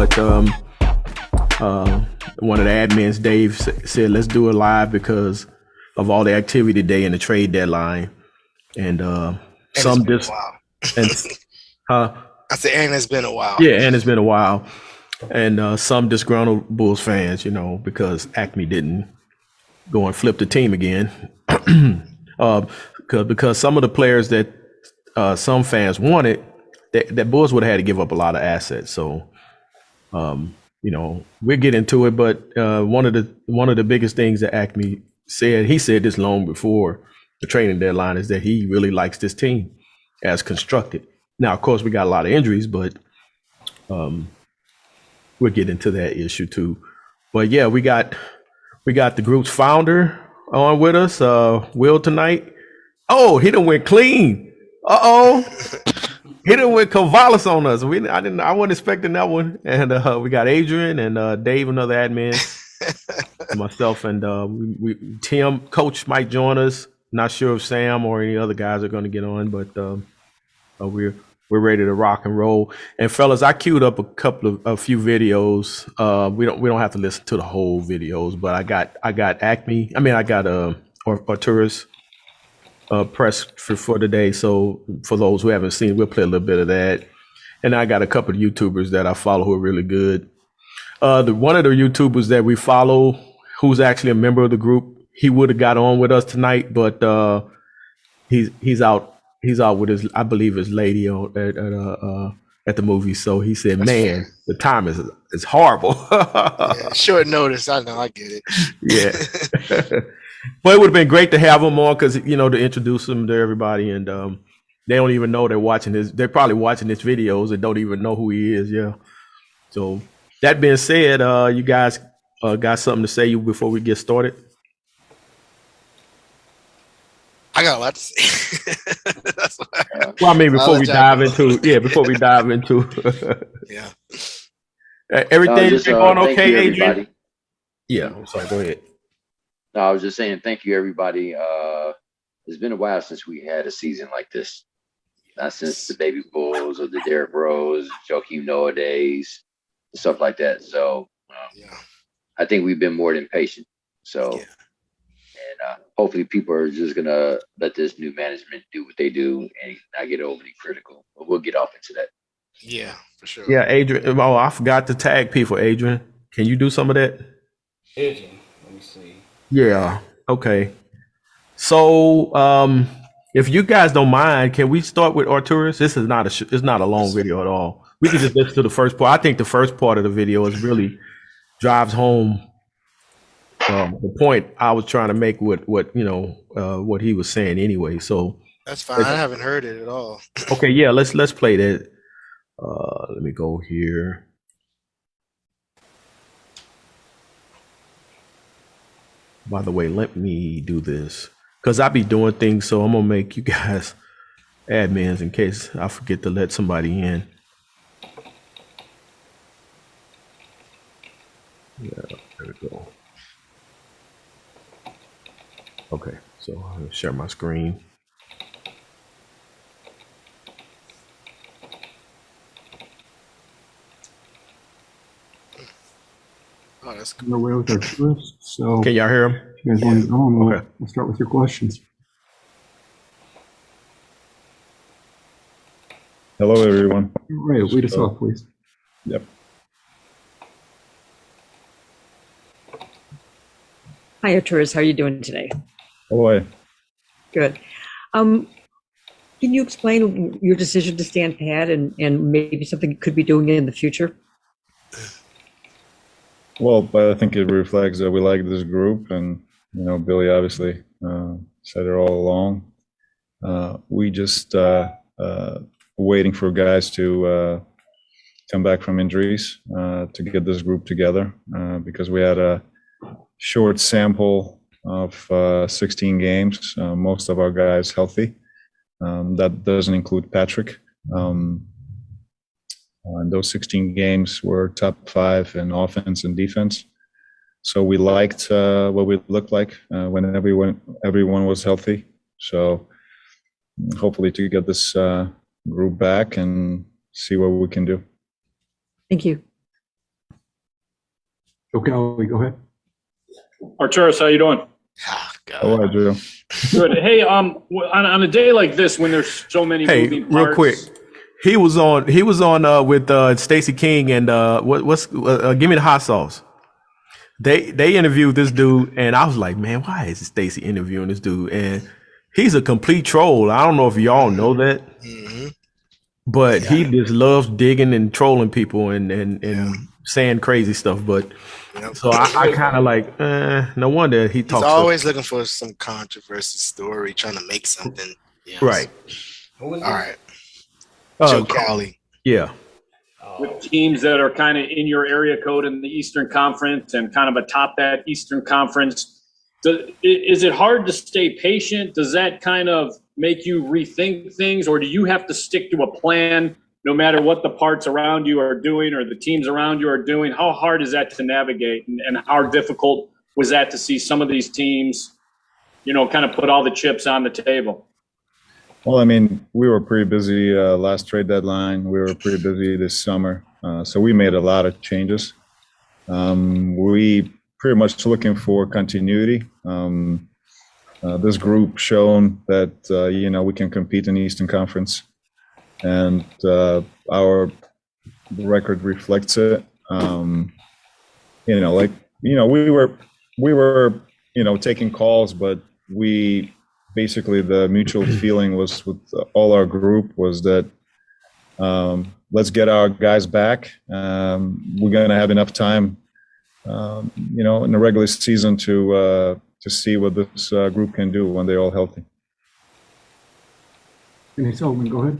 but one of the admins, Dave, said let's do it live because of all the activity today and the trade deadline, and some just and I said, and it's been a while. yeah, and it's been a while, and some disgruntled Bulls fans, because Acme didn't go and flip the team again, because some of the players that some fans wanted, that Bulls would have had to give up a lot of assets. So, we'll get into it. But one of the biggest things that Acme said, he said this long before the trading deadline, is that he really likes this team as constructed. Now, of course, we got a lot of injuries, but we'll get into that issue too. But yeah, we got the group's founder on with us, Will, tonight. Oh, he done went clean. He done went Cavalis on us. I wasn't expecting that one. And we got Adrian and Dave, another admin, myself, and Tim. Coach might join us. Not sure if Sam or any other guys are going to get on, but we're ready to rock and roll. And fellas, I queued up a few videos. We don't have to listen to the whole videos, but I got Acme. I got Arturas press for today. So for those who haven't seen, we'll play a little bit of that. And I got a couple of YouTubers that I follow who are really good. One of the YouTubers that we follow, who's actually a member of the group, he would have got on with us tonight, but he's out with I believe his lady at the movie. So he said, "Man, the time is horrible." Yeah, short notice. I know. I get it. Yeah. But it would have been great to have him on because, to introduce him to everybody. And they don't even know they're watching this. They're probably watching his videos and don't even know who he is. Yeah. So that being said, you guys got something to say before we get started? I got a lot to say. Well, before we dive into Yeah. Everything's going okay, Adrian? Everybody. Yeah, I'm sorry, go ahead. No, I was just saying thank you, everybody. It's been a while since we had a season like this. Not since the Baby Bulls or the Derrick Rose, Joakim Noah days, stuff like that. So I think we've been more than patient. So, and hopefully people are just going to let this new management do what they do and not get overly critical. But we'll get off into that. Yeah, for sure. Yeah, Adrian. Oh, I forgot to tag people, Adrian. Can you do some of that? Adrian, let me see. Yeah. Okay. So, if you guys don't mind, can we start with Arturas? This is it's not a long video at all. We can just listen to the first part. I think the first part of the video is really drives home the point I was trying to make with what he was saying anyway. So that's fine. I haven't heard it at all. Okay, yeah, let's play that. Let me go here. By the way, let me do this because I be doing things, so I'm gonna make you guys admins in case I forget to let somebody in. Yeah, there we go. Okay, so I'm gonna share my screen. Oh, that's cool. Away with our tourists. So can y'all hear him? If you guys want to go on, we'll start with your questions. Hello, everyone. All right, lead us off, please. Yep. Hi, Arturas. How are you doing today? Hello. Good. Can you explain your decision to stand pat and maybe something you could be doing in the future? Well, I think it reflects that we like this group, and Billy obviously said it all along. We just waiting for guys to come back from injuries to get this group together because we had a short sample of 16 games. Most of our guys healthy. That doesn't include Patrick. And those 16 games were top 5 in offense and defense. So we liked what we looked like when everyone was healthy. So hopefully to get this group back and see what we can do. Thank you. Okay, go ahead. Arturis, how you doing? Ah, God. Oh, I do. Good. Hey, on a day like this when there's so many Hey, moving real parts, quick. He was on with Stacey King and what's Give Me the Hot Sauce. They interviewed this dude, and I was like, man, why is Stacey interviewing this dude? And he's a complete troll. I don't know if y'all know that, hmm but Yeah. he just loves digging and trolling people and Yeah. saying crazy stuff. But Yep. so I kind of like, no wonder he He's talks always looking for some controversy story, trying to make something. You know, right. Who was All this? right. Joe Cowley. Yeah. with teams that are kind of in your area code in the Eastern Conference and kind of atop that Eastern Conference, is it hard to stay patient? Does that kind of make you rethink things, or do you have to stick to a plan no matter what the parts around you are doing or the teams around you are doing? How hard is that to navigate, and how difficult was that to see some of these teams, kind of put all the chips on the table? Well, I mean, we were pretty busy last trade deadline. We were pretty busy this summer. So we made a lot of changes. We pretty much looking for continuity. This group shown that, we can compete in the Eastern Conference, and our record reflects it. We were, taking calls, but basically the mutual feeling was with all our group was that let's get our guys back. We're going to have enough time, in the regular season to see what this group can do when they're all healthy. Hey, Sullivan, go ahead.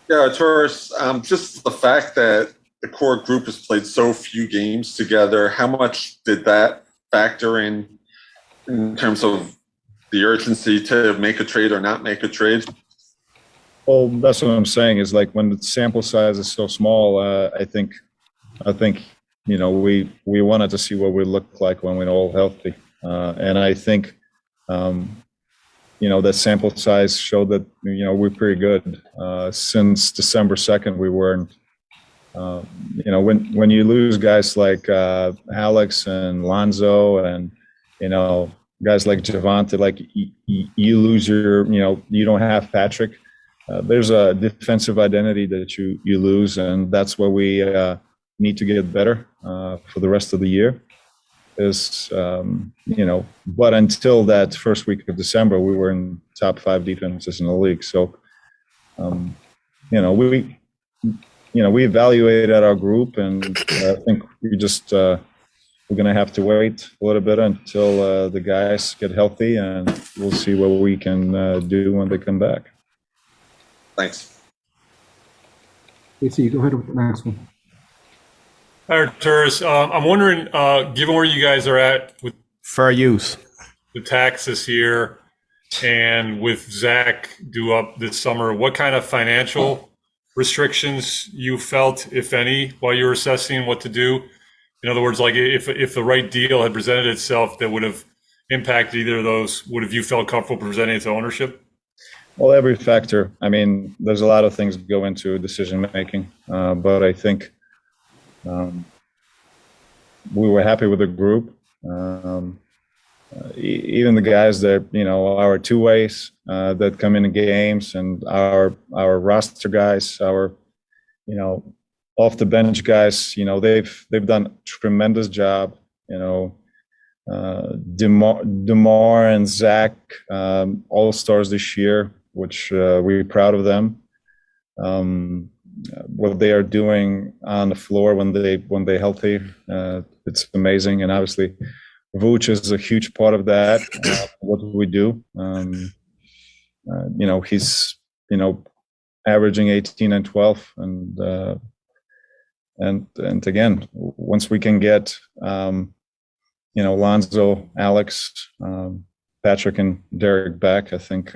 Yeah, Taurus, just the fact that the core group has played so few games together, how much did that factor in terms of the urgency to make a trade or not make a trade? Well, that's what I'm saying is like when the sample size is so small, I think, we wanted to see what we look like when we're all healthy. And I think, that sample size showed that, we're pretty good. Since December 2nd, we weren't. When you lose guys like Alex and Lonzo and, guys like Javante, like you lose your, you don't have Patrick. There's a defensive identity that you lose, and that's where we need to get better for the rest of the year. But until that first week of December, we were in top 5 defenses in the league. So, we evaluated our group, and I think we're going to have to wait a little bit until the guys get healthy, and we'll see what we can do when they come back. Thanks. AC, go ahead with the next one. Hi, Arturis. I'm wondering, given where you guys are at with Fair use. the tax this year and with Zach due up this summer, what kind of financial restrictions you felt, if any, while you were assessing what to do? In other words, like if the right deal had presented itself that would have impacted either of those, would have you felt comfortable presenting it to ownership? Well, every factor. I mean, there's a lot of things that go into decision making, but I think we were happy with the group. Even the guys that our two ways that come into games, and our roster guys, our off the bench guys, they've done a tremendous job. DeMar and Zach, all stars this year, which we're proud of them. What they are doing on the floor when they're healthy, it's amazing. And obviously, Vooch is a huge part of that. What we do, he's averaging 18 and 12, and again, once we can get Lonzo, Alex, Patrick, and Derek back, I think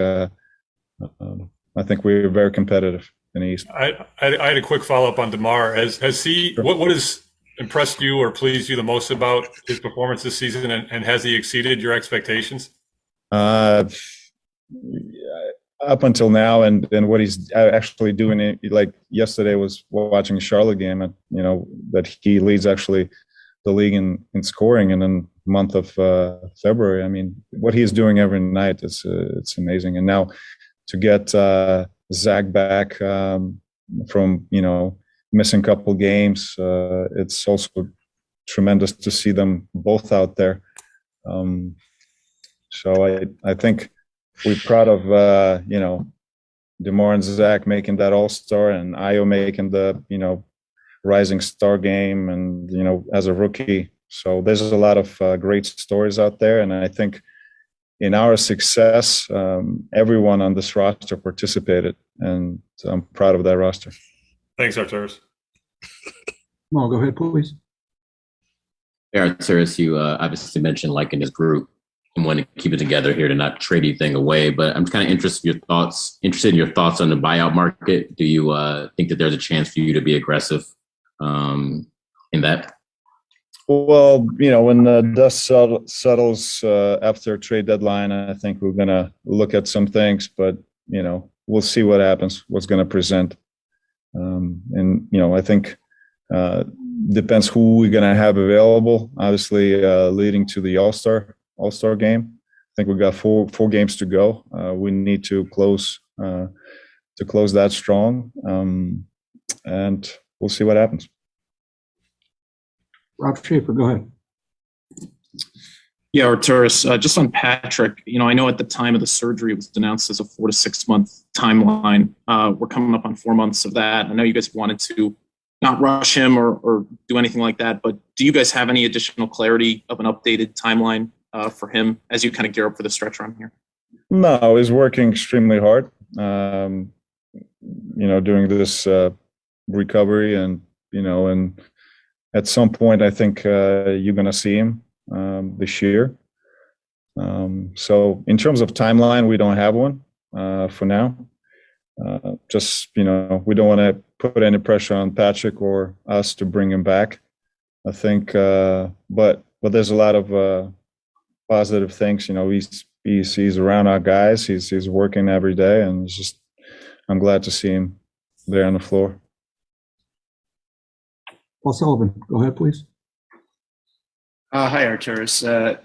we're very competitive in the East. I had a quick follow up on DeMar. Has he what has impressed you or pleased you the most about his performance this season, and has he exceeded your expectations? I up until now, and what he's actually doing. Like yesterday was watching a Charlotte game, and that he leads actually the league in scoring in the month of February. I mean, what he's doing every night it's amazing. And now to get Zach back from missing a couple games, it's also tremendous to see them both out there. So I think we're proud of DeMar and Zach making that All-Star, and Ayo making the rising star game, and as a rookie. So there's a lot of great stories out there, and I think in our success, everyone on this roster participated, and I'm proud of that roster. Thanks, Arturas. Mo, go ahead, please. Arturas, you obviously mentioned liking this group and want to keep it together here to not trade anything away, but I'm kind of interested in your thoughts on the buyout market. Do you think that there's a chance for you to be aggressive in that? Well, when the dust settles after trade deadline, I think we're going to look at some things, but, we'll see what happens, what's going to present. And I think depends who we're going to have available, obviously leading to the All-Star game. I think we've got four games to go. We need to close that strong, and we'll see what happens. Rob Schaefer, go ahead. Yeah, Arturas, just on Patrick, I know at the time of the surgery it was announced as a 4 to 6 month timeline. We're coming up on 4 months of that. I know you guys wanted to not rush him or do anything like that, but do you guys have any additional clarity of an updated timeline for him as you kind of gear up for the stretch run here? No, he's working extremely hard, during this recovery, and at some point I think you're going to see him this year. So in terms of timeline, we don't have one for now. Just, we don't want to put any pressure on Patrick or us to bring him back. I think, but there's a lot of positive things. He's around our guys. He's working every day, and I'm glad to see him there on the floor. Paul Sullivan, go ahead, please. Hi, Arturas.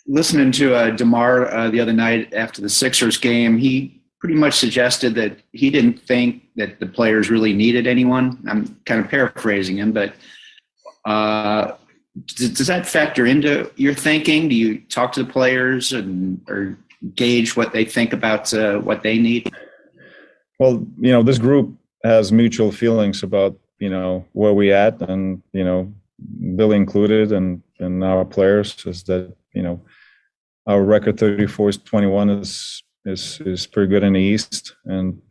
Listening to DeMar the other night after the Sixers game, he pretty much suggested that he didn't think that the players really needed anyone. I'm kind of paraphrasing him, but does that factor into your thinking? Do you talk to the players or gauge what they think about what they need? Well, this group has mutual feelings about, where we at, and, Billy included, and our players, is that, our record 34-21 is pretty good in the East, and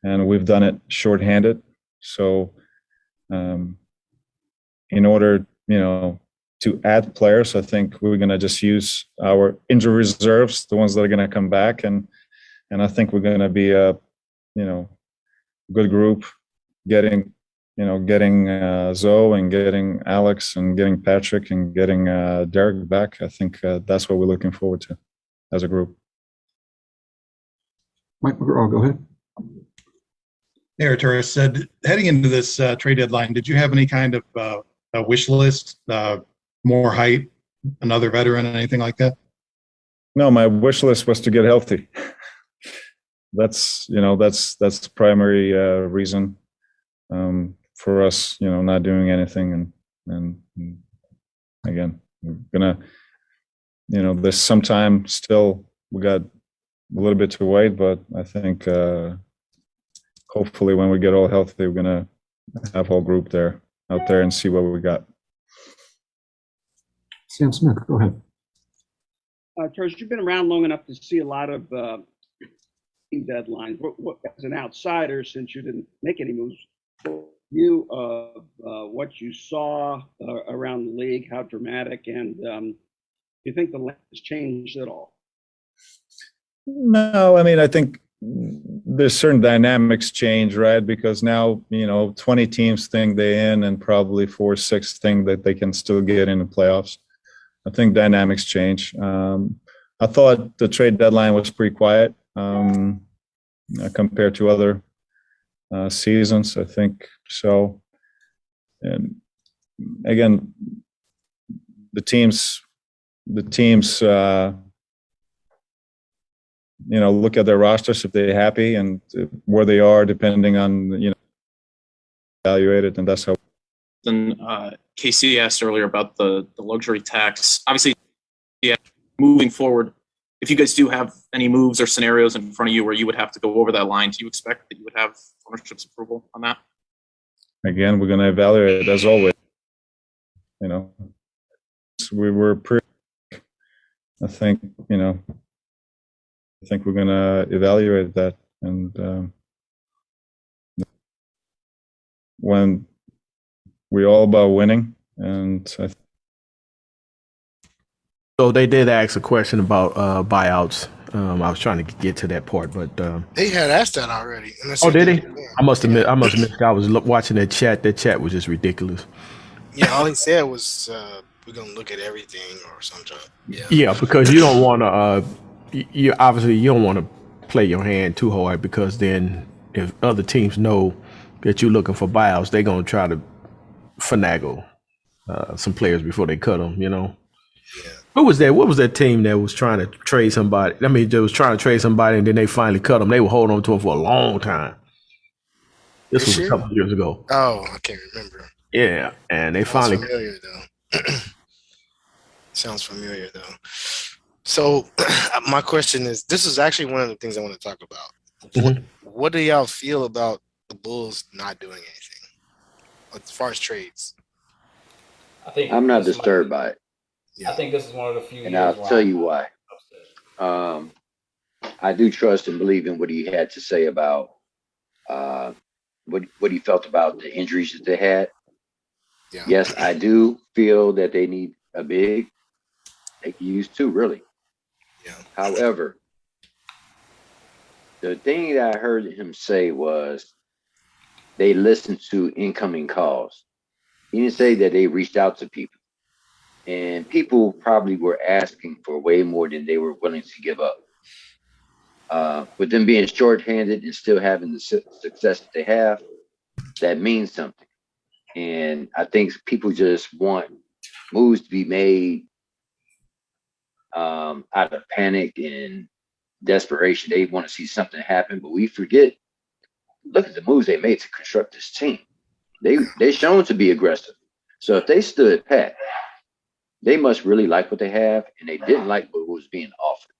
we've done it shorthanded. So in order, to add players, I think we're going to just use our injury reserves, the ones that are going to come back, and I think we're going to be a good group, getting Zoe and getting Alex and getting Patrick and getting Derek back. I think that's what we're looking forward to as a group. Mike McGraw, go ahead. Hey, Arturas, said heading into this trade deadline, did you have any kind of a wish list, more height, another veteran, anything like that? No, my wish list was to get healthy. That's the primary reason for us, not doing anything. And again, we're gonna, there's some time still. We got a little bit to wait, but I think hopefully when we get all healthy, we're gonna have whole group out there and see what we got. Sam Smith, go ahead. Arturas, you've been around long enough to see a lot of deadlines. What, as an outsider, since you didn't make any moves, view of what you saw around the league, how dramatic, and do you think the land has changed at all? No, I mean, I think there's certain dynamics change, right? Because now, 20 teams think they're in, and probably 4 or 6 think that they can still get in the playoffs. I think dynamics change. I thought the trade deadline was pretty quiet. compared to other seasons. I think so. And again, the teams, look at their rosters if they're happy and where they are, depending on evaluate it, and that's how. Then KC asked earlier about the luxury tax. Obviously, yeah, moving forward, if you guys do have any moves or scenarios in front of you where you would have to go over that line, do you expect that you would have ownership's approval on that? Again, we're going to evaluate it as always. We were pretty. I think we're going to evaluate that, and when we're all about winning, and so they did ask a question about buyouts. I was trying to get to that part, but They had asked that already. oh, did he? I must have missed. I must have missed. I was watching that chat. That chat was just ridiculous. Yeah, all he said was we're gonna look at everything or something. Yeah. Yeah, because you don't want to. You obviously you don't want to play your hand too hard, because then if other teams know that you're looking for buyouts, they're gonna try to finagle some players before they cut them. Yeah. Who was that? What was that team that was trying to trade somebody? I mean, they was trying to trade somebody, and then they finally cut them. They were holding on to him for a long time. This was a couple of years ago. Oh, I can't remember. Yeah, and they Sounds finally. familiar though. Sounds familiar though. So my question is, this is actually one of the things I want to talk about. What do y'all feel about the Bulls not doing anything as far as trades? I think I'm not disturbed by it. I think this is one of the few. And I'll tell you why. I do trust and believe in what he had to say about what he felt about the injuries that they had. Yeah. Yes, I do feel that they need a big. They can use two, really. Yeah. However, the thing that I heard him say was they listened to incoming calls. He didn't say that they reached out to people. And people probably were asking for way more than they were willing to give up. With them being shorthanded and still having the success that they have, that means something. And I think people just want moves to be made out of panic and desperation. They want to see something happen, but we forget. Look at the moves they made to construct this team. They shown to be aggressive. So if they stood pat, they must really like what they have, and they didn't like what was being offered.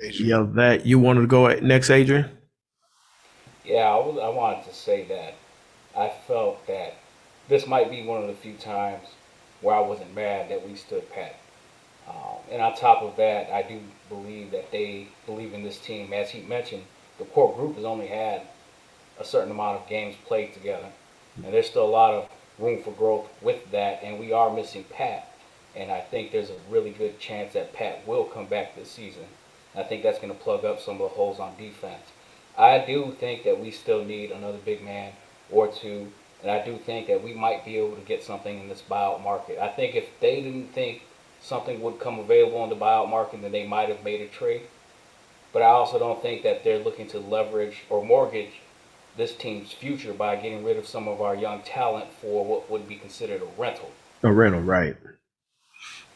Yeah, that you wanted to go next, Adrian? Yeah, I wanted to say that I felt that this might be one of the few times where I wasn't mad that we stood pat. And on top of that, I do believe that they believe in this team. As he mentioned, the core group has only had a certain amount of games played together, and there's still a lot of room for growth with that, and we are missing Pat. And I think there's a really good chance that Pat will come back this season. I think that's going to plug up some of the holes on defense. I do think that we still need another big man or two, and I do think that we might be able to get something in this buyout market. I think if they didn't think something would come available in the buyout market, then they might have made a trade. But I also don't think that they're looking to leverage or mortgage this team's future by getting rid of some of our young talent for what would be considered a rental. A rental, right.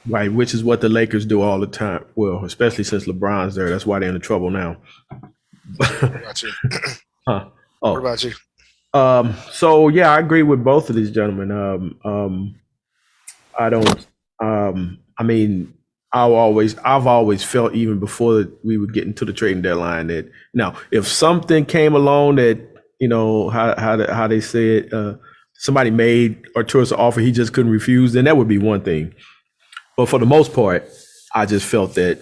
Right, which is what the Lakers do all the time. Well, especially since LeBron's there. That's why they're in trouble now. What about you? Huh. Oh. What about you? So yeah, I agree with both of these gentlemen. I don't. I mean, I've always felt, even before we would get into the trading deadline, that now if something came along that, how they said, somebody made Arturas an offer he just couldn't refuse, then that would be one thing. But for the most part, I just felt that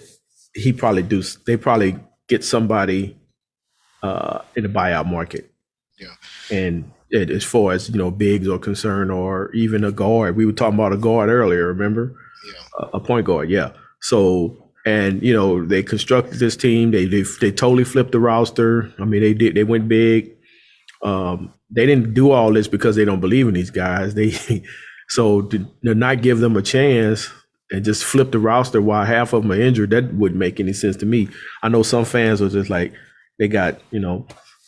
they probably get somebody in the buyout market. Yeah. And as far as, bigs are concerned, or even a guard, we were talking about a guard earlier, remember? Yeah. A point guard, yeah. So, and they constructed this team. They totally flipped the roster. I mean, they went big. They didn't do all this because they don't believe in these guys. So to not give them a chance, and just flip the roster while half of them are injured, that wouldn't make any sense to me. I know some fans are just like, they got,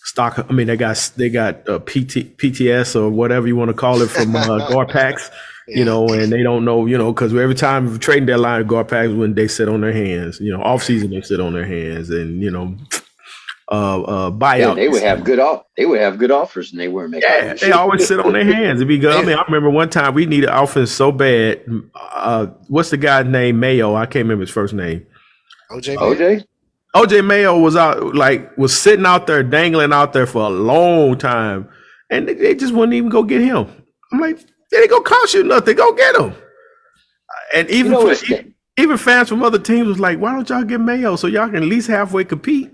stock. I mean, they got PTS or whatever you want to call it from Garpax, and they don't know, because every time trading deadline, Garpax, when they sit on their hands, off season they sit on their hands, and buyout. Yeah, they would have good offers, and they weren't making. Yeah, they always sit on their hands. It'd be good. I mean, I remember one time we needed offense so bad. What's the guy's name? Mayo. I can't remember his first name. OJ Mayo was was sitting out there, dangling out there for a long time, and they just wouldn't even go get him. I'm like, it ain't gonna cost you nothing. Go get him. And even fans from other teams was like, why don't y'all get Mayo so y'all can at least halfway compete?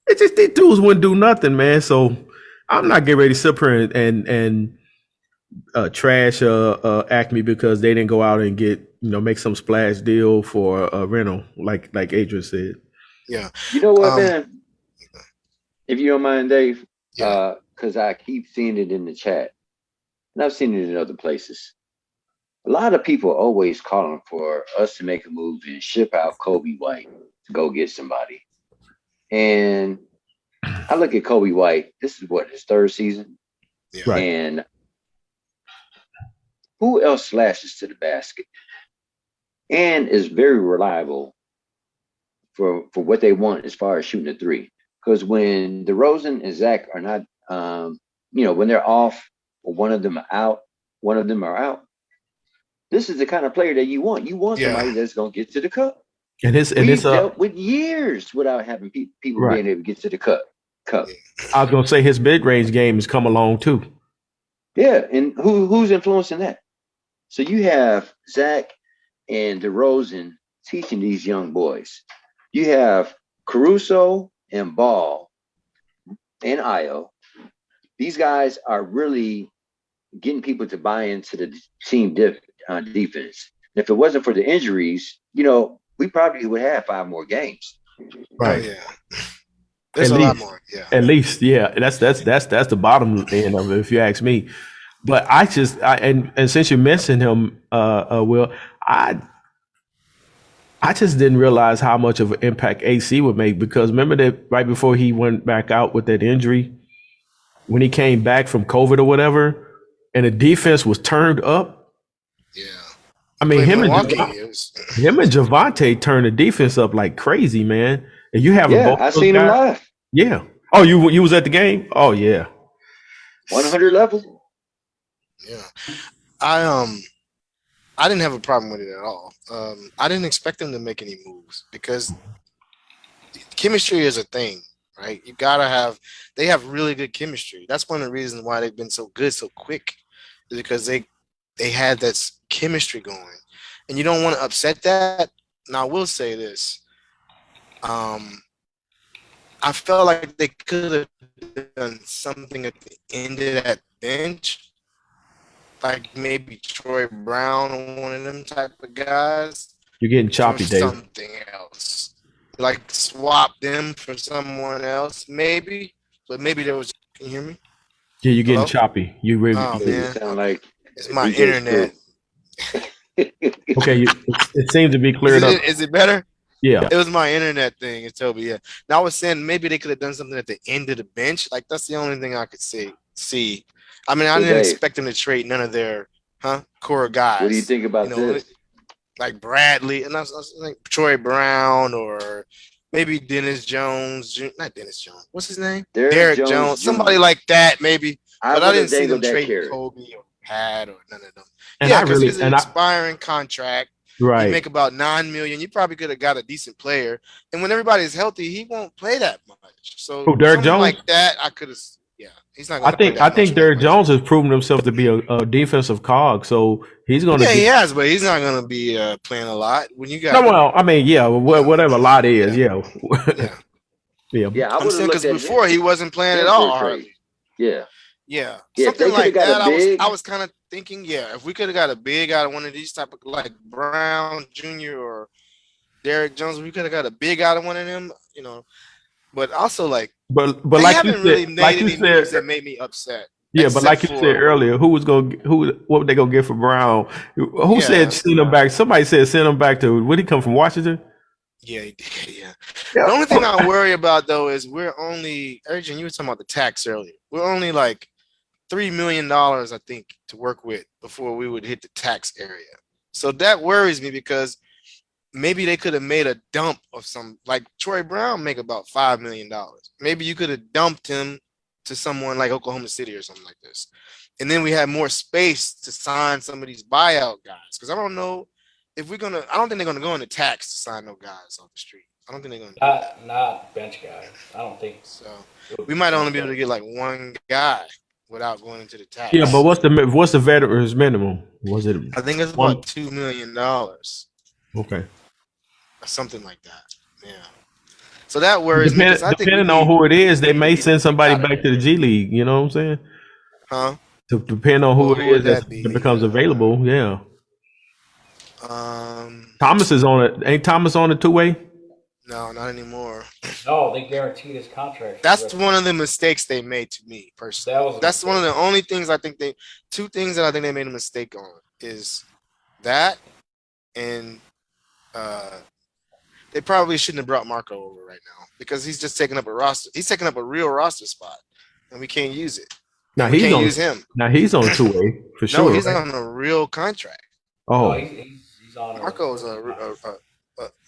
It's just these dudes wouldn't do nothing, man. So I'm not getting ready to sit here and trash Acme because they didn't go out and get make some splash deal for a rental, like Adrian said. Yeah. You know what, man? If you don't mind, Dave, because I keep seeing it in the chat, and I've seen it in other places. A lot of people are always calling for us to make a move and ship out Kobe White to go get somebody. And I look at Kobe White. This is his third season, right? And who else slashes to the basket and is very reliable for what they want as far as shooting a three? Because when DeRozan and Zach are not, when they're off or one of them are out. This is the kind of player that you want. You want somebody that's going to get to the cup. And it's dealt with years without having people being able to get to the cup. I was gonna say his mid-range game has come along too. Yeah, and who's influencing that? So you have Zach and DeRozan teaching these young boys. You have Caruso and Ball and Io. These guys are really getting people to buy into the team defense. And if it wasn't for the injuries, we probably would have 5 more games. Right. Oh, yeah. There's a lot more. Yeah. At least, yeah. That's the bottom end of it, if you ask me. But and since you mentioned him, Will, I just didn't realize how much of an impact AC would make, because remember that right before he went back out with that injury, when he came back from COVID or whatever, and the defense was turned up. Yeah. I mean, him and Javante turned the defense up like crazy, man. And you have I seen him live. Yeah. Oh, you was at the game? Oh, yeah. 100 level. Yeah. I didn't have a problem with it at all. I didn't expect them to make any moves because chemistry is a thing, right? They have really good chemistry. That's one of the reasons why they've been so good so quick, is because they had that chemistry going, and you don't want to upset that. Now, I will say this. I felt like they could have done something at the end of that bench, like maybe Troy Brown or one of them type of guys. You're getting choppy, Dave. Something else, like swap them for someone else, maybe. But maybe there was. Can you hear me? Yeah, you're getting choppy. You really sound like it's my internet. Okay, it seems to be cleared up. Is it better? Yeah. It was my internet thing, and Toby. Yeah. Now I was saying maybe they could have done something at the end of the bench. Like that's the only thing I could see. I mean, I didn't expect them to trade none of their core guys. What do you think about this? Like Bradley, and I was like Troy Brown or maybe Dennis Jones. Not Dennis Jones. What's his name? Derek Jones. Somebody like that, maybe. But I didn't see them trade Kobe or Pat or none of them. And because it's an expiring contract. Right. You make about $9 million. You probably could have got a decent player. And when everybody's healthy, he won't play that much. So Derek Jones like that, I could have. Yeah, he's not. I think Derek Jones has proven himself to be a defensive cog. So he's going to. Yeah, he has, but he's not going to be playing a lot when you got. No, well, I mean, whatever a lot is, yeah. I'm saying because before he wasn't playing at all. Hardly. Yeah. Yeah, something like that. I was kind of thinking, if we could have got a big out of one of these type of like Brown Jr. or Derek Jones, we could have got a big out of one of them, But also like, but they like haven't you really said, made any moves that made me upset. Yeah, but except like you said for earlier, what would they gonna get for Brown? Who yeah, said send him back? Somebody said send him back to. Would he come from Washington? yeah, he did, yeah. Yeah. The only thing I worry about though is we're only, Adrian, you were talking about the tax earlier. We're only like $3 million, I think, to work with before we would hit the tax area. So that worries me because maybe they could have made a dump of some, like Troy Brown make about $5 million. Maybe you could have dumped him to someone like Oklahoma City or something like this. And then we had more space to sign some of these buyout guys. Because I don't know if we're gonna, I don't think they're gonna go into tax to sign no guys off the street. I don't think they're gonna do that. Not bench guys. I don't think So we might only be able to get like one guy without going into the Yeah, but tax. what's the veteran's minimum? Was it I think it's one? about $2 million or Okay. something like that. Yeah. So that worries me because I think we Depending on need, who it is, they may need send somebody out of back to the G League. You know what I'm saying? huh? To depend on Well, who who it would is that be? that becomes available. Yeah. Um, Thomas is on it. Ain't Thomas on a two-way? no, not anymore. no, they guaranteed his contract. That's one of the mistakes they made to me personally. That was a That's one of mistake. the only things I think two things that I think they made a mistake on is that and they probably shouldn't have brought Marco over right now because he's just taking up a roster. He's taking up a real roster spot and we can't use it. Now And we he's can't on. use him. Now he's on two-way for No, sure. he's Right? on a real contract. Oh, No, he's on. Marco's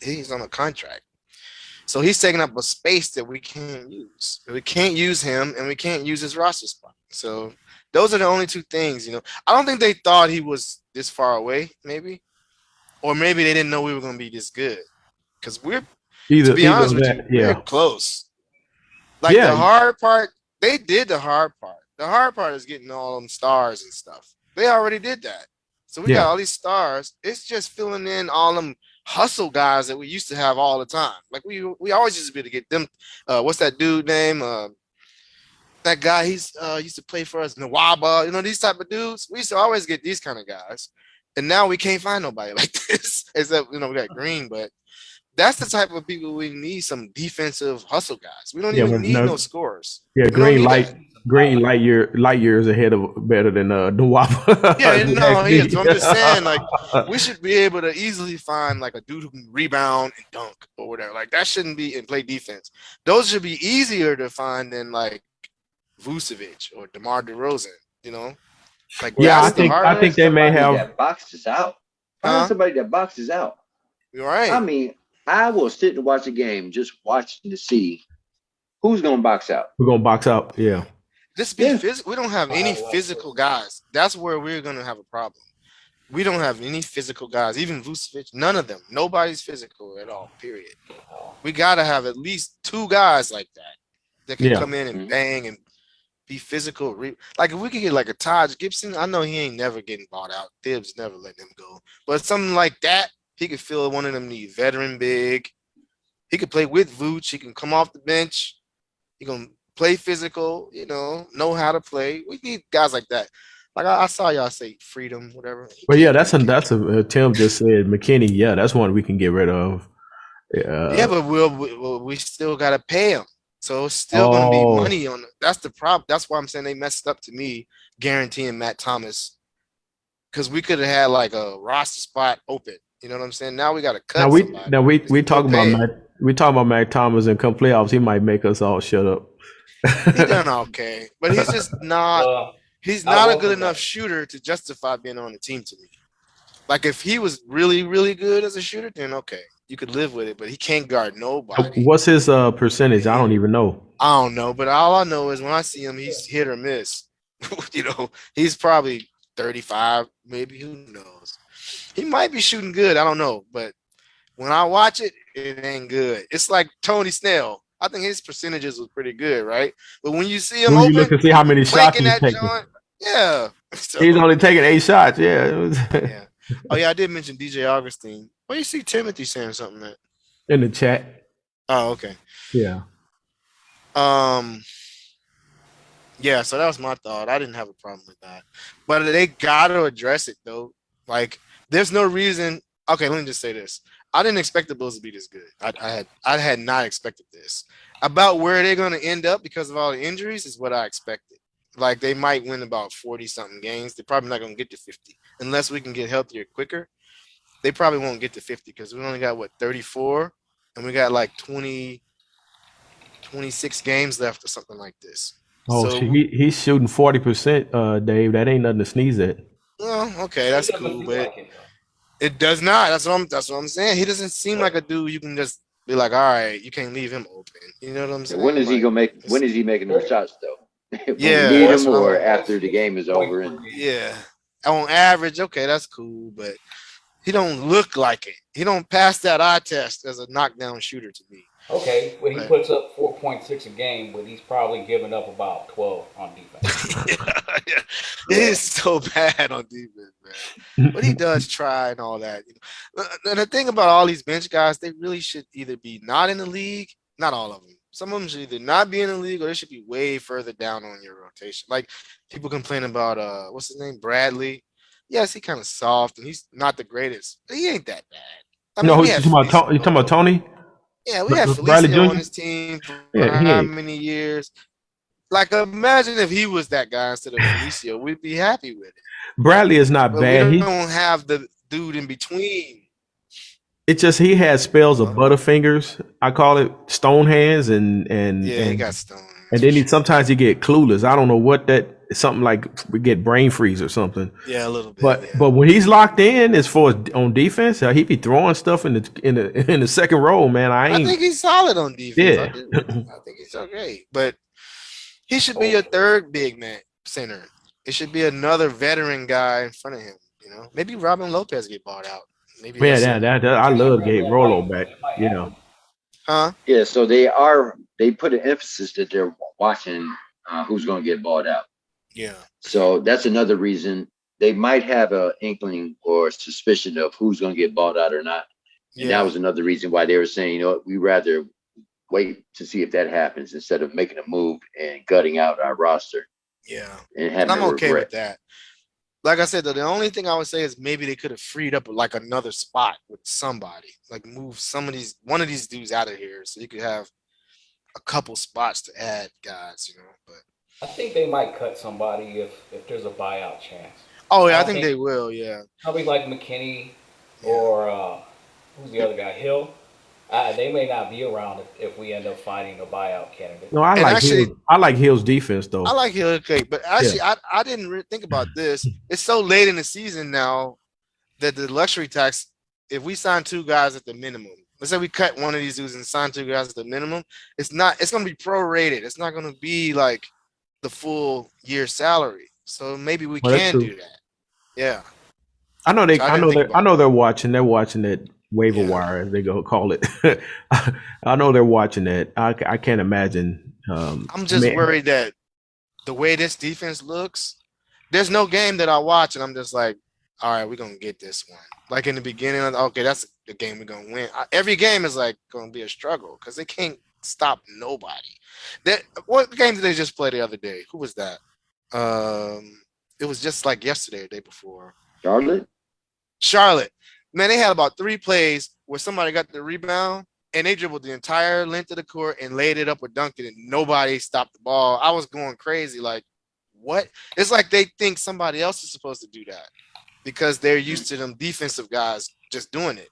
he's on a contract. So he's taking up a space that we can't use. We can't use him and we can't use his roster spot. So those are the only two things, you know. I don't think they thought he was this far away, maybe. Or maybe they didn't know we were going to be this good. Because we're, to be honest with you, we're close. Like the hard part, they did the hard part. The hard part is getting all them stars and stuff. They already did that. So we got all these stars. It's just filling in all them hustle guys that we used to have all the time. Like we always used to be able to get them. What's that dude name? That guy, he's used to play for us, Nawaba. You know, these type of dudes. We used to always get these kind of guys. And now we can't find nobody like this. Except, you know, we got Green, but that's the type of people we need, some defensive hustle guys. We don't even need no scorers. Yeah, Green light years ahead of better than Nawaba. Yeah, no, he is. I'm just saying, like, we should be able to easily find like a dude who can rebound and dunk or whatever. Like that shouldn't be and play defense. Those should be easier to find than like Vucevic or DeMar DeRozan. You know, like yeah, I think they may have that boxes out. Find somebody that boxes out. You're right. I mean, I will sit and watch a game just watching to see who's going to box out. We're gonna box out. Yeah. This be physical. We don't have any physical guys. That's where we're gonna have a problem. We don't have any physical guys, even Vucevic. None of them. Nobody's physical at all. Period. We gotta have at least two guys like that can come in and bang and be physical. Like if we could get like a Taj Gibson, I know he ain't never getting bought out. Thibs never letting him go. But something like that, he could fill one of them need veteran big. He could play with Vooch. He can come off the bench. He gonna play physical, you know how to play. We need guys like that. Like I saw y'all say freedom, whatever. But yeah, that's a Tim just said McKinney. Yeah, that's one we can get rid of. Yeah, but we still gotta pay him, so it's still gonna be money on. That's the problem. That's why I'm saying they messed up to me guaranteeing Matt Thomas, because we could have had like a roster spot open. You know what I'm saying? Now we gotta cut. Now we talk about Matt Thomas and come playoffs, he might make us all shut up. He done okay, but he's just not. He's not a good enough shooter to justify being on the team to me. Like if he was really, really good as a shooter, then okay, you could live with it. But he can't guard nobody. What's his percentage? I don't even know. I don't know, but all I know is when I see him, he's hit or miss. You know, he's probably 35, maybe. Who knows? He might be shooting good. I don't know, but when I watch it, it ain't good. It's like Tony Snell. I think his percentages was pretty good, right? But when you see him When you look and see how many shots he's taking, yeah, so, he's only taking 8 shots. Yeah. Yeah. Oh yeah, I did mention DJ Augustine. Where you see Timothy saying something at? In the chat. Oh, okay. Yeah. Yeah, so that was my thought. I didn't have a problem with that. But they gotta address it though. Like, there's no reason. Okay, let me just say this. I didn't expect the Bulls to be this good. I had not expected this. About where they're gonna end up because of all the injuries is what I expected. Like they might win about 40 something games. They're probably not going to get to 50 unless we can get healthier quicker. They probably won't get to 50 because we only got 34 and we got like 26 games left or something like this. Oh, So, he's shooting 40%, Dave. That ain't nothing to sneeze at. well, okay, that's cool, but it does not. That's what I'm saying. He doesn't seem like a dude you can just be like, all right, you can't leave him open. You know what I'm saying? When is he Like, gonna make? When is he making those shots though? When Yeah, we need that's him, what I'm or like. after the game is over? And Yeah, on average, okay, that's cool, but he don't look like it. He don't pass that eye test as a knockdown shooter to me. Okay, well, he But- puts up 4.6 a game, but he's probably giving up about 12 on defense. Yeah, it is so bad on defense, man. But he does try and all that. And the thing about all these bench guys, they really should either be not in the league, not all of them. Some of them should either not be in the league or they should be way further down on your rotation. Like people complain about what's his name, Bradley. Yes, he kind of soft and he's not the greatest, but he ain't that bad. I mean, No, we you had talking about Tony? Yeah, we had Bradley Felicio on Jr.? his team for Yeah, he how ain't. many years? Like, imagine if he was that guy instead of Felicio. We'd be happy with it. Bradley is not But bad. we He don't have the dude in between. It's just he has spells of butterfingers. I call it stone hands, and Yeah, he got stone. and then sometimes he get clueless. I don't know what that. Something like we get brain freeze or something. Yeah, a little bit. But when he's locked in, as far as on defense, he be throwing stuff in the second row, man. I think he's solid on defense. Yeah. I do. I think he's okay. But he should be your third big man center. It should be another veteran guy in front of him. You know, maybe Robin Lopez get bought out. Maybe Man, that's that I love Gabe Rolo back. Yeah. Huh? Yeah, so they put an emphasis that they're watching who's going to get bought out. Yeah. So that's another reason they might have an inkling or suspicion of who's going to get bought out or not. And that was another reason why they were saying, you know, we rather wait to see if that happens instead of making a move and gutting out our roster. Yeah. And having I'm a okay regret. with that. Like I said, though, the only thing I would say is maybe they could have freed up like another spot with somebody, like move one of these dudes out of here, so you could have a couple spots to add guys, you know. But I think they might cut somebody if there's a buyout chance. oh yeah, I think they will. Yeah. Probably like McKinney or who's the other guy? Hill. They may not be around if we end up finding a buyout candidate. No, I like Hill's defense though. I like Hill, okay, but actually, I didn't really think about this. It's so late in the season now that the luxury tax, if we sign two guys at the minimum, let's say we cut one of these dudes and sign two guys at the minimum, it's going to be prorated. It's not going to be like the full year salary. So maybe we can do that. Yeah. I know they. So I know they're watching. They're watching that waiver wire, as they go call it. I know they're watching that. I can't imagine. I'm just worried that the way this defense looks, there's no game that I watch and I'm just like, all right, we're gonna get this one. Like in the beginning, okay, that's the game we're gonna win. Every game is like gonna be a struggle because they can't stop nobody. What game did they just play the other day? Who was that? It was just like yesterday, the day before. Charlotte. Man, they had about 3 plays where somebody got the rebound and they dribbled the entire length of the court and laid it up or dunked it, and nobody stopped the ball. I was going crazy. Like, what? It's like they think somebody else is supposed to do that because they're used to them defensive guys just doing it.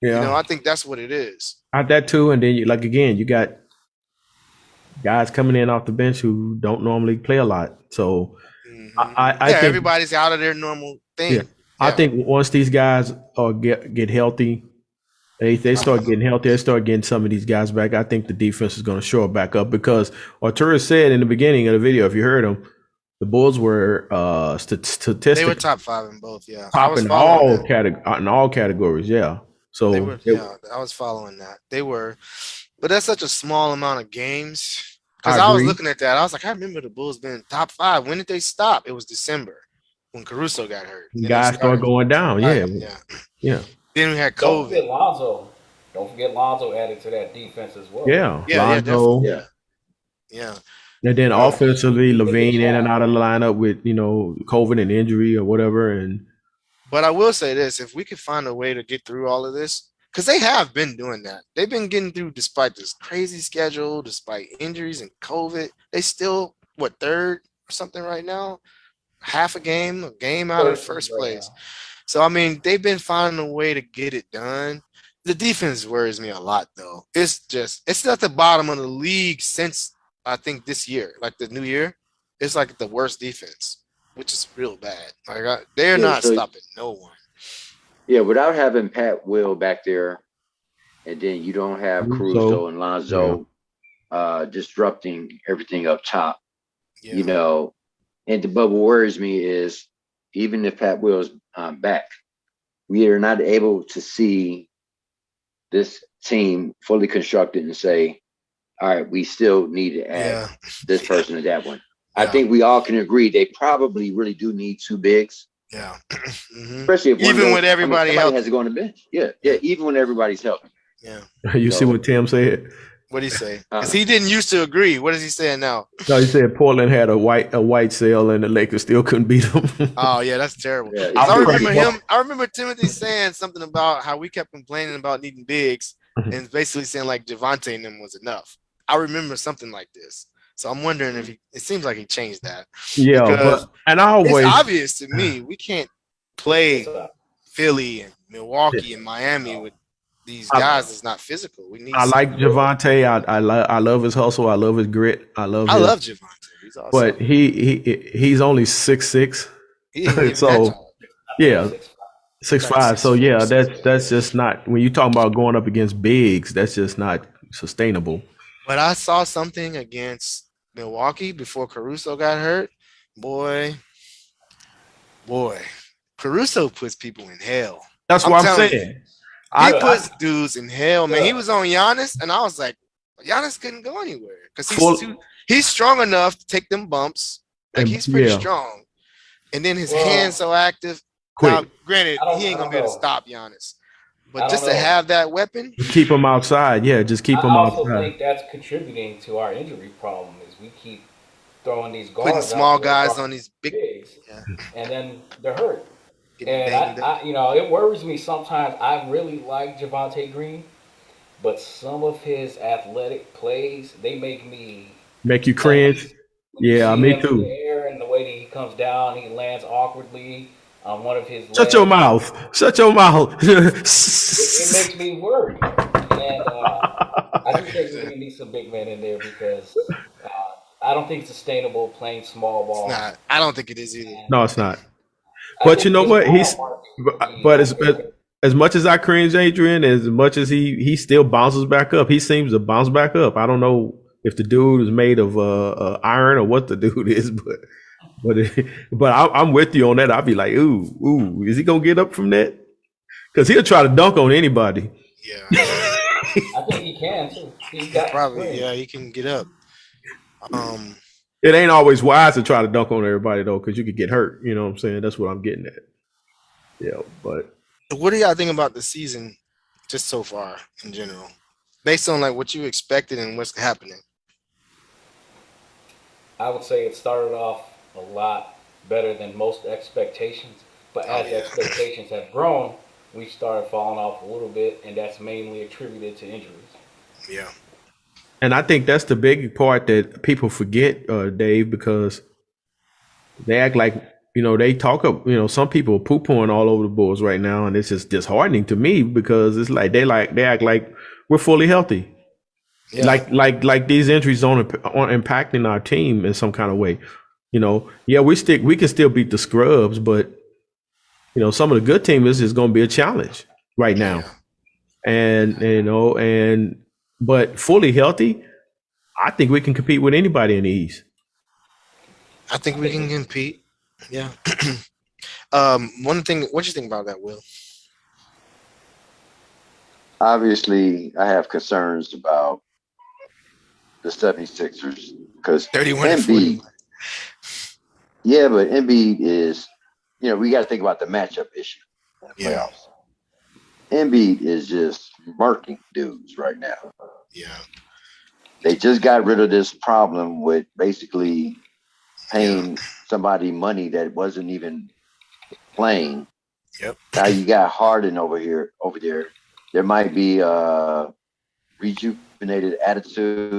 Yeah. You know, I think that's what it is. That too, and then you got guys coming in off the bench who don't normally play a lot. So I think everybody's out of their normal thing. Yeah. I think once these guys get healthy, they start getting healthy, they start getting some of these guys back. I think the defense is going to shore back up because Arturo said in the beginning of the video, if you heard him, the Bulls were statistically they were top 5 in both. Yeah, top in all categories. Yeah, so I was following that. They were, but that's such a small amount of games. Because I was agree. looking at that, I was like, I remember the Bulls being top 5. When did they stop? It was December when Caruso got hurt. Guys start going down. Yeah. Then we had Don't COVID. forget Lonzo. Don't forget Lonzo added to that defense as well. Yeah, Lonzo. Yeah. Yeah. And then offensively, Levine in and out of the lineup with COVID and injury or whatever. And But I will say this: if we could find a way to get through all of this, because they have been doing that, they've been getting through despite this crazy schedule, despite injuries and COVID. They still third or something right now. Half a game out of first place. So I mean, they've been finding a way to get it done. The defense worries me a lot, though. It's at the bottom of the league since I think this year, like the new year. It's like the worst defense, which is real bad. Like they're Yeah, not so stopping no one. yeah, without having Pat Will back there, and then you don't have Caruso and Lonzo disrupting everything up top. Yeah. You know, and but what worries me is even if Pat Will's back, we are not able to see this team fully constructed and say, all right, we still need to add this person to that one. I think we all can agree they probably really do need two bigs. Yeah. Especially if even with everybody somebody healthy. has to go on the bench. Yeah, even when everybody's healthy. Yeah. You see what Tim said? What did he say? Because he didn't used to agree. What is he saying now? No, he said Portland had a white cell and the Lakers still couldn't beat them. Oh yeah, that's terrible. Yeah, I remember him. I remember Timothy saying something about how we kept complaining about needing bigs and basically saying like Javante and them was enough. I remember something like this. So I'm wondering if it seems like he changed that. Yeah, because and I always it's obvious to me we can't play Philly and Milwaukee and Miami with these guys that's not physical. We need. I like Javante. I love his hustle. I love his grit. I love Javante. He's awesome. But he's only 6'6". So yeah, 6'5". So yeah, that's just not, when you talking about going up against bigs, that's just not sustainable. But I saw something against Milwaukee before Caruso got hurt. Boy, Caruso puts people in hell. That's what I'm saying. He puts dudes in hell, man. He was on Giannis, and I was like, Giannis couldn't go anywhere because he's strong enough to take them bumps. Like he's pretty strong, and then his hands so active. Now, granted, he ain't gonna be able to stop Giannis, but just to have that weapon, keep him outside. Yeah, just keep him outside. I think that's contributing to our injury problem. Is we keep throwing these guards, putting small guys on these bigs, and then they're hurt. And I, it worries me sometimes. I really like Javante Green, but some of his athletic plays, they make you cringe. Yeah, me too. In the air and the way that he comes down, he lands awkwardly on one of his. Shut your mouth! Shut your mouth! It makes me worried, and I just think we need some big men in there because I don't think it's sustainable playing small ball. It's not. I don't think it is either. No, it's not. But you know what? But as much as I cringe Adrian, as much as he still bounces back up, he seems to bounce back up. I don't know if the dude is made of iron or what the dude is, but I'm with you on that. I'll be like, ooh, is he gonna get up from that? Because he'll try to dunk on anybody. Yeah, I think he can too. He's got probably. Yeah, he can get up. It ain't always wise to try to dunk on everybody though, because you could get hurt. You know what I'm saying? That's what I'm getting at. Yeah, but what do y'all think about the season, just so far in general, based on like what you expected and what's happening? I would say it started off a lot better than most expectations, but as expectations have grown, we started falling off a little bit, and that's mainly attributed to injuries. Yeah. And I think that's the big part that people forget, Dave, because they act like, they talk up, some people are poo-pooing all over the Bulls right now, and it's just disheartening to me because it's like they act like we're fully healthy. Yeah. Like these injuries aren't impacting our team in some kind of way. Yeah, we can still beat the scrubs, but some of the good teams is going to be a challenge right now. And but fully healthy, I think we can compete with anybody in the East. I think we can compete. Yeah. One thing, what you think about that, Will? Obviously, I have concerns about the 76ers because Embiid. Yeah, but Embiid is, we got to think about the matchup issue in the playoffs. Embiid is just murking dudes right now. Yeah. They just got rid of this problem with basically paying somebody money that wasn't even playing. Yep. Now you got Harden over there. There might be a rejuvenated attitude.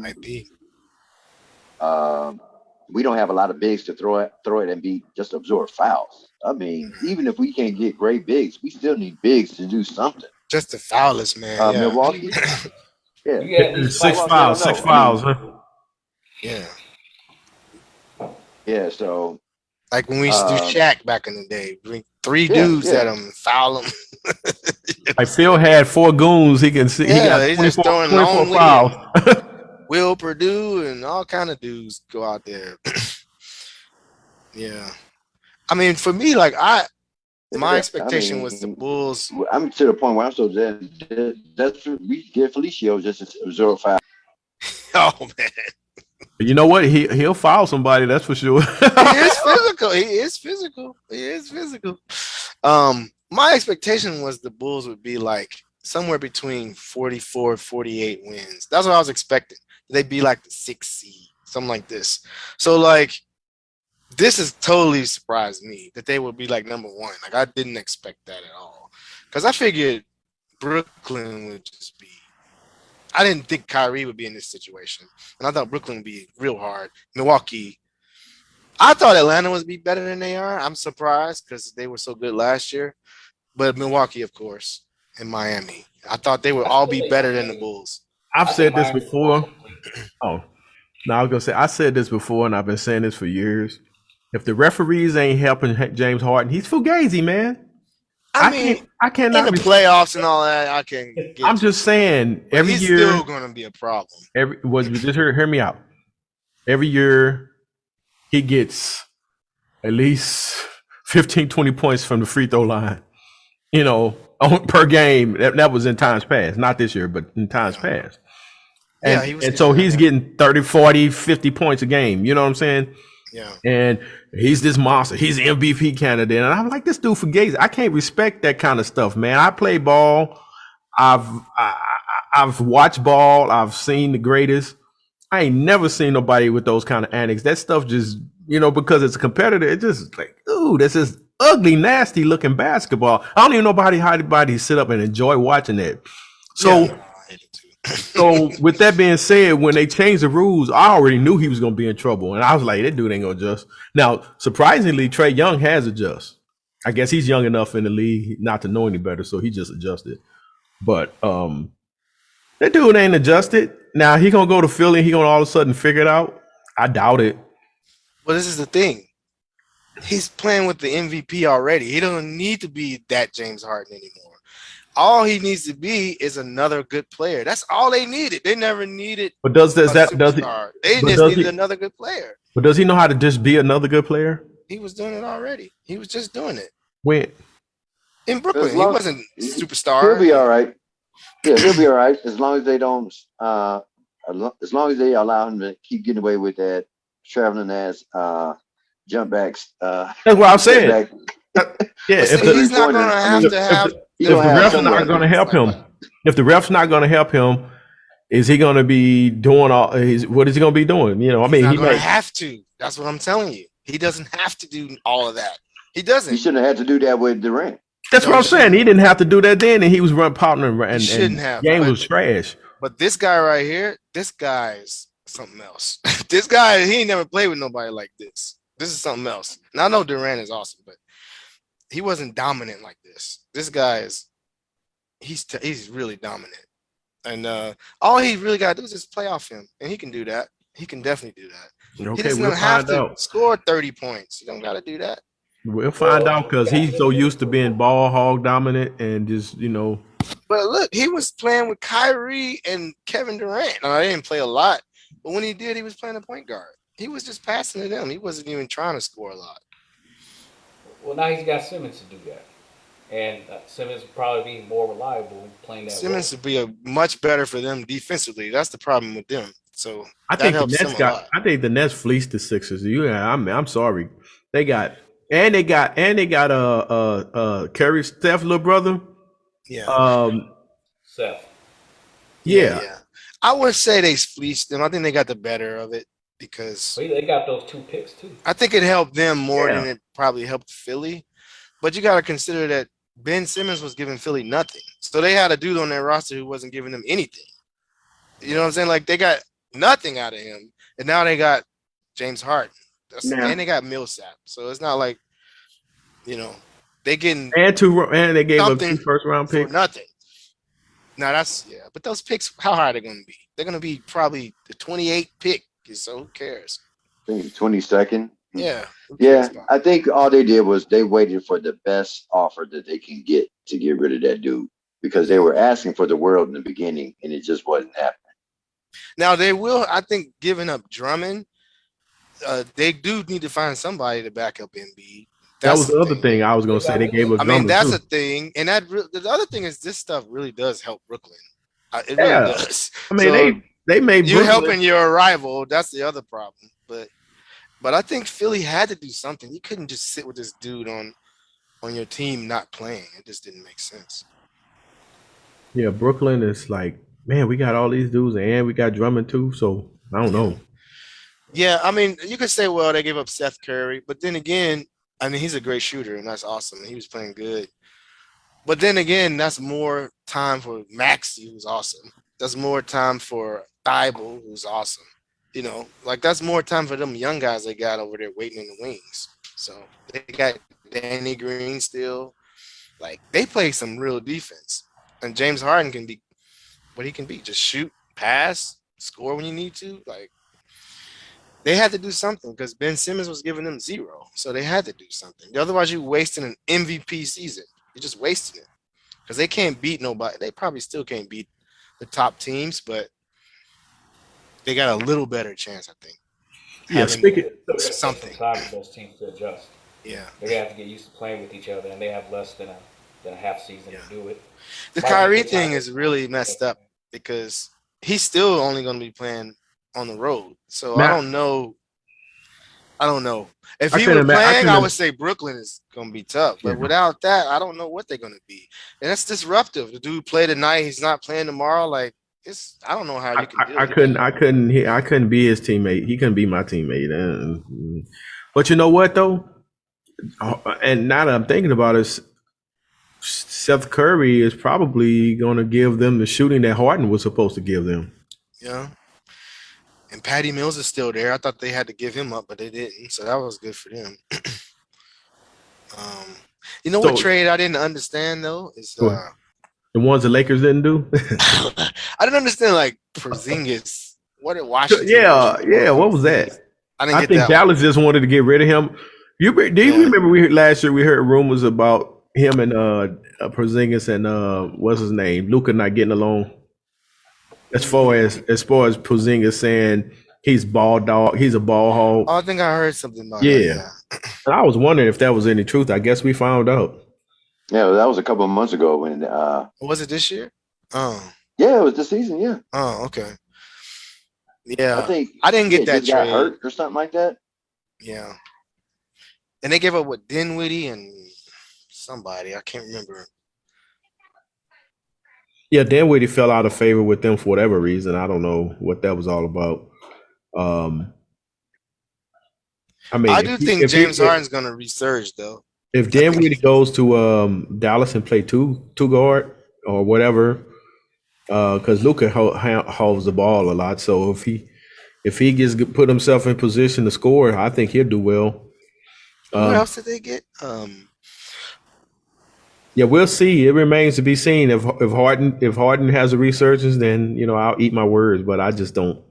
Might be. we don't have a lot of bigs to throw it and be just absorb fouls. I mean, even if we can't get great bigs, we still need bigs to do something. Just to foul us, man. Yeah. Milwaukee, yeah, You got at least Six Milwaukee, fouls, I don't six know. I mean, fouls, huh? Yeah. yeah. So Like when we used to do Shaq back in the day, bring three dudes at him, foul him. Like Phil had 4 goons. He can see. Yeah, he he's got just 24, throwing 24 Lonely fouls. and Will Purdue and all kind of dudes go out there. Yeah. I mean, for me, like my expectation was the Bulls. I'm to the point where I'm so that's we get Felicio just to absorb foul. Oh man, You know what? He'll foul somebody. That's for sure. he is physical. He is physical. He is physical. My expectation was the Bulls would be like somewhere between 44, 48 wins. That's what I was expecting. They'd be like the 6th seed, something like this. So like, this has totally surprised me that they would be like number 1. Like I didn't expect that at all, because I figured Brooklyn would just be. I didn't think Kyrie would be in this situation, and I thought Brooklyn would be real hard. Milwaukee. I thought Atlanta would be better than they are. I'm surprised because they were so good last year. But Milwaukee, of course, and Miami. I thought they would all be better than the Bulls. I've said this before. Oh, no, I was gonna say I said this before, and I've been saying this for years. If the referees ain't helping James Harden, he's fugazi, man. I cannot in the playoffs and all that. I can. I'm just saying, every he's year still going to be a problem. Just hear me out. Every year he gets at least 15, 20 points from the free throw line. Per game. That was in times past, not this year, but in times past. And so he's getting 30, 40, 50 points a game. You know what I'm saying? Yeah. And he's this monster. He's an MVP candidate. And I'm like, this dude fugazi. I can't respect that kind of stuff, man. I play ball. I've watched ball. I've seen the greatest. I ain't never seen nobody with those kind of antics. That stuff just, because it's a competitor, it just like, ooh, this is ugly, nasty looking basketball. I don't even know how anybody sit up and enjoy watching it. So, so with that being said, when they changed the rules, I already knew he was going to be in trouble. And I was like, that dude ain't going to adjust. Now, surprisingly, Trae Young has adjusted. I guess he's young enough in the league not to know any better, so he just adjusted. But that dude ain't adjusted. Now, he going to go to Philly and he going to all of a sudden figure it out? I doubt it. Well, this is the thing. He's playing with the MVP already. He doesn't need to be that James Harden anymore. All he needs to be is another good player. That's all they needed. They never needed. But they just needed another good player. But does he know how to just be another good player? He was doing it already. He was just doing it. When? In Brooklyn, he wasn't superstar. He'll be all right. Yeah, he'll be all right as long as they don't. As long as they allow him to keep getting away with that traveling ass jump backs. That's what I'm saying. Yeah, if he's not going to have to have. If the refs are not going to help him, is he going to be doing what is he going to be doing? He's not going to have to. That's what I'm telling you. He doesn't have to do all of that. He doesn't. He shouldn't have had to do that with Durant. That's what I'm saying. He didn't have to do that then, and he was running partner, and shouldn't have. Game was trash. But this guy right here, this guy's something else. This guy, he ain't never played with nobody like this. This is something else. Now I know Durant is awesome, but he wasn't dominant like this. This guy he's really dominant. And all he really got to do is just play off him. And he can do that. He can definitely do that. Okay, he doesn't have to score 30 points. You don't got to do that. We'll find out because he's so used to being ball hog dominant and just, But look, he was playing with Kyrie and Kevin Durant. Now, they didn't play a lot, but when he did, he was playing a point guard. He was just passing to them. He wasn't even trying to score a lot. Well, now he's got Simmons to do that. And Simmons will probably be more reliable playing that. Simmons would be much better for them defensively. That's the problem with them. So I think the Nets fleeced the Sixers. I'm sorry. They got Curry, Steph, little brother. Yeah. Seth. Yeah. I would say they fleeced them. I think they got the better of it because they got those 2 picks too. I think it helped them more than it probably helped Philly. But you got to consider that Ben Simmons was giving Philly nothing. So they had a dude on their roster who wasn't giving them anything. You know what I'm saying? Like they got nothing out of him. And now they got James Harden. And they got Millsap, so it's not like they getting and they gave up something 2 first-round for picks. nothing. Now but those picks, how high are they going to be? They're going to be probably the 28th pick. So who cares? I think 22nd. Yeah. Yeah, I think all they did was they waited for the best offer that they can get to get rid of that dude, because they were asking for the world in the beginning and it just wasn't happening. Now they will, I think, giving up Drummond, they do need to find somebody to back up Embiid. That was the other thing I was going to say. They gave up Drummond, that's too. a thing. And the other thing is this stuff really does help Brooklyn. It really does. I mean, they made you're Brooklyn. helping your rival. That's the other problem. But I think Philly had to do something. You couldn't just sit with this dude on your team not playing. It just didn't make sense. Yeah, Brooklyn is like, man, we got all these dudes and we got Drummond too. So I don't know. Yeah, I mean, you could say, well, they gave up Seth Curry, but then again, I mean, he's a great shooter and that's awesome. He was playing good. But then again, that's more time for Maxey, who's awesome. That's more time for Thibault, who's awesome. That's more time for them young guys they got over there waiting in the wings. So they got Danny Green still. They play some real defense. And James Harden can be what he can be. Just shoot, pass, score when you need to. They had to do something because Ben Simmons was giving them 0. So they had to do something. Otherwise, you're wasting an MVP season. You're just wasting it. Because they can't beat nobody. They probably still can't beat the top teams, but they got a little better chance, I think. Yeah, speaking something. Time for those teams to adjust. Yeah. They're going to have to get used to playing with each other, and they have less than a half season to do it. The Kyrie thing is really messed up because he's still only going to be playing on the road. So I don't know. If he were playing, I would say Brooklyn is going to be tough. But without that, I don't know what they're going to be. And that's disruptive. The dude played tonight. He's not playing tomorrow. I don't know how you can do it. I couldn't be his teammate. He couldn't be my teammate. But you know what though? And now that I'm thinking about it, Seth Curry is probably going to give them the shooting that Harden was supposed to give them. Yeah. And Patty Mills is still there. I thought they had to give him up, but they didn't. So that was good for them. What trade I didn't understand though is the ones the Lakers didn't do. I didn't understand Porzingis. What did Washington? Yeah. What was that? I think Dallas just wanted to get rid of him. Do you remember last year we heard rumors about him and Porzingis and what's his name, Luka not getting along? As far as Porzingis saying he's ball dog, he's a ball hog. Oh, I think I heard something about that. And I was wondering if that was any truth. I guess we found out. Yeah, that was a couple of months ago when. Was it this year? Oh. Yeah, it was this season. Yeah. Oh, okay. Yeah, I think I didn't get that trade. Got hurt or something like that. Yeah. And they gave up with Dinwiddie and somebody. I can't remember. Yeah, Dinwiddie fell out of favor with them for whatever reason. I don't know what that was all about. I do think James Harden's going to resurge, though. If Dinwiddie goes to Dallas and play two guard or whatever, because Luka holds the ball a lot. So if he gets put himself in position to score, I think he'll do well. What else did they get? Yeah, we'll see. It remains to be seen. If Harden has a resurgence, then I'll eat my words. But I just don't.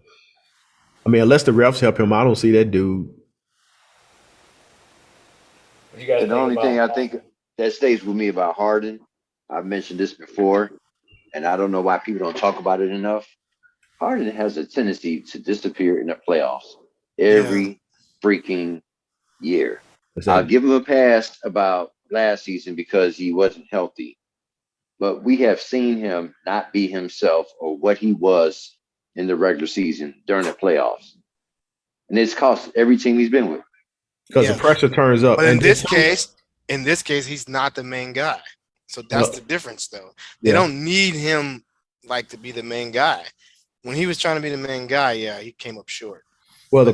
I mean, unless the refs help him, I don't see that dude. The only thing I think that stays with me about Harden, I've mentioned this before, and I don't know why people don't talk about it enough. Harden has a tendency to disappear in the playoffs every freaking year. I'll give him a pass about last season because he wasn't healthy, but we have seen him not be himself or what he was in the regular season during the playoffs, and it's cost every team he's been with. Because the pressure turns up. But in this case, he's not the main guy. So that's the difference, though. They don't need him to be the main guy. When he was trying to be the main guy, he came up short. Well, the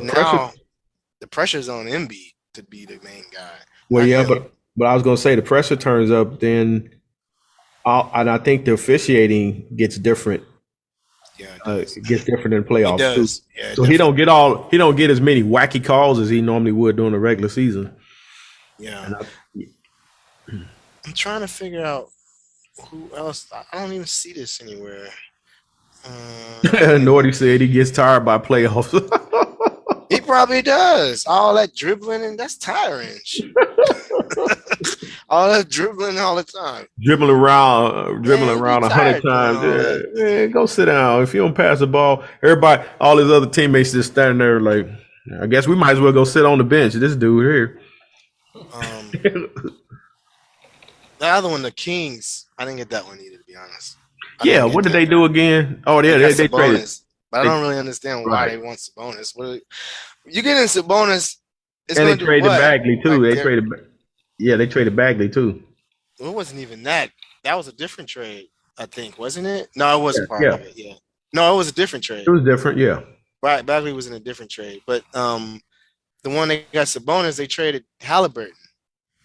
pressure's on Embiid to be the main guy. Well, yeah, but I was going to say the pressure turns up, then, and I think the officiating gets different It gets different in He playoffs too. does. Yeah, So he don't get as many wacky calls as he normally would during the regular season. Yeah. And I'm trying to figure out who else. I don't even see this anywhere. Nordy said he gets tired by playoffs. He probably does. All that dribbling, and that's tiring. All that dribbling all the time. dribbling around you 100 tired doing times. all that. Yeah, go sit down. If you don't pass the ball, everybody, all his other teammates just standing there like, I guess we might as well go sit on the bench. This dude here. The other one, the Kings, I didn't get that one either, to be honest. Yeah, what did they do again? Oh, yeah, they traded. But I don't really understand why they want Sabonis. You get in Sabonis, it's And going they to do traded what? Bagley too. Like They traded. Yeah, they traded Bagley too. Well, it wasn't even that. That was a different trade, I think, wasn't it? No, it wasn't part Yeah. of it. Yeah. No, it was a different trade. It was different. Yeah. Right, Bagley was in a different trade. But the one they got Sabonis, they traded Halliburton,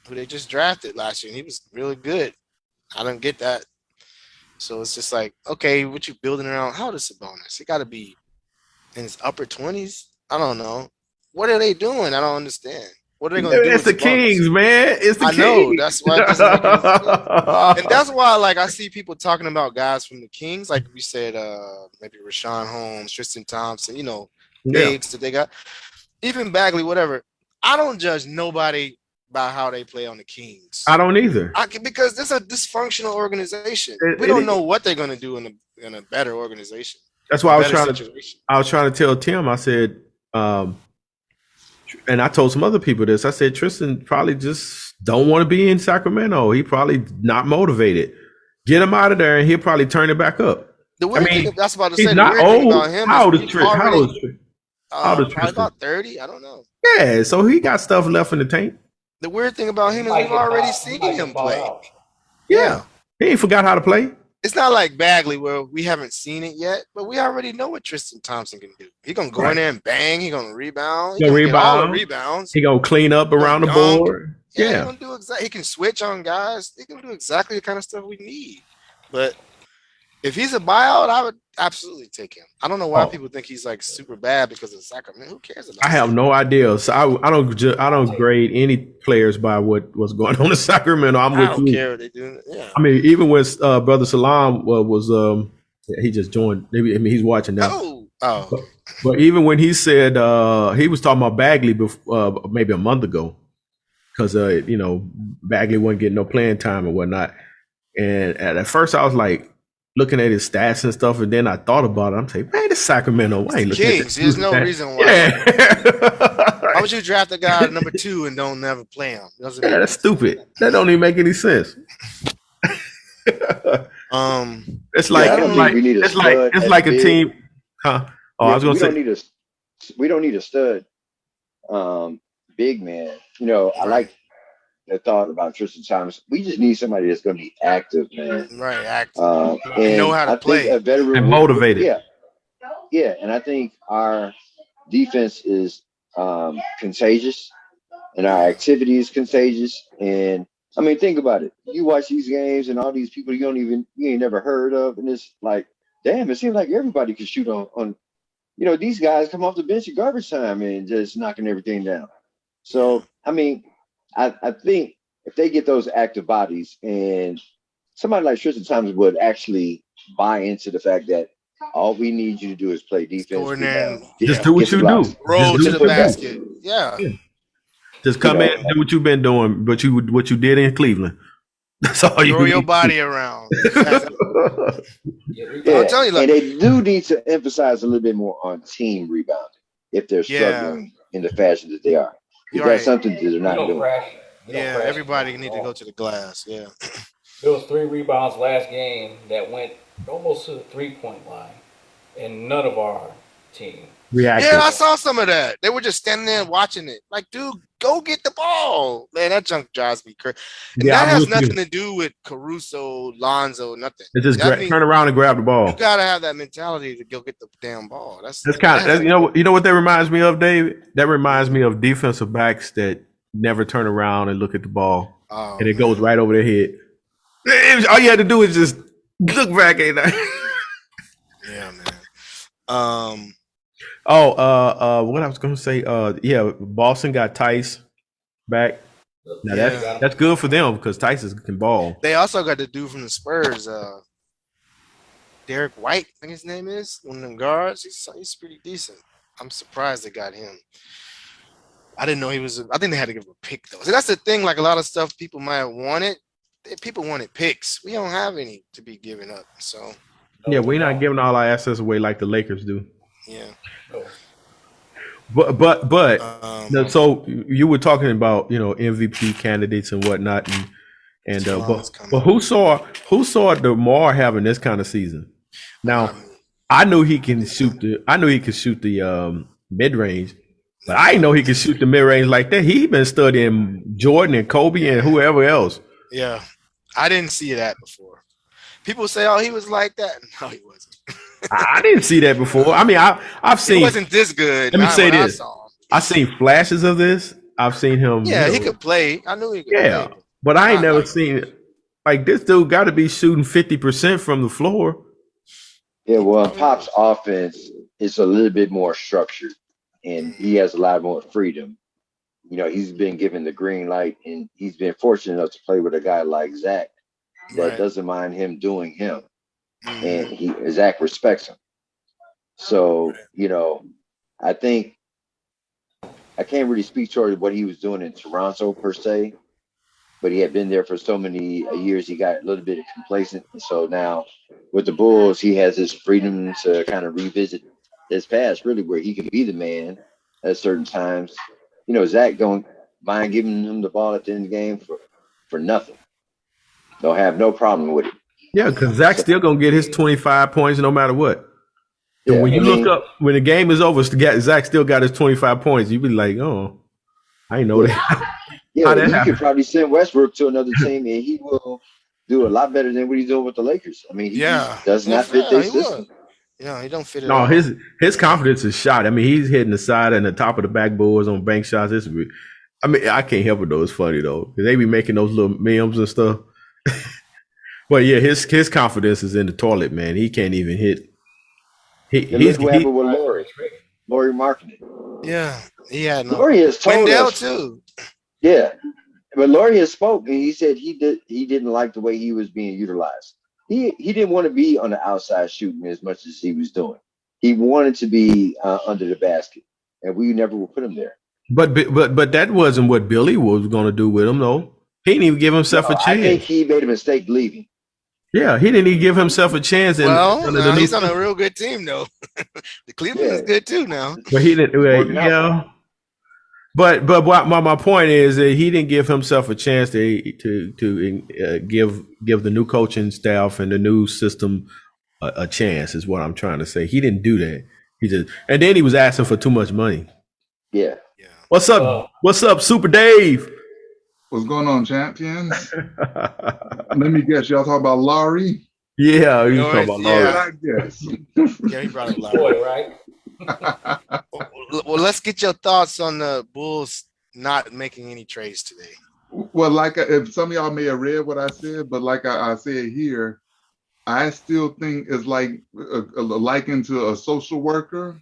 who they just drafted last year, and he was really good. I don't get that. So it's just like, okay, what you building around? How old is Sabonis? He got to be in his upper 20s. I don't know. What are they doing? I don't understand. What are they going to do? It's the with Sabonis? Kings, man. It's the I Kings. know. That's why it doesn't make any sense. And that's why, like, I see people talking about guys from the Kings, like we said, maybe Rashawn Holmes, Tristan Thompson, bigs that they got, even Bagley, whatever. I don't judge nobody by how they play on the Kings. I don't either. Because this is a dysfunctional organization. It- We it don't is. know what they're going to do in a better organization. That's why I was Better trying situation. to tell Tim. I said, and I told some other people this. I said Tristan probably just don't want to be in Sacramento. He probably not motivated. Get him out of there, and he'll probably turn it back up. The weird thing that's about to he's say. The not weird thing old. about him How old is he's Tristan? How already, old is Tristan? How old is probably Tristan? about 30. I don't know. Yeah, so he got stuff left in the tank. The weird thing about him is we've already seen him play. Yeah, he ain't forgot how to play. It's not like Bagley where we haven't seen it yet, but we already know what Tristan Thompson can do. He gonna go in there and bang. He gonna rebound. He He'll gonna get all the rebound. rebounds. He gonna clean up around the dunk. board. He Yeah. gonna do exactly. He can switch on guys. He can do exactly the kind of stuff we need. But if he's a buyout, I would absolutely take him. I don't know why people think he's like super bad because of Sacramento. Who cares about? I have no idea. So I don't grade any players by what's going on in Sacramento. I'm I with don't you. care what they do. Yeah. I mean, even when Brother Salam was he just joined. Maybe he's watching now. But even when he said he was talking about Bagley before, maybe a month ago, because Bagley wasn't getting no playing time and whatnot. And at first I was like looking at his stats and stuff, and then I thought about it. I'm saying, man, this Sacramento. I ain't looking at Kings. this There's no stats. reason why. Yeah. Why would you draft a guy at number 2 and don't never play him? Doesn't Yeah, make that's stupid. That don't even make any sense. It's like I don't think we need a stud it's at like a big. team. Huh? Oh, I was gonna say. We don't need a stud big man. I like the thought about Tristan Thompson. We just need somebody that's going to be active, man. Right, active. And know how to I play. think a veteran And motivated. Yeah, and I think our defense is contagious, and our activity is contagious. And I mean, think about it. You watch these games, and all these people you ain't never heard of, and it's like, damn, it seems like everybody can shoot on. These guys come off the bench at garbage time and just knocking everything down. So, I mean, I think if they get those active bodies and somebody like Tristan Thompson would actually buy into the fact that all we need you to do is play defense. Just do what you do. Roll Just to do the what you basket. Yeah. Just come in and do what you've been doing, what you did in Cleveland. That's all you Throw your need. body around. Yeah, I'll tell you, and they do need to emphasize a little bit more on team rebounding if they're struggling in the fashion that they are. You're That's right. something that they're not doing. Yeah, everybody need to go to the glass. Yeah. There was 3 rebounds last game that went almost to the 3-point line, and none of our team reacted. Yeah, I saw some of that. They were just standing there watching it. Like, dude, go get the ball. Man, that junk drives me crazy. And Yeah, that I'm has with you. nothing to do with Caruso, Lonzo, nothing. It's just That means turn around and grab the ball. you gotta have that mentality to go get the damn ball. That's kind of you know what that reminds me of, David. That reminds me of defensive backs that never turn around and look at the ball, and it goes right over their head. All you had to do is just look back at that. Yeah, man. What I was gonna say, yeah, Boston got Tice back. Now Yeah. that's good for them because Tice can ball. They also got the dude from the Spurs, Derek White, I think his name is, one of them guards. He's pretty decent. I'm surprised they got him. I didn't know he was. I think they had to give him a pick though. So that's the thing. Like a lot of stuff people might have wanted. People wanted picks. We don't have any to be giving up. So Yeah, we're not giving all our assets away like the Lakers do. yeah. But so you were talking about MVP candidates and whatnot, and but who saw DeMar having this kind of season? Now I knew he can shoot the mid range, but I didn't know he could shoot the mid range like that. He been studying Jordan and Kobe and whoever else. Yeah, I didn't see that before. People say, "Oh, he was like that." No, he wasn't. I didn't see that before. I mean, I've seen. He wasn't this good. Let me say when this: I've seen flashes of this. I've seen him. Yeah, he could play. I knew he could play. But I ain't never seen like this dude got to be shooting 50% from the floor. Yeah, well, Pop's offense is a little bit more structured, and he has a lot more freedom. He's been given the green light, and he's been fortunate enough to play with a guy like Zach that doesn't mind him doing him, and Zach respects him. So, I think I can't really speak toward what he was doing in Toronto per se, but he had been there for so many years, he got a little bit complacent. So now with the Bulls, he has his freedom to kind of revisit his past, really, where he can be the man at certain times. Zach don't mind giving him the ball at the end of the game for nothing. They'll have no problem with it. Yeah, because Zach's still gonna get his 25 points no matter what. Yeah, when you look up when the game is over, Zach still got his 25 points. You be like, oh, I didn't know that. Yeah, he could probably send Westbrook to another team, and he will do a lot better than what he's doing with the Lakers. I mean, he does not fit their system. Yeah, he don't fit it. No, his confidence is shot. I mean, he's hitting the side and the top of the backboards on bank shots. I can't help it though. It's funny though because they be making those little memes and stuff. But yeah, his confidence is in the toilet, man. He can't even hit. Look what happened with Laurie Marketing. Yeah, Laurie has told Wendell us too. Yeah, but Laurie has spoken. He said he didn't like the way he was being utilized. He didn't want to be on the outside shooting as much as he was doing. He wanted to be under the basket, and we never would put him there. But that wasn't what Billy was going to do with him, though. He didn't even give himself a chance. I think he made a mistake leaving. Yeah, he didn't even give himself a chance. He's on a real good team, though. The Cleveland is good too now. But he didn't. Yeah. But my point is that he didn't give himself a chance to give the new coaching staff and the new system a chance. Is what I'm trying to say. He didn't do that. And then he was asking for too much money. Yeah. What's up? What's up, Super Dave? What's going on, champions? Let me guess, y'all talking about Laurie? Yeah, you talking about Laurie. I guess. Yeah, he brought up Laurie, right? Well, let's get your thoughts on the Bulls not making any trades today. Well, like if some of y'all may have read what I said, but like I said here, I still think it's like likened to a social worker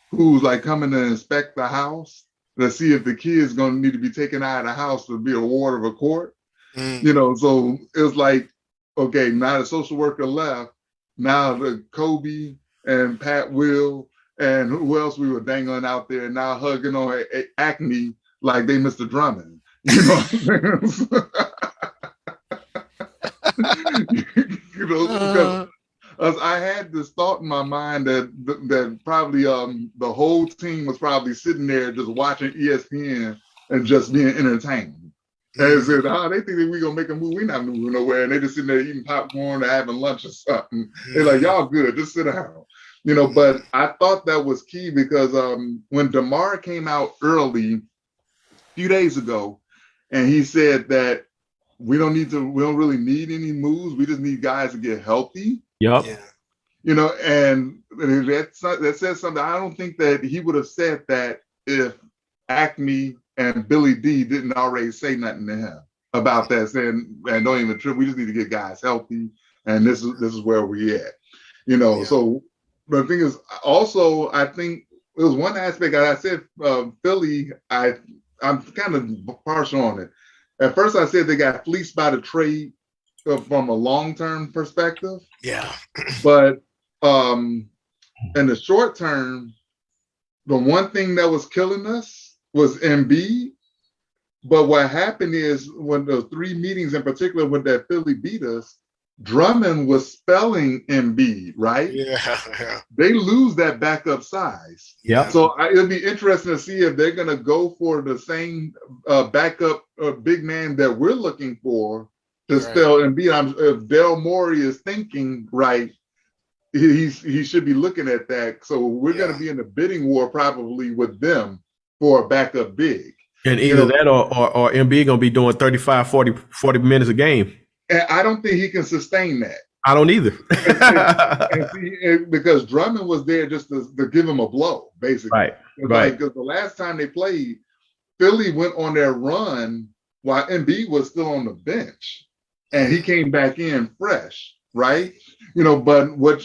who's like coming to inspect the house to see if the kid's going to need to be taken out of the house to be a ward of a court. So it's like, okay, now the social worker left. Now the Kobe and Pat Will and who else we were dangling out there now hugging on Acme like they Mr. Drummond. Because I had this thought in my mind that probably the whole team was probably sitting there just watching ESPN and just being entertained. And said, they think that we're going to make a move. We're not moving nowhere. And they're just sitting there eating popcorn or having lunch or something. They're like, y'all good, just sit down. But I thought that was key because when DeMar came out early a few days ago, and he said that we don't really need any moves. We just need guys to get healthy. Yep. Yeah. And that says something. I don't think that he would have said that if Acme and Billy D didn't already say nothing to him about that, saying, and don't even trip. We just need to get guys healthy, and this is where we at. So the thing is, also, I think it was one aspect. I said Philly. I'm kind of partial on it. At first, I said they got fleeced by the trade from a long-term perspective. Yeah. But in the short term, the one thing that was killing us was Embiid. But what happened is when the three meetings in particular when that Philly beat us, Drummond was spelling Embiid, right? Yeah. They lose that backup size. Yeah. So it'll be interesting to see if they're going to go for the same backup big man that we're looking for to spell Embiid. If Del Morey is thinking right, he should be looking at that. So we're going to be in a bidding war probably with them for a backup big. And either that or MB going to be doing 35, 40 minutes a game. And I don't think he can sustain that. I don't either. Because Drummond was there just to give him a blow, basically. Right. Right. Because the last time they played, Philly went on their run while Embiid was still on the bench, and he came back in fresh, right? But what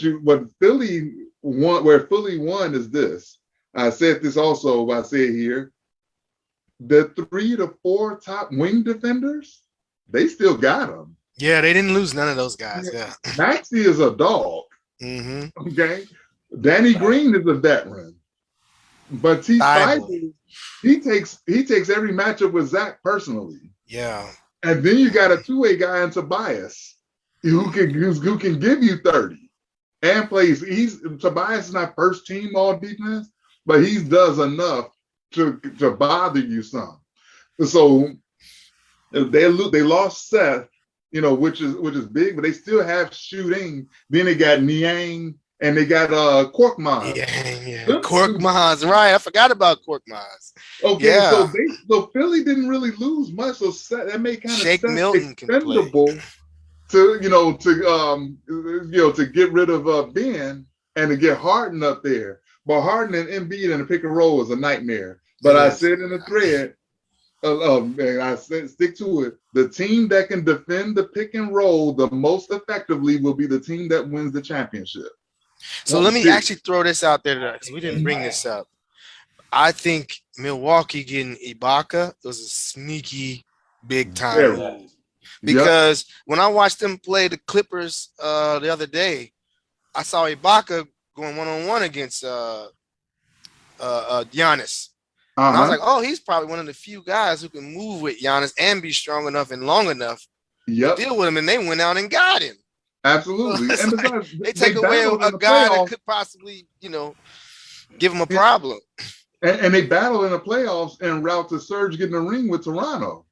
Philly won, where Philly won is this. I said this also. I say it here. The 3 to 4 top wing defenders, they still got them. Yeah, they didn't lose none of those guys. Yeah. Maxey is a dog. Mm-hmm. Okay. Danny Green is a veteran. But T. Spivey, he takes every matchup with Zach personally. Yeah. And then you got a two-way guy in Tobias who can give you 30 and plays. Tobias is not first team all defense, but he does enough to bother you some. So they lost Seth, which is big, but they still have shooting. Then they got Niang and they got Korkmaz. Yeah. Korkmaz, right? I forgot about Korkmaz. Okay, yeah. So Philly didn't really lose much. So that made kind of Shake Milton expendable to get rid of Ben and to get Harden up there. But Harden and Embiid in the pick and roll is a nightmare. But I said in the thread, and I said stick to it. The team that can defend the pick and roll the most effectively will be the team that wins the championship. So let me actually throw this out there because we didn't bring this up. I think Milwaukee getting Ibaka was a sneaky big time move. Because when I watched them play the Clippers the other day, I saw Ibaka going one-on-one against Giannis. And I was like, oh, he's probably one of the few guys who can move with Giannis and be strong enough and long enough to deal with him. And they went out and got him. Absolutely. So like, they take away a guy that could possibly, give him a problem. And they battled in the playoffs en route to Serge getting the ring with Toronto.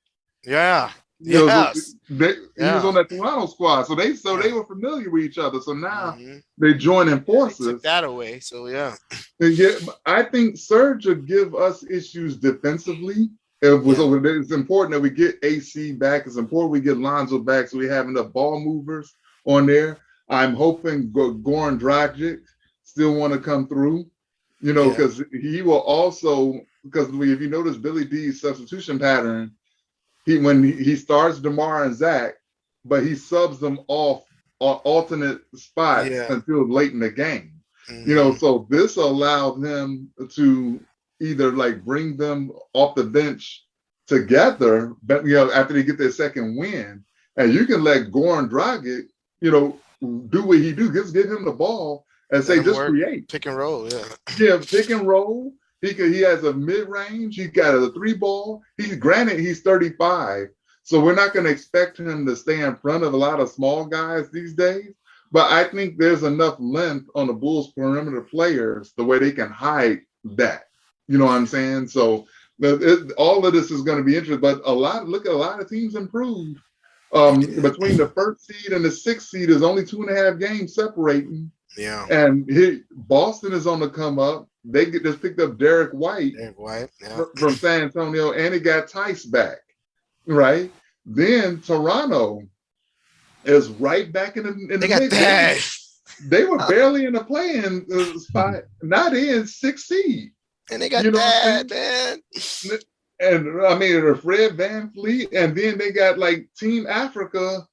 Yeah. He was on that Toronto squad, so they were familiar with each other. So now they joining forces. They took that away, so yeah. And I think Serge will give us issues defensively. It's important that we get AC back. It's important we get Lonzo back, so we have enough ball movers on there. I'm hoping Goran Dragic still want to come through, because he will also. Because if you notice Billy D's substitution pattern. When he starts DeMar and Zach, but he subs them off on alternate spots until late in the game. So this allowed him to either bring them off the bench together, but after they get their second win, and you can let Goran Dragic, do what he do, just give him the ball and say just create pick and roll, pick and roll. He has a mid-range. He got a 3-ball. He's 35, so we're not going to expect him to stay in front of a lot of small guys these days. But I think there's enough length on the Bulls' perimeter players the way they can hide that. You know what I'm saying? So all of this is going to be interesting. But a lot of teams improved. Between the first seed and the 6th seed is only 2.5 games separating. Yeah. And Boston is on the come up. They just picked up Derek White from San Antonio, and they got Tice back, right? Then Toronto is right back in the they got that. They were barely in the play-in spot, not in 6th seed. And they got that, man. And I mean, Fred VanVleet, and then they got Team Africa,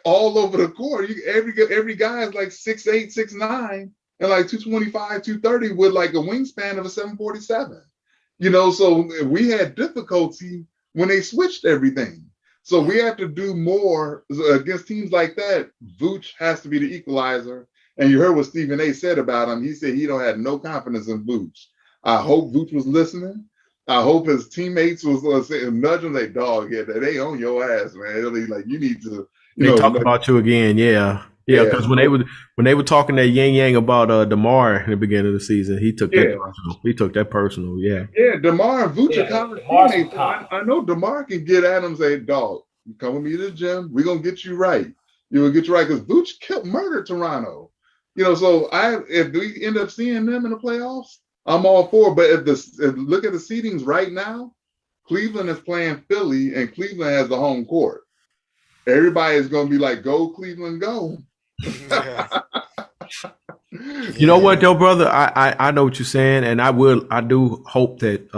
all over the court. Every guy is 6'8", 6'9", and like 225, 230 with like a wingspan of a 747. You know, so we had difficulty when they switched everything. So we have to do more against teams like that. Vooch has to be the equalizer. And you heard what Stephen A said about him. He said he don't have no confidence in Vooch. I hope Vooch was listening. I hope his teammates was nudging like, dog, yeah, they on your ass, man. Like, you need to, They talk about you again, yeah. Because when they were talking that yang about DeMar in the beginning of the season, he took that personal. He took that personal, yeah. Yeah, DeMar and Vooch are college teammates. I know DeMar can get at him and say, dog, you come with me to the gym, we're gonna get you right. You're gonna get you right, because Vooch murdered Toronto. You know, so if we end up seeing them in the playoffs, I'm all for. But if look at the seedings right now, Cleveland is playing Philly, and Cleveland has the home court. Everybody is going to be like, "Go Cleveland, go!" You know what, though, brother? I know what you're saying, and I do hope that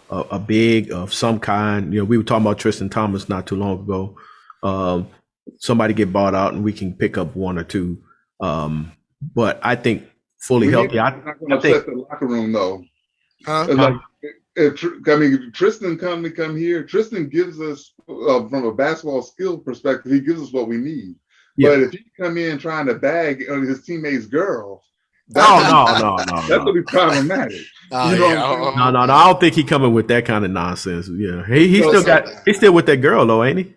a big of some kind. You know, we were talking about Tristan Thompson not too long ago. Somebody get bought out, and we can pick up one or two. But I think fully healthy. I'm not going to upset the locker room though. Tristan come here. Tristan gives us from a basketball skill perspective. He gives us what we need. Yeah. But if he come in trying to bag his teammates' girls, no, that's gonna be problematic. No, I don't think he coming with that kind of nonsense. Yeah, he's still with that girl though, ain't he?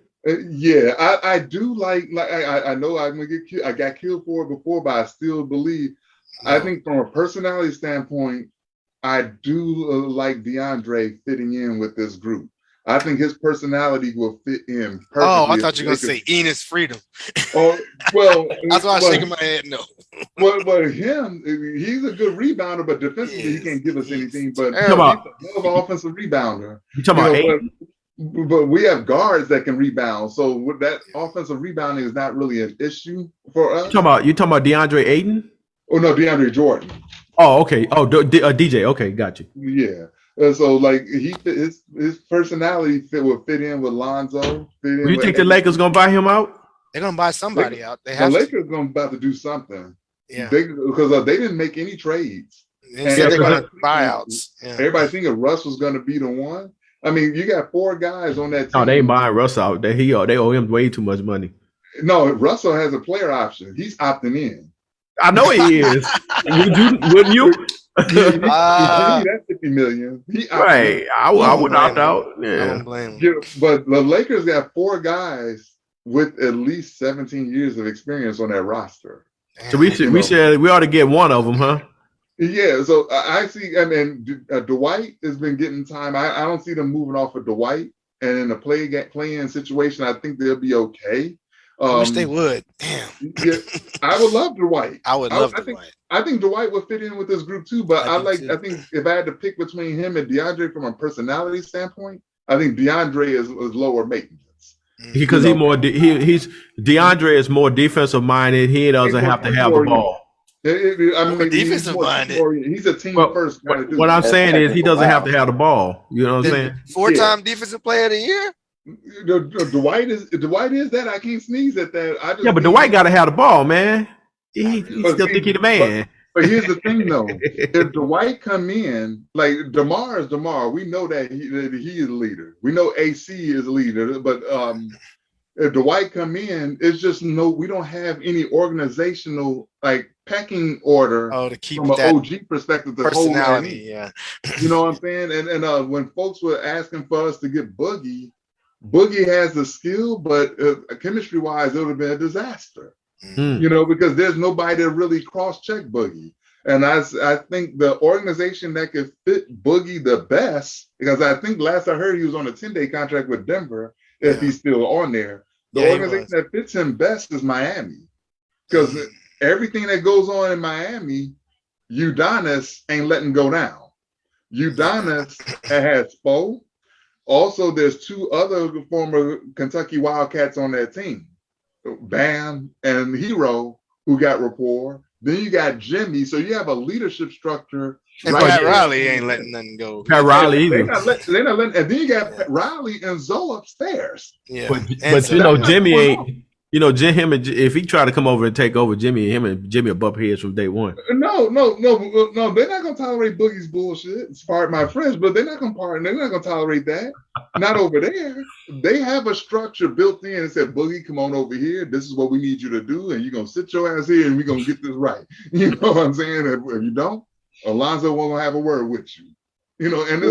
Yeah, I do like I know I'm gonna get killed. I got killed for it before, but I still believe. I think from a personality standpoint, I do like DeAndre fitting in with this group. I think his personality will fit in perfectly. Oh, I thought you were going to say Enos Freedom. Oh, well. That's why I was shaking my head no. But him, he's a good rebounder, but defensively he can't give us anything. But he's an offensive rebounder. You talking about Aiden? But we have guards that can rebound. So with that offensive rebounding is not really an issue for us. You talking about DeAndre Ayton? Oh, no, DeAndre Jordan. Oh, okay. Oh, DJ. Okay, got you. Yeah. And so, like, his personality would fit in with Lonzo. You think the Lakers gonna buy him out? They're gonna buy somebody out. The Lakers gonna about to do something. Yeah. Because they didn't make any trades. They're gonna buyouts. Yeah. Everybody thinking Russ was gonna be the one. I mean, you got 4 guys on that team. No, they ain't buying Russ out. They owe him way too much money. No, Russell has a player option. He's opting in. I know he is. Wouldn't you? That's $50 million. Right. I would opt out. Yeah. I don't blame him. Yeah, but the Lakers got 4 guys with at least 17 years of experience on that roster. So we ought to get one of them, huh? Yeah. So I see. I mean, Dwight has been getting time. I don't see them moving off of Dwight. And in the play-in situation, I think they'll be okay. I wish they would. Damn. Yeah, I would love Dwight. I would love Dwight. I think Dwight would fit in with this group too. But I think if I had to pick between him and DeAndre from a personality standpoint, I think DeAndre is lower maintenance. Because DeAndre is more defensive minded. He doesn't have to have the ball. Defensive minded. He's a team first. What I'm saying is he doesn't have to have the ball. You know what I'm saying? 4-time defensive player of the year. Dwight is that. I can't sneeze at that. But Dwight got to have the ball, man. He still think he the man. But here's the thing, though. If Dwight come in, like DeMar is DeMar, we know that he is a leader. We know AC is a leader. But if Dwight come in, it's just we don't have any organizational like pecking order to keep from an OG perspective. Personality, yeah. You know what I'm saying? And when folks were asking for us to get Boogie has the skill, but chemistry-wise, it would have been a disaster. You know, because there's nobody to really cross-check Boogie. And I think the organization that could fit Boogie the best, because I think last I heard he was on a 10-day contract with Denver, if he's still on there. The organization that fits him best is Miami. Because everything that goes on in Miami, Udonis ain't letting go down. Udonis has Spo. Also, there's 2 other former Kentucky Wildcats on that team, Bam and Hero, who got rapport. Then you got Jimmy, so you have a leadership structure. And Pat Riley ain't letting nothing go. Pat Riley either. They're not letting, and then you got Pat Riley and Zoe upstairs. Yeah, but Jimmy You know, if he tried to come over and take over, him and Jimmy will bump heads from day one. No, they're not gonna tolerate Boogie's bullshit. Pardon my French, but they're not gonna tolerate that. Not over there. They have a structure built in and said, Boogie, come on over here. This is what we need you to do, and you're gonna sit your ass here and we're gonna get this right. You know what I'm saying? If you don't, Alonso won't have a word with you. You know, and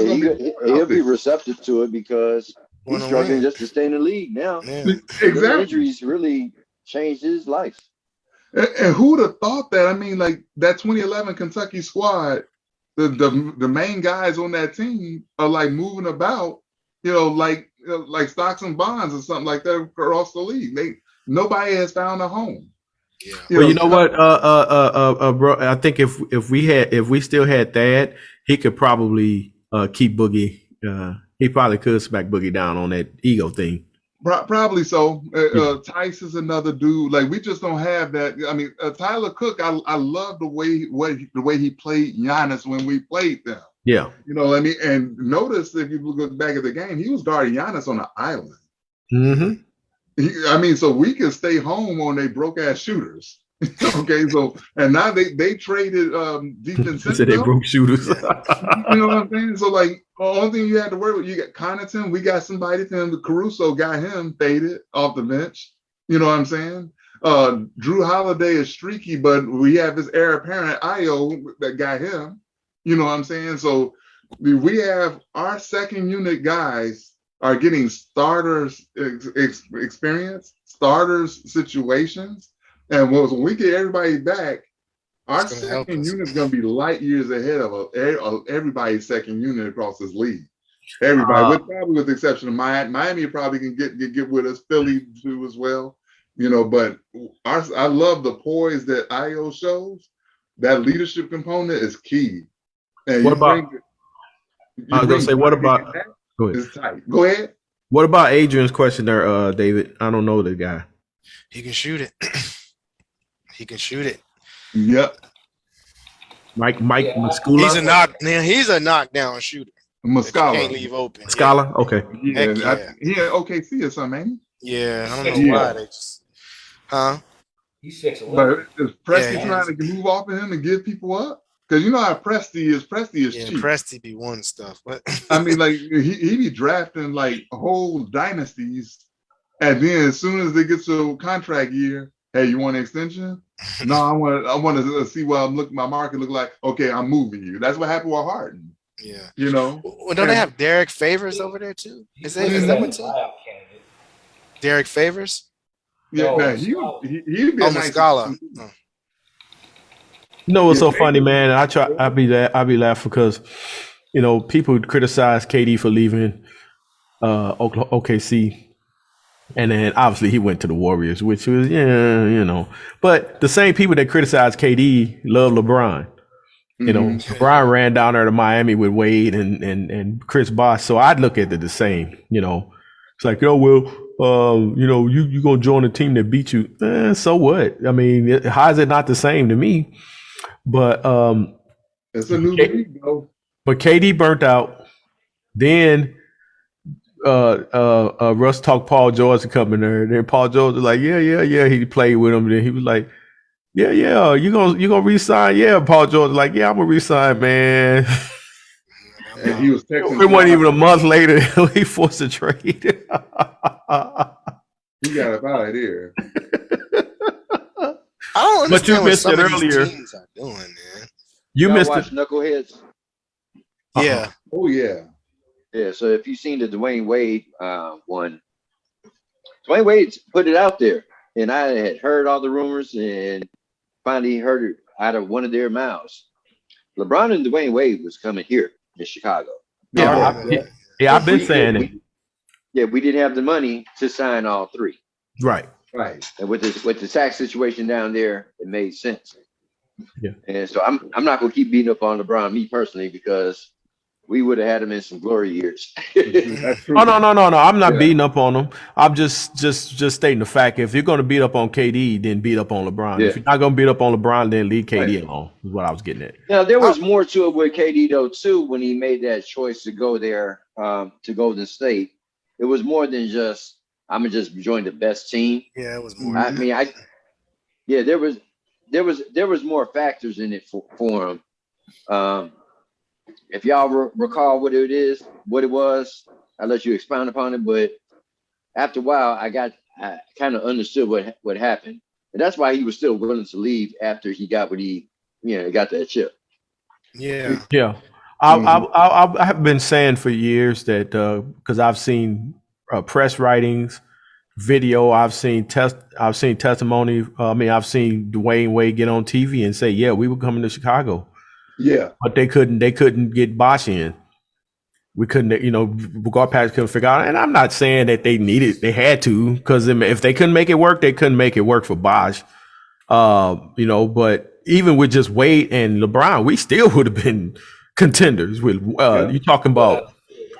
he'll be receptive to it because he's struggling just to stay in the league now. Yeah. Exactly. The injuries really changed his life. And who would have thought that? I mean, like that 2011 Kentucky squad, the main guys on that team are like moving about, like stocks and bonds or something like that across the league. Nobody has found a home. Yeah. Well, you know what, bro? I think if we still had that, he could probably keep Boogie. He probably could smack Boogie down on that ego thing. Probably so. Tice is another dude. Like we just don't have that. I mean, Tyler Cook. I love the way he played Giannis when we played them. Yeah. You know what I mean? And notice if you look back at the game, he was guarding Giannis on an island. Mm-hmm. So we can stay home on they broke ass shooters. Okay, so and now they traded defense. So they broke shooters. You know what I'm saying? So like the only thing you had to worry with, you got Connaughton, we got somebody for him. The Caruso got him faded off the bench. You know what I'm saying? Drew Holiday is streaky, but we have his heir apparent Io that got him. You know what I'm saying? So we have our second unit guys are getting starters experience, starters situations. And when we get everybody back, our second unit is going to be light years ahead of everybody's second unit across this league. Everybody, probably with the exception of Miami. Miami probably can get with us. Philly too as well. You know, but I love the poise that Io shows. That leadership component is key. And what about? I was gonna say, what about? Go ahead. It's tight. Go ahead. What about Adrian's question there, David? I don't know the guy. He can shoot it. He can shoot it. Yep. Mike Muscula. He's a knockdown shooter. Muscala. Can't leave open. Scala. Okay. Yeah. He had OKC or something, ain't he? Yeah. I don't know why they just. Huh? He's 6'11". But is Presti trying to move off of him and give people up? Because you know how Presti is. Presti is cheap. Presti be one stuff. But I mean, like he be drafting like whole dynasties, and then as soon as they get to contract year, hey, you want an extension? No, I want to see what my market look like. Okay, I'm moving you. That's what happened with Harden. Yeah. You know. Well, don't they have Derek Favors over there too? Is that what team? Derek Favors? Yeah, man, he'd be a nice Muscala. You know what's so funny, man? I be laughing because, you know, people criticize KD for leaving OKC, and then obviously he went to the Warriors, which was you know. But the same people that criticize KD love LeBron. You know, LeBron ran down there to Miami with Wade and Chris Bosh, so I'd look at it the same. You know, it's like, oh well, you know, you gonna join a team that beat you? So what? I mean, how is it not the same to me? But it's a new league, though. But KD burnt out. Then Russ talked Paul George to come in there. Then Paul George was like, yeah. He played with him. Then he was like, yeah. You gonna resign? Yeah. Paul George was like, yeah, I'm gonna resign, man. And he was texting. It wasn't even a month later. He forced a trade. He got up out of there. I don't understand but you what missed some it of these earlier. teams are doing, man. You missed watch it. Knuckleheads. Yeah. Oh yeah. Yeah. So if you've seen the Dwayne Wade one, Dwayne Wade put it out there, and I had heard all the rumors, and finally heard it out of one of their mouths. LeBron and Dwayne Wade was coming here in Chicago. Yeah, I've been saying it. Yeah, we didn't have the money to sign all three. Right. And with the tax situation down there, it made sense. Yeah. And so I'm not gonna keep beating up on LeBron, me personally, because we would have had him in some glory years. Oh no! I'm not beating up on him. I'm just stating the fact. If you're gonna beat up on KD, then beat up on LeBron. Yeah. If you're not gonna beat up on LeBron, then leave KD alone. Is what I was getting at. Now there was more to it with KD though too when he made that choice to go there to Golden State. It was more than just I'm gonna just join the best team. Yeah, it was more. I mean, there was more factors in it for him. If y'all recall what it was, I'll let you expound upon it. But after a while, I kind of understood what happened, and that's why he was still willing to leave after he got got that chip. Yeah. Yeah. I have been saying for years that because I've seen press writings, video, I've seen testimony. I've seen Dwayne Wade get on TV and say, "Yeah, we were coming to Chicago." Yeah. But they couldn't get Bosch in. We couldn't, Guard Packers couldn't figure out. And I'm not saying that they had to, because if they couldn't make it work, they couldn't make it work for Bosch. But even with just Wade and LeBron, we still would have been contenders. With you talking about,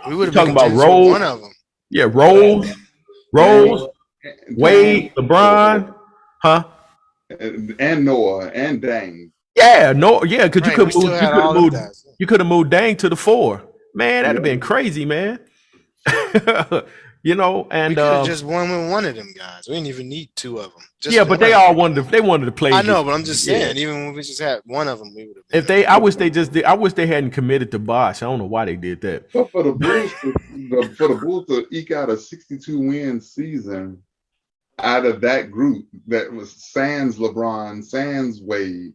we would have been contenders Rose, one of them. Yeah, Rose, Wade, LeBron, huh? And Noah and Dang. Yeah, because you could have moved Dang to the 4. Man, that'd have been crazy, man. And we could have just won with one of them guys. We didn't even need two of them. But they all wanted to play. I know, but I'm just saying, even when we just had one of them, we would have. I wish they hadn't committed to Bosch. I don't know why they did that. But for the Bulls to eke out a 62-win season out of that group that was sans LeBron, sans Wade,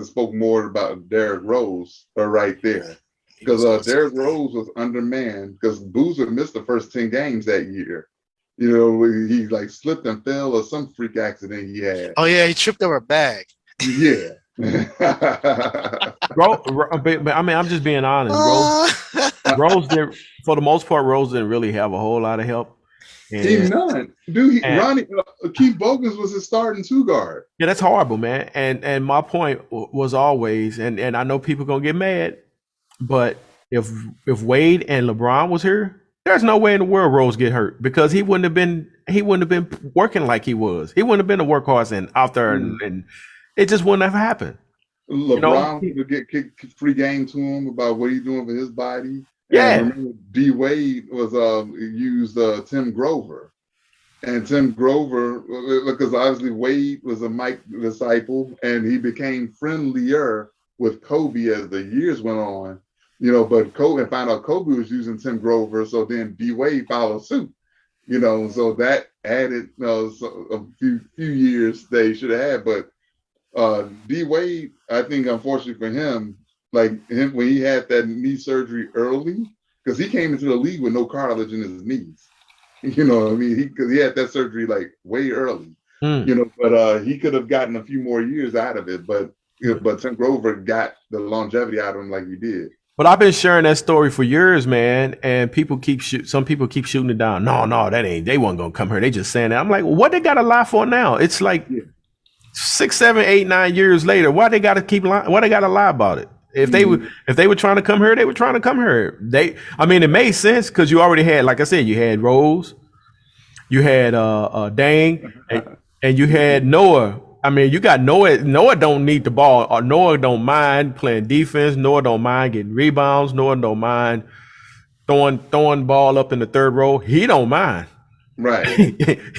spoke more about Derrick Rose right there. Because Derrick Rose was undermanned because Boozer missed the first 10 games that year. He slipped and fell or some freak accident he had. Oh yeah, he tripped over a bag. Yeah. I'm just being honest. Rose did, for the most part, Rose didn't really have a whole lot of help. None. Dude, Keith Bogus was his starting 2 guard. Yeah, that's horrible, man. And my point was always, and I know people gonna get mad, but if Wade and LeBron was here, there's no way in the world Rose get hurt, because he wouldn't have been working like he was. He wouldn't have been a workhorse and out there, and it just wouldn't have happened. LeBron would get kicked free game to him about what he's doing for his body. Yeah. And remember, D Wade was used Tim Grover, and Tim Grover, because obviously Wade was a Mike disciple, and he became friendlier with Kobe as the years went on. But Kobe found out Kobe was using Tim Grover, so then D Wade followed suit. So that added a few years they should have had. But D Wade, I think, unfortunately for him, when he had that knee surgery early, because he came into the league with no cartilage in his knees. Because he had that surgery way early. But he could have gotten a few more years out of it. But Tim Grover got the longevity out of him like he did. But I've been sharing that story for years, man, and some people keep shooting it down. No, they wasn't gonna come here. They just saying that. I'm like, well, what they got to lie for now? It's 6, 7, 8, 9 years later. Why they got to keep lying? Why they got to lie about it? If they were trying to come here, they were trying to come here. It made sense because you already had, like I said, you had Rose, you had Dang, and you had Noah. You got Noah. Noah don't need the ball. Or Noah don't mind playing defense. Noah don't mind getting rebounds. Noah don't mind throwing ball up in the third row. He don't mind. Right.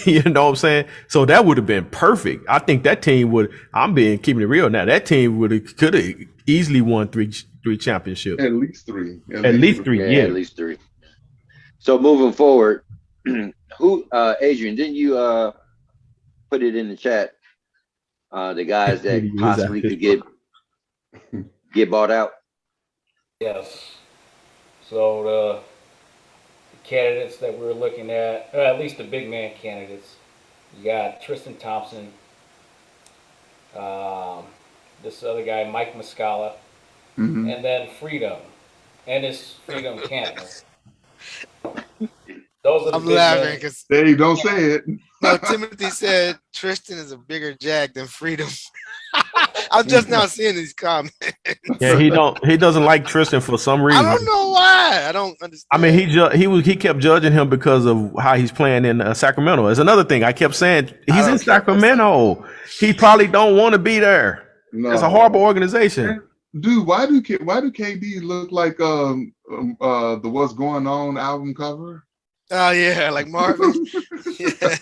You know what I'm saying? So that would have been perfect. I think that team would. I'm keeping it real now. That team could have easily won three championships. At least 3. At least 3. Yeah, at least 3. So moving forward, Adrian, didn't you put it in the chat? The guys that possibly could get bought out. Yes. So the candidates that we're looking at least the big man candidates, you got Tristan Thompson, this other guy, Mike Muscala, and then Freedom, and his Freedom Canton. Those are the I'm laughing because they don't say it. No, Timothy said Tristan is a bigger jag than Freedom. I'm just now seeing these comments. Yeah, he doesn't like Tristan for some reason. I don't know why. I don't understand. He kept judging him because of how he's playing in Sacramento. There's another thing I kept saying. He's in Sacramento. He probably don't want to be there. No. It's a horrible organization. Dude, why do KD look like the What's Going On album cover? Oh yeah, like Marvin. Yeah.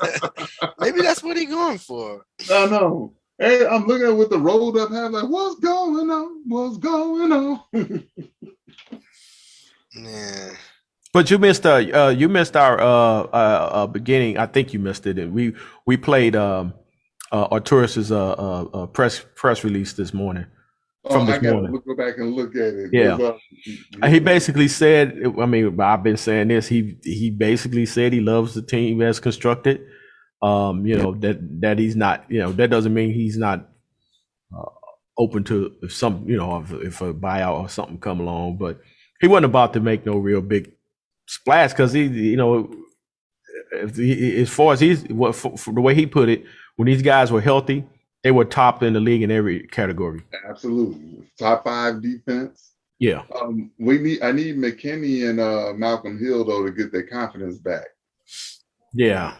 Maybe that's what he going for. I know. Hey, I'm looking at with the rolled up hat, like, what's going on? What's going on? Yeah. But you missed our beginning. I think you missed it, and we played Arturus's press release this morning. Oh, I gotta go back and look at it. Yeah. He basically said, I mean, I've been saying this. He basically said he loves the team as constructed. You know, that he's not, you know, that doesn't mean he's not open to if some, you know, if a buyout or something come along, but he wasn't about to make no real big splash because he, you know, as far as for the way he put it, when these guys were healthy, they were top in the league in every category. Absolutely. Top 5 defense. Yeah. I need McKinney and Malcolm Hill though to get their confidence back. Yeah.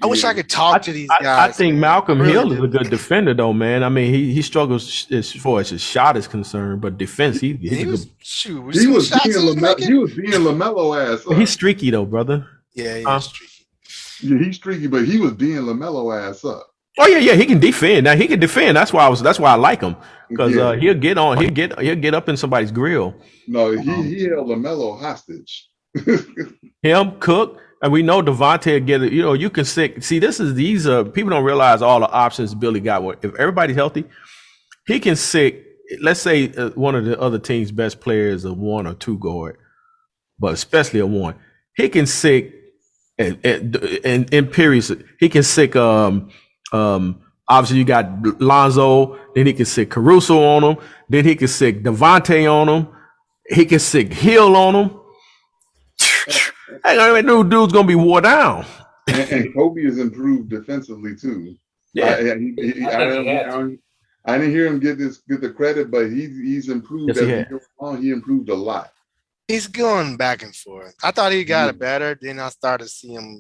I wish I could talk to these guys. I think Malcolm Hill is a good defender, though, man. I mean, he struggles as far as his shot is concerned, but defense, he was being LaMelo ass. He's streaky though, brother. Yeah, he's streaky. Yeah, he's streaky, but he was being LaMelo ass up. Oh yeah, he can defend. Now he can defend. That's why I like him because he'll get up in somebody's grill. No, he held LaMelo hostage. Him, Cook. And we know Devontae get it. You know, you can see these people don't realize all the options Billy got. If everybody's healthy, he can sick. Let's say one of the other team's best players, a 1 or 2 guard, but especially a 1. He can sick in periods. He can sick. Obviously, you got Lonzo. Then he can sick Caruso on him. Then he can sick Devontae on him. He can sick Hill on him. Hey, I mean, dude's gonna be wore down. And Kobe has improved defensively too. Yeah, I didn't hear him get the credit, but he's improved Yes, as he he had. goes on. He improved a lot. He's going back and forth. I thought he got it better. Then I started to see him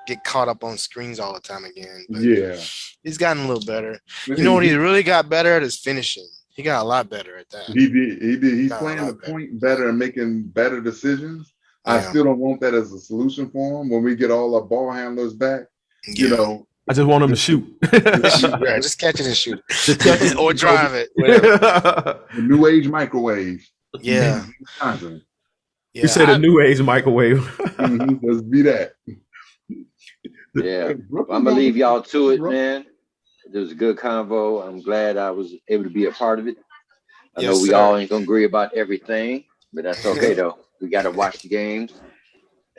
get caught up on screens all the time again. But Yeah, he's gotten a little better. You know what he really got better at is finishing. He got a lot better at that. he did. He's Got a playing the lot better. point better and making better decisions. I Yeah. still don't want that as a solution for him when we get all our ball handlers back. You Yeah. know, I just want him to shoot. Yeah, just catch it and shoot it. Or drive it. the new age microwave. Yeah. Wisconsin. You said a new age microwave. Let's be that. Yeah, I'm gonna leave y'all to it, man. It was a good convo. I'm glad I was able to be a part of it. I know we all ain't gonna agree about everything, but that's okay though. We gotta watch the games.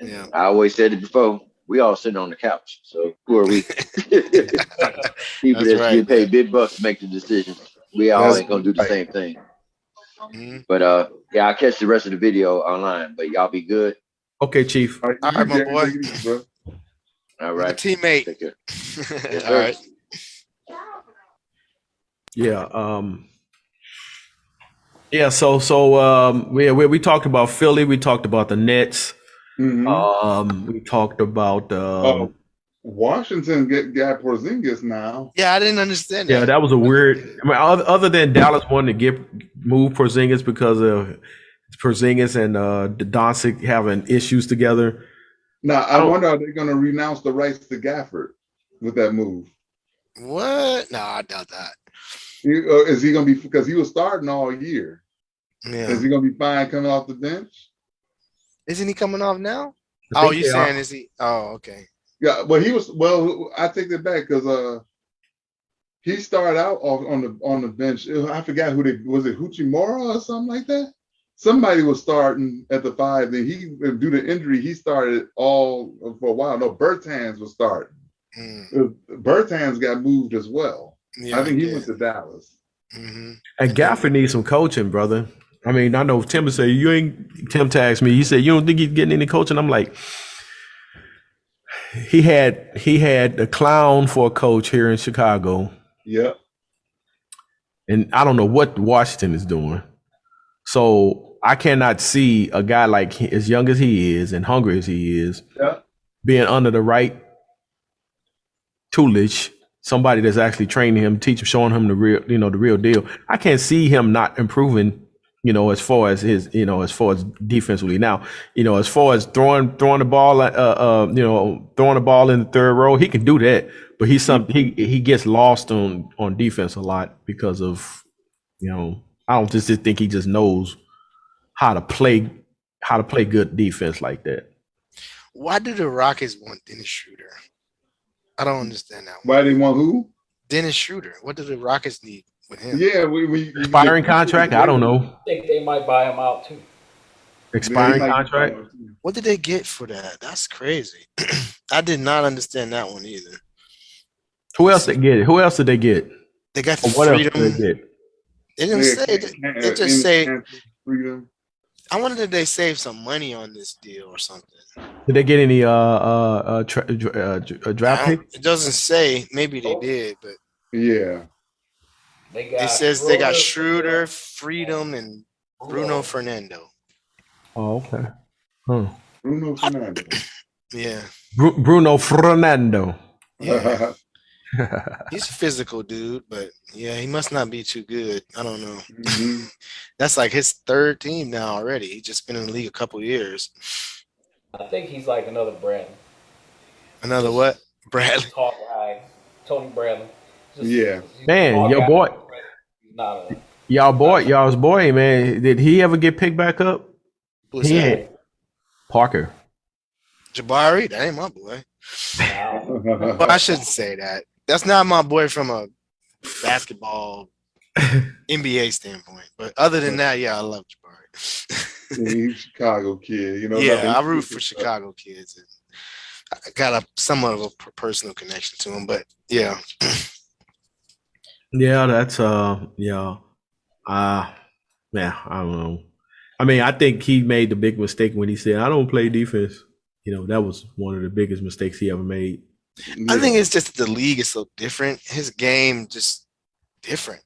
Yeah. I always said it before. We all sitting on the couch, so who are we? People that get paid big bucks to make the decisions. We all ain't gonna do the same thing. But yeah, I'll catch the rest of the video online. But y'all be good. Okay, Chief. All right, my boy. All right. Teammate. Take care. Yes, All sir. right. Yeah. Yeah. So we talked about Philly. We talked about the Nets. We talked about Washington got Porzingis now. Yeah, I didn't understand that. yeah, that was a weird. I mean, other than Dallas wanting to move Porzingis because of Porzingis and Doncic having issues together. Now I wonder, are they going to renounce the rights to Gafford with that move? What? No, I doubt that. Is he going to be, because he was starting all year? Yeah. Is he going to be fine coming off the bench? Isn't he coming off now? I Oh, think you they are. saying is he? Oh, okay. Yeah, well, I take that back because he started out on the bench. I forgot who was it, Huchimura or something like that? Somebody was starting at the 5, then he, due to injury, he started all for a while. No, Bertans was starting. Bertans got moved as well. Yeah, I think he went to Dallas. And Gafford needs some coaching, brother. I mean, I know Tim would say Tim tags me. He said, you don't think he's getting any coaching? I'm like, he had a clown for a coach here in Chicago. Yeah. And I don't know what Washington is doing. So I cannot see a guy like as young as he is and hungry as he is being under the right tutelage, somebody that's actually training him, showing him the real deal. I can't see him not improving as far as as far as defensively. Now, as far as throwing the ball, throwing the ball in the third row, he can do that. But he gets lost on defense a lot because of, I don't just think he just knows how to play good defense like that. Why do the Rockets want Dennis Schroeder? I don't understand that. Why they want who? Dennis Schroeder. What do the Rockets need with him? Yeah, we expiring contract. I don't know. I think they might buy him out too. Expiring contract. What did they get for that? That's crazy. I did not understand that one either. Who else they get? Who else did they get? They got the what freedom. Else did they get? They didn't say. They just say. Freedom. I wonder if they saved some money on this deal or something. Did they get any draft picks? It doesn't say. Maybe they did, but yeah. It says they got Schroeder, Freedom, and Bruno Fernando. Oh, okay. Huh. Bruno Fernando. Yeah. Bruno Fernando. Yeah. He's a physical dude, but yeah, he must not be too good. I don't know. Mm-hmm. That's like his third team now already. He's just been in the league a couple years. I think he's like another Bradley. Another what? Bradley. Tall guy, Tony Bradley. Man, your boy. Y'all's boy, man. Did he ever get picked back up? Who's that? Parker. Jabari? That ain't my boy. Well, I shouldn't say that. That's not my boy from a basketball NBA standpoint. But other than that, yeah, I love Jabari. He's a Chicago kid, Yeah, I root for Chicago kids. I got somewhat of a personal connection to him, but yeah. Yeah, that's yeah. I don't know. I mean, I think he made the big mistake when he said, "I don't play defense." That was one of the biggest mistakes he ever made. I think it's just that the league is so different. His game just different,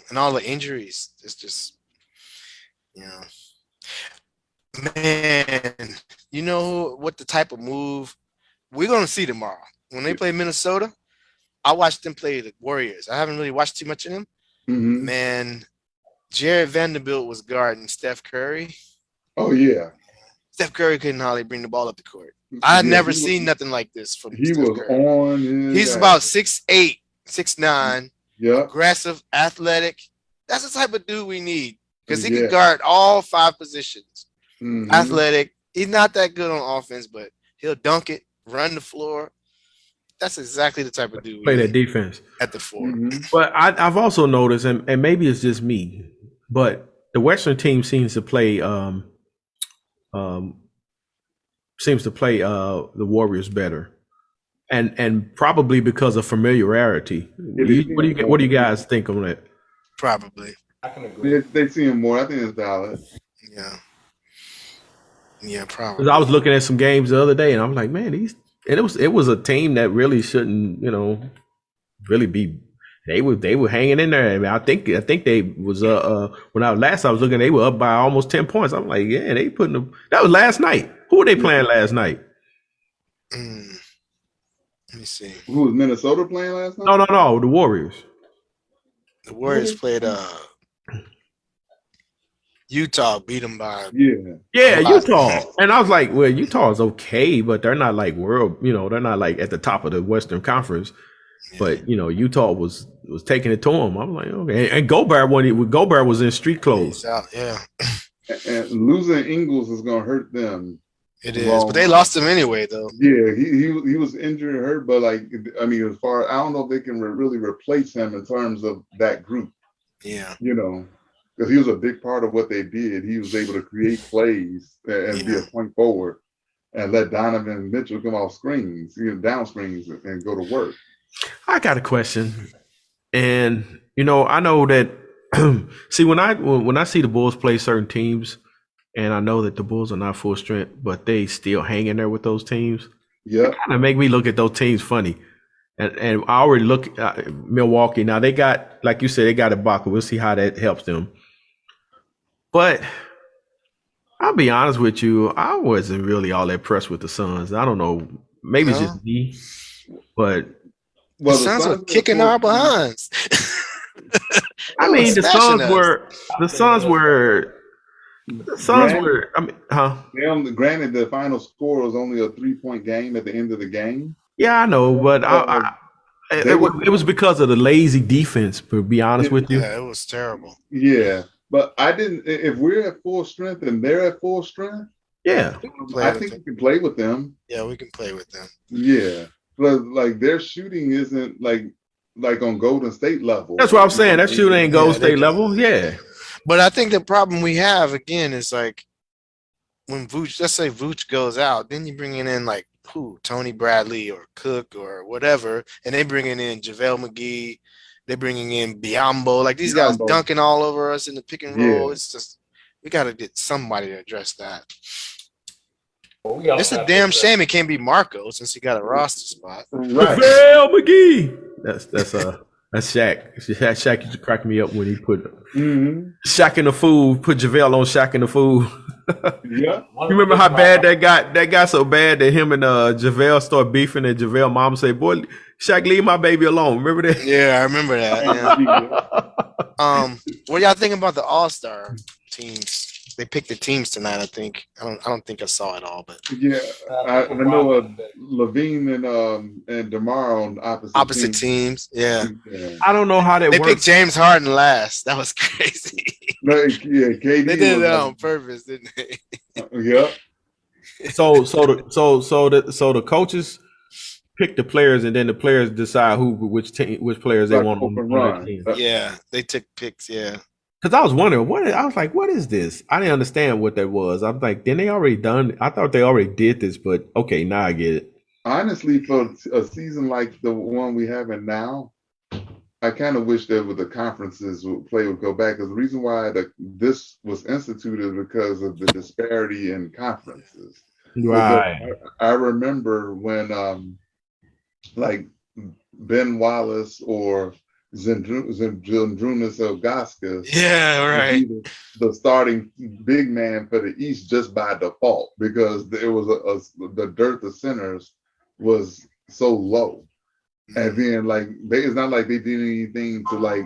and all the injuries. It's just, man, what the type of move we're going to see tomorrow. When they play Minnesota, I watched them play the Warriors. I haven't really watched too much of them. Mm-hmm. Man, Jared Vanderbilt was guarding Steph Curry. Oh, yeah. Steph Curry couldn't hardly bring the ball up the court. I had never seen nothing like this from He Steph was Curry. on his He's about 6'8", 6'9", aggressive, athletic. That's the type of dude we need because he can guard all 5 positions. Mm-hmm. Athletic. He's not that good on offense, but he'll dunk it, run the floor. That's exactly the type of dude we Play that need defense. at the 4. Mm-hmm. But I've also noticed, and maybe it's just me, but the Western team seems to play the Warriors better, and probably because of familiarity. What do you guys think on that? Probably. I can agree. They see him more. I think it's valid. Yeah, probably. 'Cause I was looking at some games the other day, and I'm like, man, it was a team that really shouldn't, really be. They were hanging in there. I mean, I think they was when I was looking, they were up by almost 10 points. I'm like, yeah, they putting them. That was last night. Who were they playing last night? Let me see. Who was Minnesota playing last night? No, the Warriors. The Warriors played Utah, beat them by Utah. And I was like, well, Utah is okay, but they're not like world. They're not like at the top of the Western Conference. Yeah. But Utah was taking it to them. I'm like, okay. And Gobert was in street clothes. Yeah. And losing Ingles is gonna hurt them. It is, but they lost him anyway, though. Yeah, he was injured and hurt, but I don't know if they can really replace him in terms of that group. Yeah, because he was a big part of what they did. He was able to create plays and be a point forward, and let Donovan Mitchell come off screens, down screens, and go to work. I got a question, and I know that. See, when I see the Bulls play certain teams. And I know that the Bulls are not full strength, but they still hang in there with those teams. Yeah, kind of make me look at those teams funny. And I already look at Milwaukee. Now they got, like you said, they got Ibaka. We'll see how that helps them. But I'll be honest with you, I wasn't really all that impressed with the Suns. I don't know, maybe it's just me, but the Suns are kicking our behinds. I They mean, the smashing Suns us. were the Suns were the Suns were. I mean, huh? Granted, the final score was only a 3-point game at the end of the game. Yeah, I know, but They were, it was because of the lazy defense. To be honest with you, Yeah, it was terrible. yeah. But I didn't. If we're at full strength and they're at full strength, yeah, I think we can play with them. Yeah, we can play with them. Yeah, but like their shooting isn't like on Golden State level. that's what I'm saying. That shooting ain't Golden State level. Yeah, But I think the problem we have again is like when Vooch, let's say Vooch goes out, then you're bringing in like who, Tony Bradley or Cook or whatever, and they bringing in JaVale McGee, they're bringing in Biyombo, like these guys dunking all over us in the pick and roll. It's just we got to get somebody to address that. It's a damn shame it can't be Marco since he got a roster spot. Right. JaVale McGee. That's Shaq. Shaq used to crack me up when he put Shaq in the Fool, put JaVale on Shaq in the Fool. Yeah. You remember how bad that got? That got so bad that him and JaVale started beefing, and JaVale mom said, "Boy, Shaq, leave my baby alone." Remember that? Yeah, I remember that. Yeah. What y'all think about the All-Star teams? They picked the teams tonight, I think. I don't think I saw it all, but yeah, I know Levine and DeMar on opposite teams. Yeah. I don't know how that They works. picked James Harden last. That was crazy. KD They did it on purpose, didn't they? Yeah. So the coaches pick the players, and then the players decide which players they want on their team. Yeah, they took picks. Yeah. Because I was wondering I was like, what is this? I didn't understand what that was. I'm like, didn't they already done? I thought they already did this, but okay, now I get it. Honestly, for a season like the one we have now, I kind of wish that with the conferences would go back. Because the reason why this was instituted is because of the disparity in conferences. Right. I remember when like Ben Wallace or Zydrunas Ilgauskas, yeah, right, the starting big man for the East just by default because there was the dearth of centers was so low, and then like it's not like they did anything to like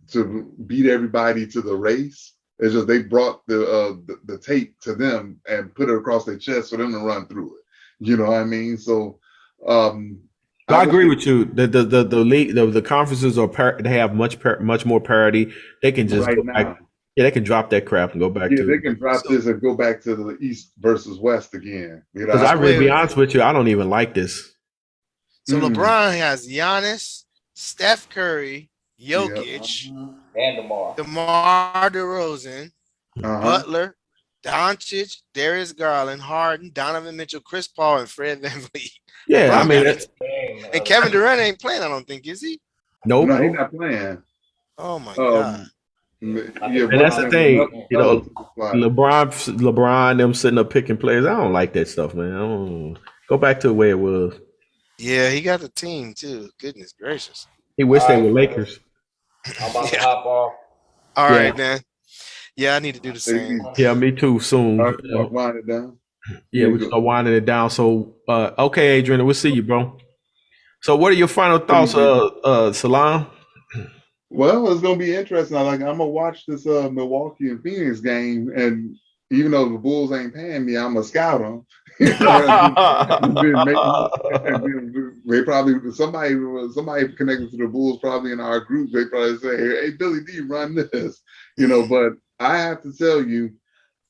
to beat everybody to the race. It's just they brought the tape to them and put it across their chest for them to run through it. You know what I mean? So. I agree with you. The league, the conferences they have much more parity. They can just go back, they can drop that crap and go back to. They can drop this and go back to the East versus West again. Because I really, be honest with you, I don't even like this. So LeBron has Giannis, Steph Curry, Jokic, and DeMar DeRozan, Butler, Doncic, Darius Garland, Harden, Donovan Mitchell, Chris Paul, and Fred VanVleet. Yeah, I mean, and Kevin Durant ain't playing. I don't think, is he? Nope. No, he's not playing. Oh my god! Yeah, and that's the thing. You know, LeBron, them sitting up picking players. I don't like that stuff, man. I don't go back to the way it was. Yeah, he got the team too. Goodness gracious. He wish they were Lakers. I'm about to hop off. All right, man. Yeah, I need to do the same. Yeah, me too. Soon. Wind it down. Yeah, we start winding it down. So, okay, Adrian, we'll see you, bro. So, what are your final thoughts, Salam? Well, it's gonna be interesting. I'm gonna watch this Milwaukee and Phoenix game, and even though the Bulls ain't paying me, I'm gonna scout them. They probably somebody connected to the Bulls, probably in our group. They probably say, "Hey, Billy D, run this," But I have to tell you.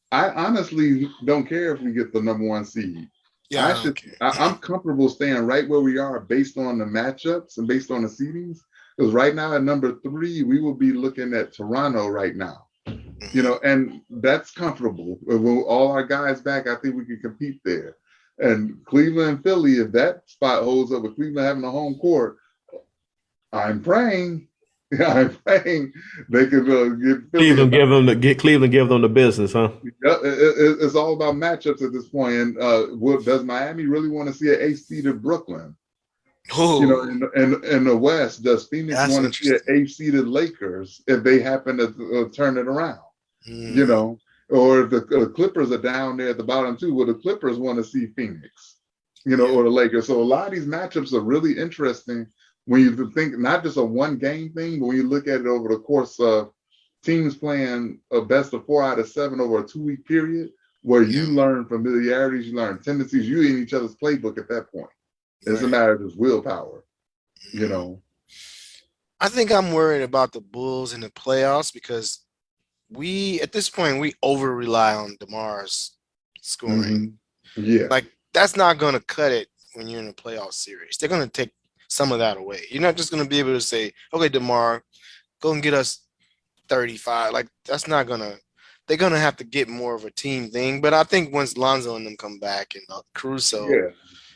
I honestly don't care if we get the number 1 seed. Yeah, I'm comfortable staying right where we are based on the matchups and based on the seedings. Because right now at number 3, we will be looking at Toronto right now. And that's comfortable. With all our guys back, I think we can compete there. And Cleveland and Philly, if that spot holds up with Cleveland having a home court, I'm praying. Yeah, I'm praying they could get Cleveland give them the business, huh? Yeah, it's all about matchups at this point. And does Miami really want to see an 8-seeded Brooklyn? In the West, does Phoenix want to see an 8-seeded Lakers if they happen to turn it around? Or if the Clippers are down there at the bottom too, will the Clippers want to see Phoenix? Or the Lakers? So a lot of these matchups are really interesting when you think not just a one game thing, but when you look at it over the course of teams playing a best of 4 out of 7 over a 2-week period, where you learn familiarities, you learn tendencies, you in each other's playbook at that point. It's a matter of just willpower, you know. I think I'm worried about the Bulls in the playoffs because at this point, we over rely on DeMar's scoring. Yeah. Like, that's not going to cut it when you're in a playoff series. They're going to take some of that away. You're not just going to be able to say, okay, DeMar, go and get us 35. Like, that's not going to – they're going to have to get more of a team thing. But I think once Lonzo and them come back and Caruso,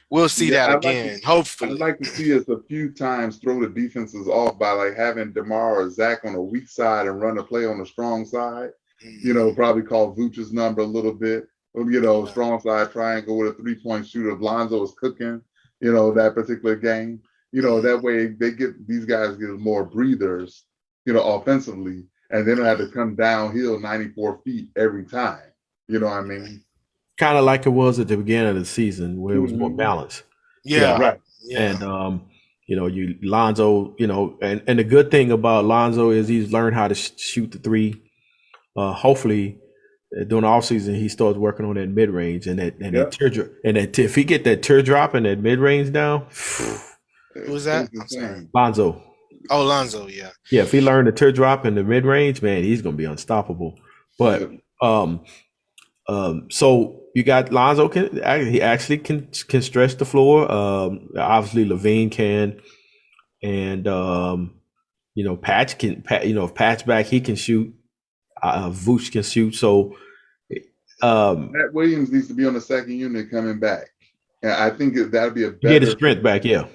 we'll see that again, hopefully. I'd like to see us a few times throw the defenses off by like having DeMar or Zach on a weak side and run a play on the strong side. You know, probably call Vooch's number a little bit. You know, strong side triangle with a 3-point shooter. If Lonzo is cooking, you know, that particular game, you know, that way these guys get more breathers, you know, offensively, and they don't have to come downhill 94 feet every time. You know what I mean? Kind of like it was at the beginning of the season where it was more balanced. Yeah. Right. Yeah. And, you know, Lonzo, you know, and the good thing about Lonzo is he's learned how to shoot the three. Hopefully, during the offseason, he starts working on that mid range and that teardrop. And if he get that teardrop and that mid range down, who's that? I'm sorry. Lonzo. Oh, Lonzo, yeah. Yeah, if he learned the teardrop in the mid range, man, he's gonna be unstoppable. But so you got Lonzo he actually can stretch the floor. Obviously Levine can, and you know, Patch can. You know, if Patch back, he can shoot. Vooch can shoot. So Matt Williams needs to be on the second unit coming back. And I think that'd be a better. Get his strength back, yeah.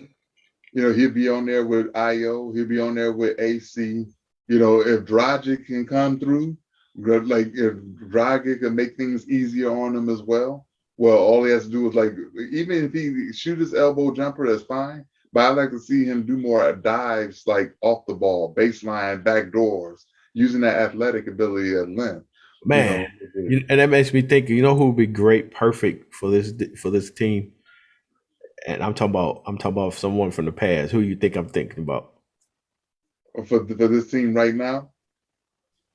You know, he'll be on there with Io. He'll be on there with AC. You know, if Dragic can come through, like if Dragic can make things easier on him as well, well, all he has to do is like, even if he shoot his elbow jumper, that's fine. But I'd like to see him do more dives, like off the ball, baseline, back doors, using that athletic ability at length. Man, you know, and that makes me think. You know who would be great, perfect for this team? And I'm talking about someone from the past. Who you think I'm thinking about? For this team right now?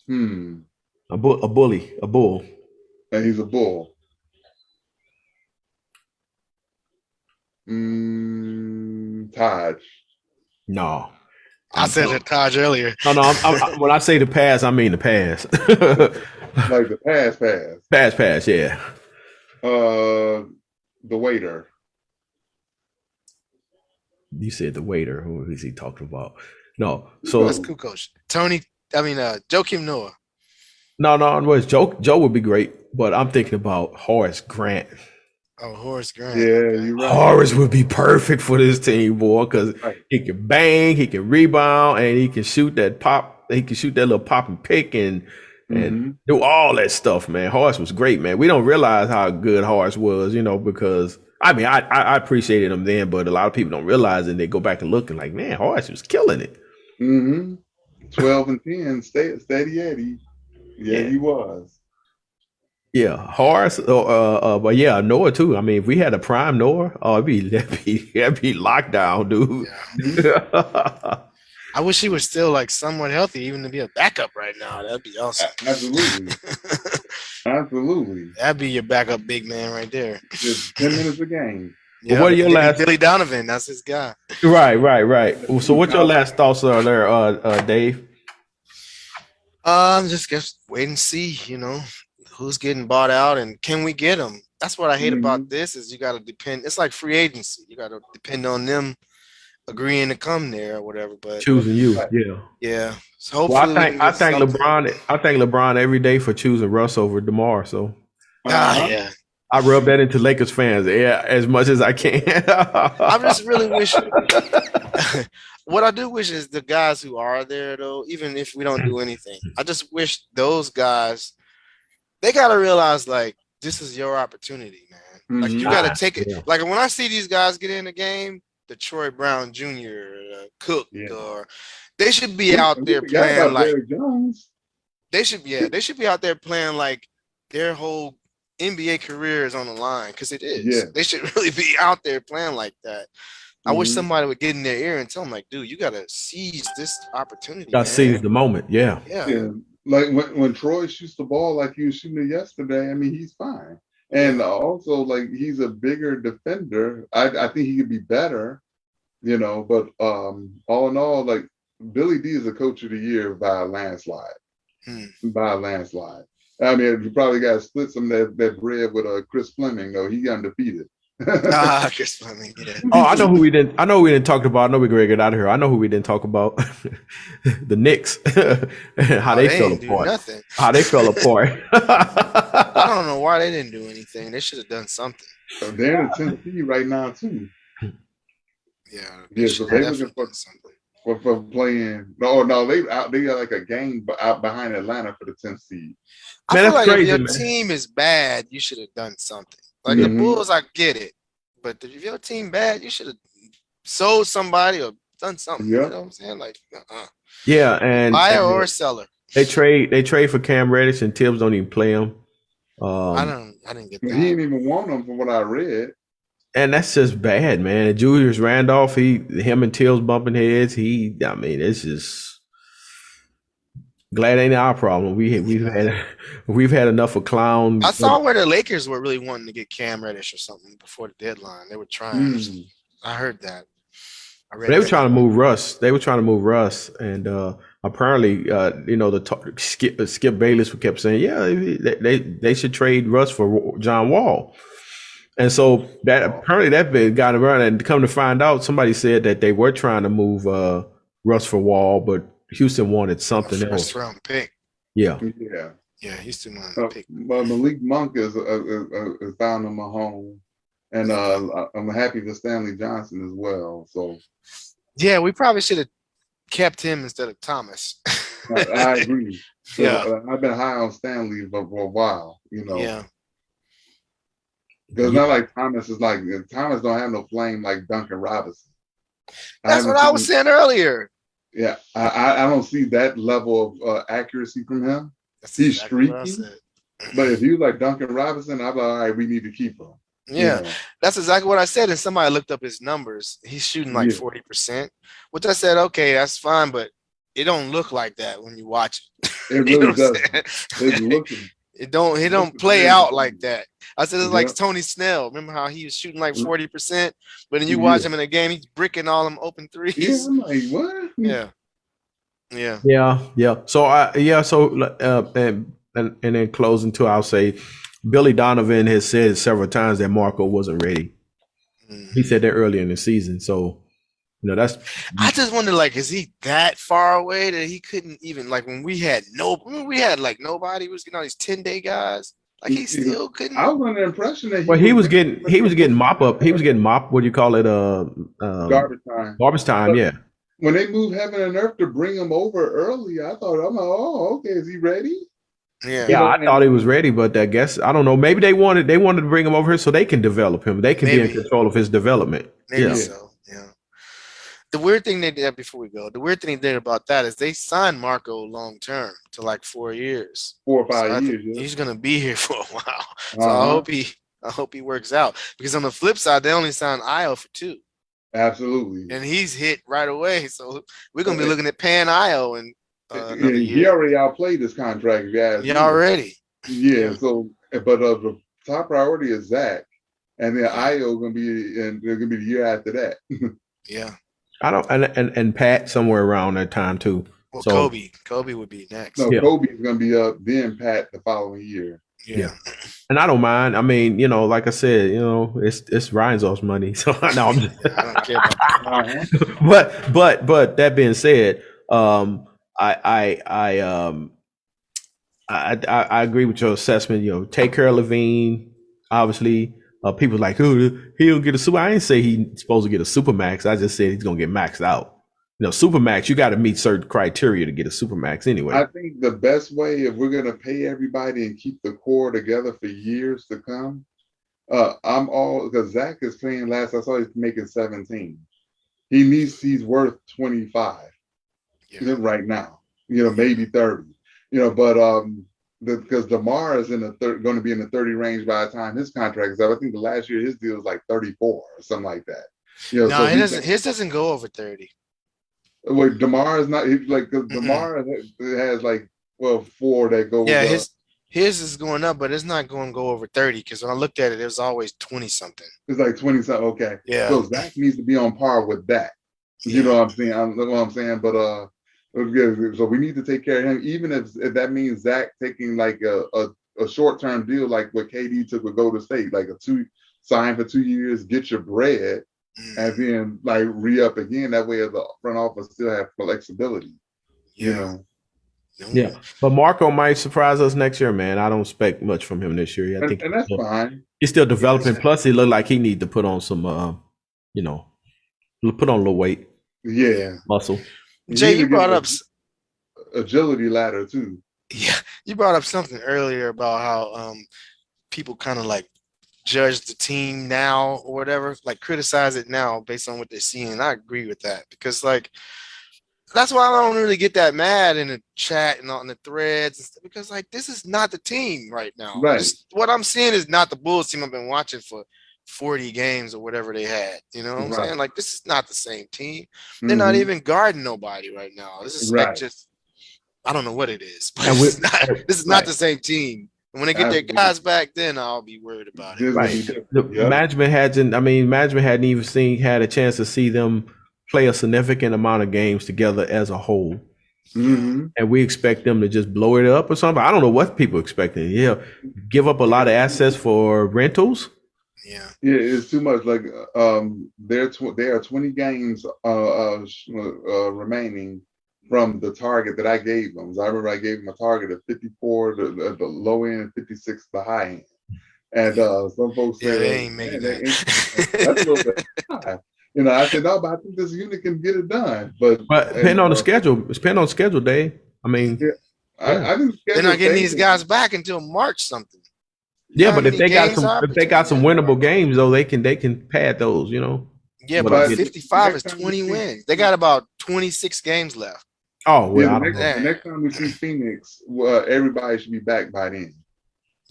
A bull. And he's a bull. Taj. No. I said it, Taj, earlier. No. When I say the past, I mean the past. Like the past. Past, yeah. The waiter. You said the waiter. Who is he talking about? No. So that's cool, coach. Joakim Noah. No. Joe would be great, but I'm thinking about Horace Grant. Oh, Horace Grant. Yeah, you're right. Horace would be perfect for this team, boy, because he can bang, he can rebound, and he can shoot that pop. He can shoot that little pop and pick and do all that stuff, man. Horace was great, man. We don't realize how good Horace was, you know, because I mean, I appreciated him then, but a lot of people don't realize it. And they go back and look and like, man, Horace was killing it. 12 and 10, steady Eddie. Yeah, he was. Yeah, Horace, but yeah, Noah too. I mean, if we had a prime Noah, that'd be lockdown, dude. Yeah. I wish he was still like somewhat healthy, even to be a backup right now. That'd be awesome. Absolutely. That'd be your backup big man right there. Just 10 minutes a game. Yeah, what are your last? Billy Donovan, that's his guy. Right. So, what's your last thoughts are there, Dave? Just wait and see. You know, who's getting bought out and can we get them? That's what I hate about this is you got to depend. It's like free agency. You got to depend on them agreeing to come there or whatever. But choosing you, yeah. So hopefully, I thank LeBron. I thank LeBron every day for choosing Russ over DeMar. So, yeah. I rub that into Lakers fans as much as I can. I just really wish. What I do wish is the guys who are there, though, even if we don't do anything, I just wish those guys, they got to realize, like, this is your opportunity, man. Like, you got to take it. Yeah. Like, when I see these guys get in the game, the Troy Brown Jr., Cook, or they should be out there playing like they should be out there playing like their whole NBA career is on the line because it is. Yeah. They should really be out there playing like that. I wish Mhm. somebody would get in their ear and tell them, like, dude, you gotta seize this opportunity, Got to seize man. the moment. Yeah. Yeah. Yeah, like when Troy shoots the ball like he was shooting it yesterday, I mean, he's fine. And also, like, he's a bigger defender. I think he could be better, but all in all, like, Billy D is a coach of the year by a landslide. By a landslide. I mean, you probably got to split some of that bread with Chris Fleming, though. He undefeated. Chris Fleming, yeah. Oh, I know who we didn't. I know who we didn't talk about. I know we gonna get out of here. I know who we didn't talk about. The Knicks, how they fell didn't do apart. nothing. How they fell apart. I don't know why they didn't do anything. They should have done something. They're in the Tennessee right now too. Yeah, So they looking for playing. No, they got like a game out behind Atlanta for the 10th seed. I feel like if your team is bad, you should have done something. Like the Bulls, I get it, but if your team bad, you should have sold somebody or done something. You know what I'm saying? Like, Yeah, and buyer or seller. They trade for Cam Reddish, and Tibbs don't even play him. I didn't get that. He didn't even want them from what I read. And that's just bad, man. And Julius Randolph, him and Tibbs bumping heads. I mean, it's just glad it ain't our problem. We've had enough of clowns. I saw where the Lakers were really wanting to get Cam Reddish or something before the deadline. They were trying. I heard that. They were trying to move Russ. And apparently, Skip Bayless kept saying, they should trade Russ for John Wall. And so apparently that bit got around, and come to find out, somebody said that they were trying to move Russ for Wall, but Houston wanted something else. First round pick. Yeah. Yeah, Houston wanted to pick. But Malik Monk is found him a home, and I'm happy for Stanley Johnson as well. So yeah, we probably should have kept him instead of Thomas. I agree. So, I've been high on Stanley for a while. Yeah. Because it's not like Thomas Thomas don't have no flame like Duncan Robinson. That's what I was saying earlier. Yeah, I don't see that level of accuracy from him. He's streaky, but if you like Duncan Robinson, I'm like, all right, we need to keep him. Yeah, that's exactly what I said. And somebody looked up his numbers. He's shooting like 40%, which I said, okay, that's fine, but it don't look like that when you watch it. It really does. It don't play out like that. I said it's like Tony Snell. Remember how he was shooting like 40%, but then you watch him in a game, he's bricking all them open threes. Yeah, I'm like, what? Yeah. So and then closing too, I'll say Billy Donovan has said several times that Marco wasn't ready. He said that earlier in the season. So that's. I just wonder, like, is he that far away that he couldn't even, like, when we had like nobody was getting all these 10-day guys. Like he still couldn't. I was under the impression that he was getting mop up. He was getting mop. What do you call it? Garbage time. Garbage time. Yeah. When they moved heaven and earth to bring him over early, I'm like, oh, okay, is he ready? Yeah, I thought he was ready, but I guess I don't know. Maybe they wanted to bring him over here so they can develop him. They can be in control of his development. Maybe so. Yeah. The weird thing they did before we go, the weird thing they did about that is they signed Marco long term to like 4 years. 4 or 5 years. He's gonna be here for a while. So I hope he works out. Because on the flip side, they only signed Io for 2. Absolutely. And he's hit right away. So we're gonna be looking at paying Io and he already outplayed his contract, guys. Yeah, already. Yeah. So, but the top priority is Zach, and then Io gonna be the year after that. Yeah. I don't, and Pat somewhere around that time too. Well, so, Kobe would be next. No, Kobe's gonna be up, then Pat the following year. Yeah. And I don't mind. I mean, like I said, it's Ryan's money. So no, I'm just I don't care about that. But that being said, I agree with your assessment. Take care of Levine. Obviously, people like, oh, he'll get a super. I didn't say he's supposed to get a super max. I just said he's gonna get maxed out. Super max, you got to meet certain criteria to get a super max anyway. I think the best way, if we're gonna pay everybody and keep the core together for years to come, because Zach is playing last. I saw he's making 17. He's worth 25 right now. Maybe 30. But because DeMar is going to be in the 30 range by the time his contract is up. I think the last year his deal was like 34 or something like that. You know, No, so his doesn't go over 30. Wait, DeMar is not like because DeMar has like 4 that goes Yeah, up. his is going up, but it's not going to go over 30 because when I looked at it, it was always 20 something. It's like 20 something. Okay. Yeah. So Zach needs to be on par with that. You know what I'm saying? But so we need to take care of him, even if that means Zach taking like a short-term deal like what KD took with Golden State, like sign for 2 years, get your bread, and then like re-up again. That way the front office still have flexibility. You know. Yeah, but Marco might surprise us next year, man. I don't expect much from him this year. I think and that's fine. He's still developing. Plus, he looked like he need to put on some, put on a little weight. Yeah, muscle. Jay, you brought up agility ladder too. Yeah, you brought up something earlier about how people kind of like judge the team now or whatever, like criticize it now based on what they're seeing. And I agree with that because like. That's why I don't really get that mad in the chat and on the threads and stuff, because like this is not the team right now. Right. What I'm seeing is not the Bulls team I've been watching for 40 games or whatever they had. You know what I'm saying? Like this is not the same team. They're not even guarding nobody right now. This is like just I don't know what it is, but this is not the same team. And when they get their guys back, then I'll be worried about it. Right. Management hadn't even had a chance to see them play a significant amount of games together as a whole. And we expect them to just blow it up or something. I don't know what people expecting. Yeah. Give up a lot of assets for rentals. Yeah, it's too much. Like there are 20 games remaining from the target that I gave them. So I remember I gave them a target of 54 at the low end, 56 the high end. And some folks say they ain't making that. That's a little bit high. You know, I said, no, but I think this unit can get it done. But depending on the schedule, it's depending on schedule, Dave. I mean, I think they're not getting these guys back until March something. Yeah, but if they got some winnable games though, they can pad those, you know. Yeah, but 55 is 20 wins. They got about 26 games left. Oh well, the next time we see Phoenix, everybody should be back by then.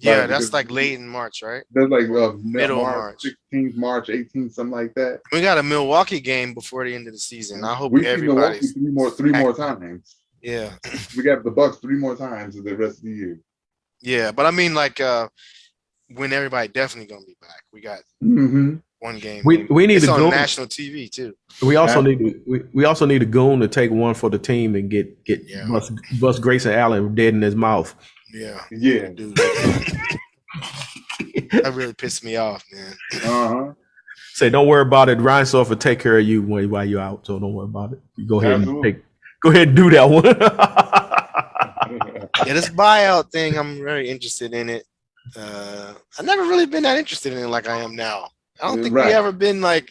Yeah, that's like late in March, right? That's like middle March 16th, March 18th, something like that. We got a Milwaukee game before the end of the season. I hope we everybody's see Milwaukee three more times. Yeah, we got the Bucks 3 more times the rest of the year. Yeah, but I mean, like when everybody definitely gonna be back. We got one game. We need it's to on go national TV too. We also need a goon to take one for the team and get bust Grayson Allen dead in his mouth. Yeah, dude. That really pissed me off, man. Say, don't worry about it. Reinsdorf will take care of you while you're out, so don't worry about it. You go ahead and do that one. Yeah, this buyout thing, I'm very interested in it. I've never really been that interested in it like I am now. I don't think we ever been like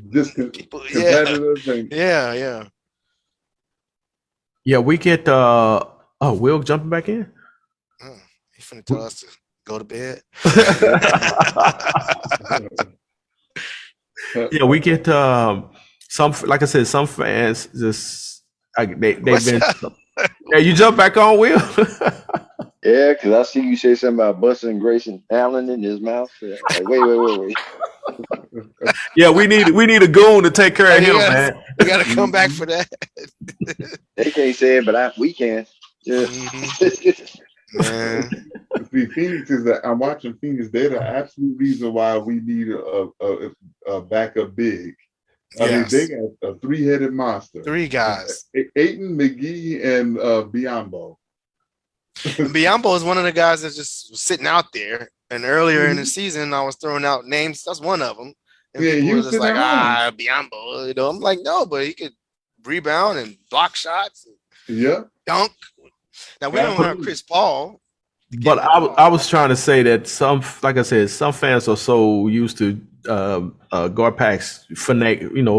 just people. Competitive. Yeah, we get Will jumping back in. He's finna tell us to go to bed. Yeah, we get some. Like I said, some fans just they've been. Yeah, you jump back on, Will. Yeah, because I see you say something about busting Grayson Allen in his mouth. Like, wait. Yeah, we need a goon to take care of him, man. We gotta come back for that. They can't say it, but we can. Yeah. Man. See, Phoenix is I'm watching Phoenix. They're the absolute reason why we need a backup big. I mean, they got a 3-headed monster. 3 guys. Ayton, McGee, and Biyombo. Biyombo is one of the guys that just was sitting out there. And earlier in the season, I was throwing out names. That's one of them. And people were just like, Biyombo. You know, I'm like, no, but he could rebound and block shots. And dunk. Now, we don't have Chris Paul. But I was trying to say that like I said, some fans are so used to Garpax finagling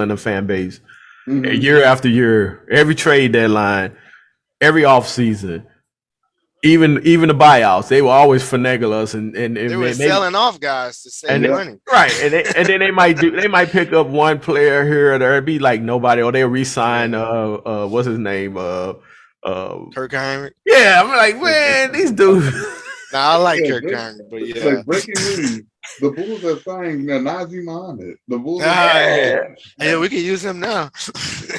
the fan base year after year, every trade deadline, every offseason, even the buyouts, they will always finagle us and they were selling off guys to save money. Right. And then they might pick up one player here or there, it'd be like nobody, or they'll re-sign what's his name? Kirk Heinrich. Yeah, I'm like, man, these dudes. Nah, I like Kirk Heinrich, but Like breaking news. The Bulls are signed Nazim Muhammad. The Bulls are Yeah, we can use him now.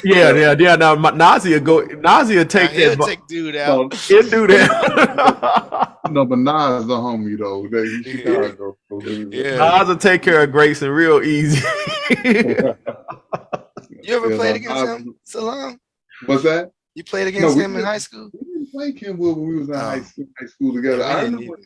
Yeah. Now Nazi will take He'll that. take dude out. He'll do that. No, but Nas the homie though. He's Chicago. Nas will take care of Grayson real easy. You ever played against him, Salam? What's that? You played against him in high school? We didn't play Kenwood when we was in high school together. I remember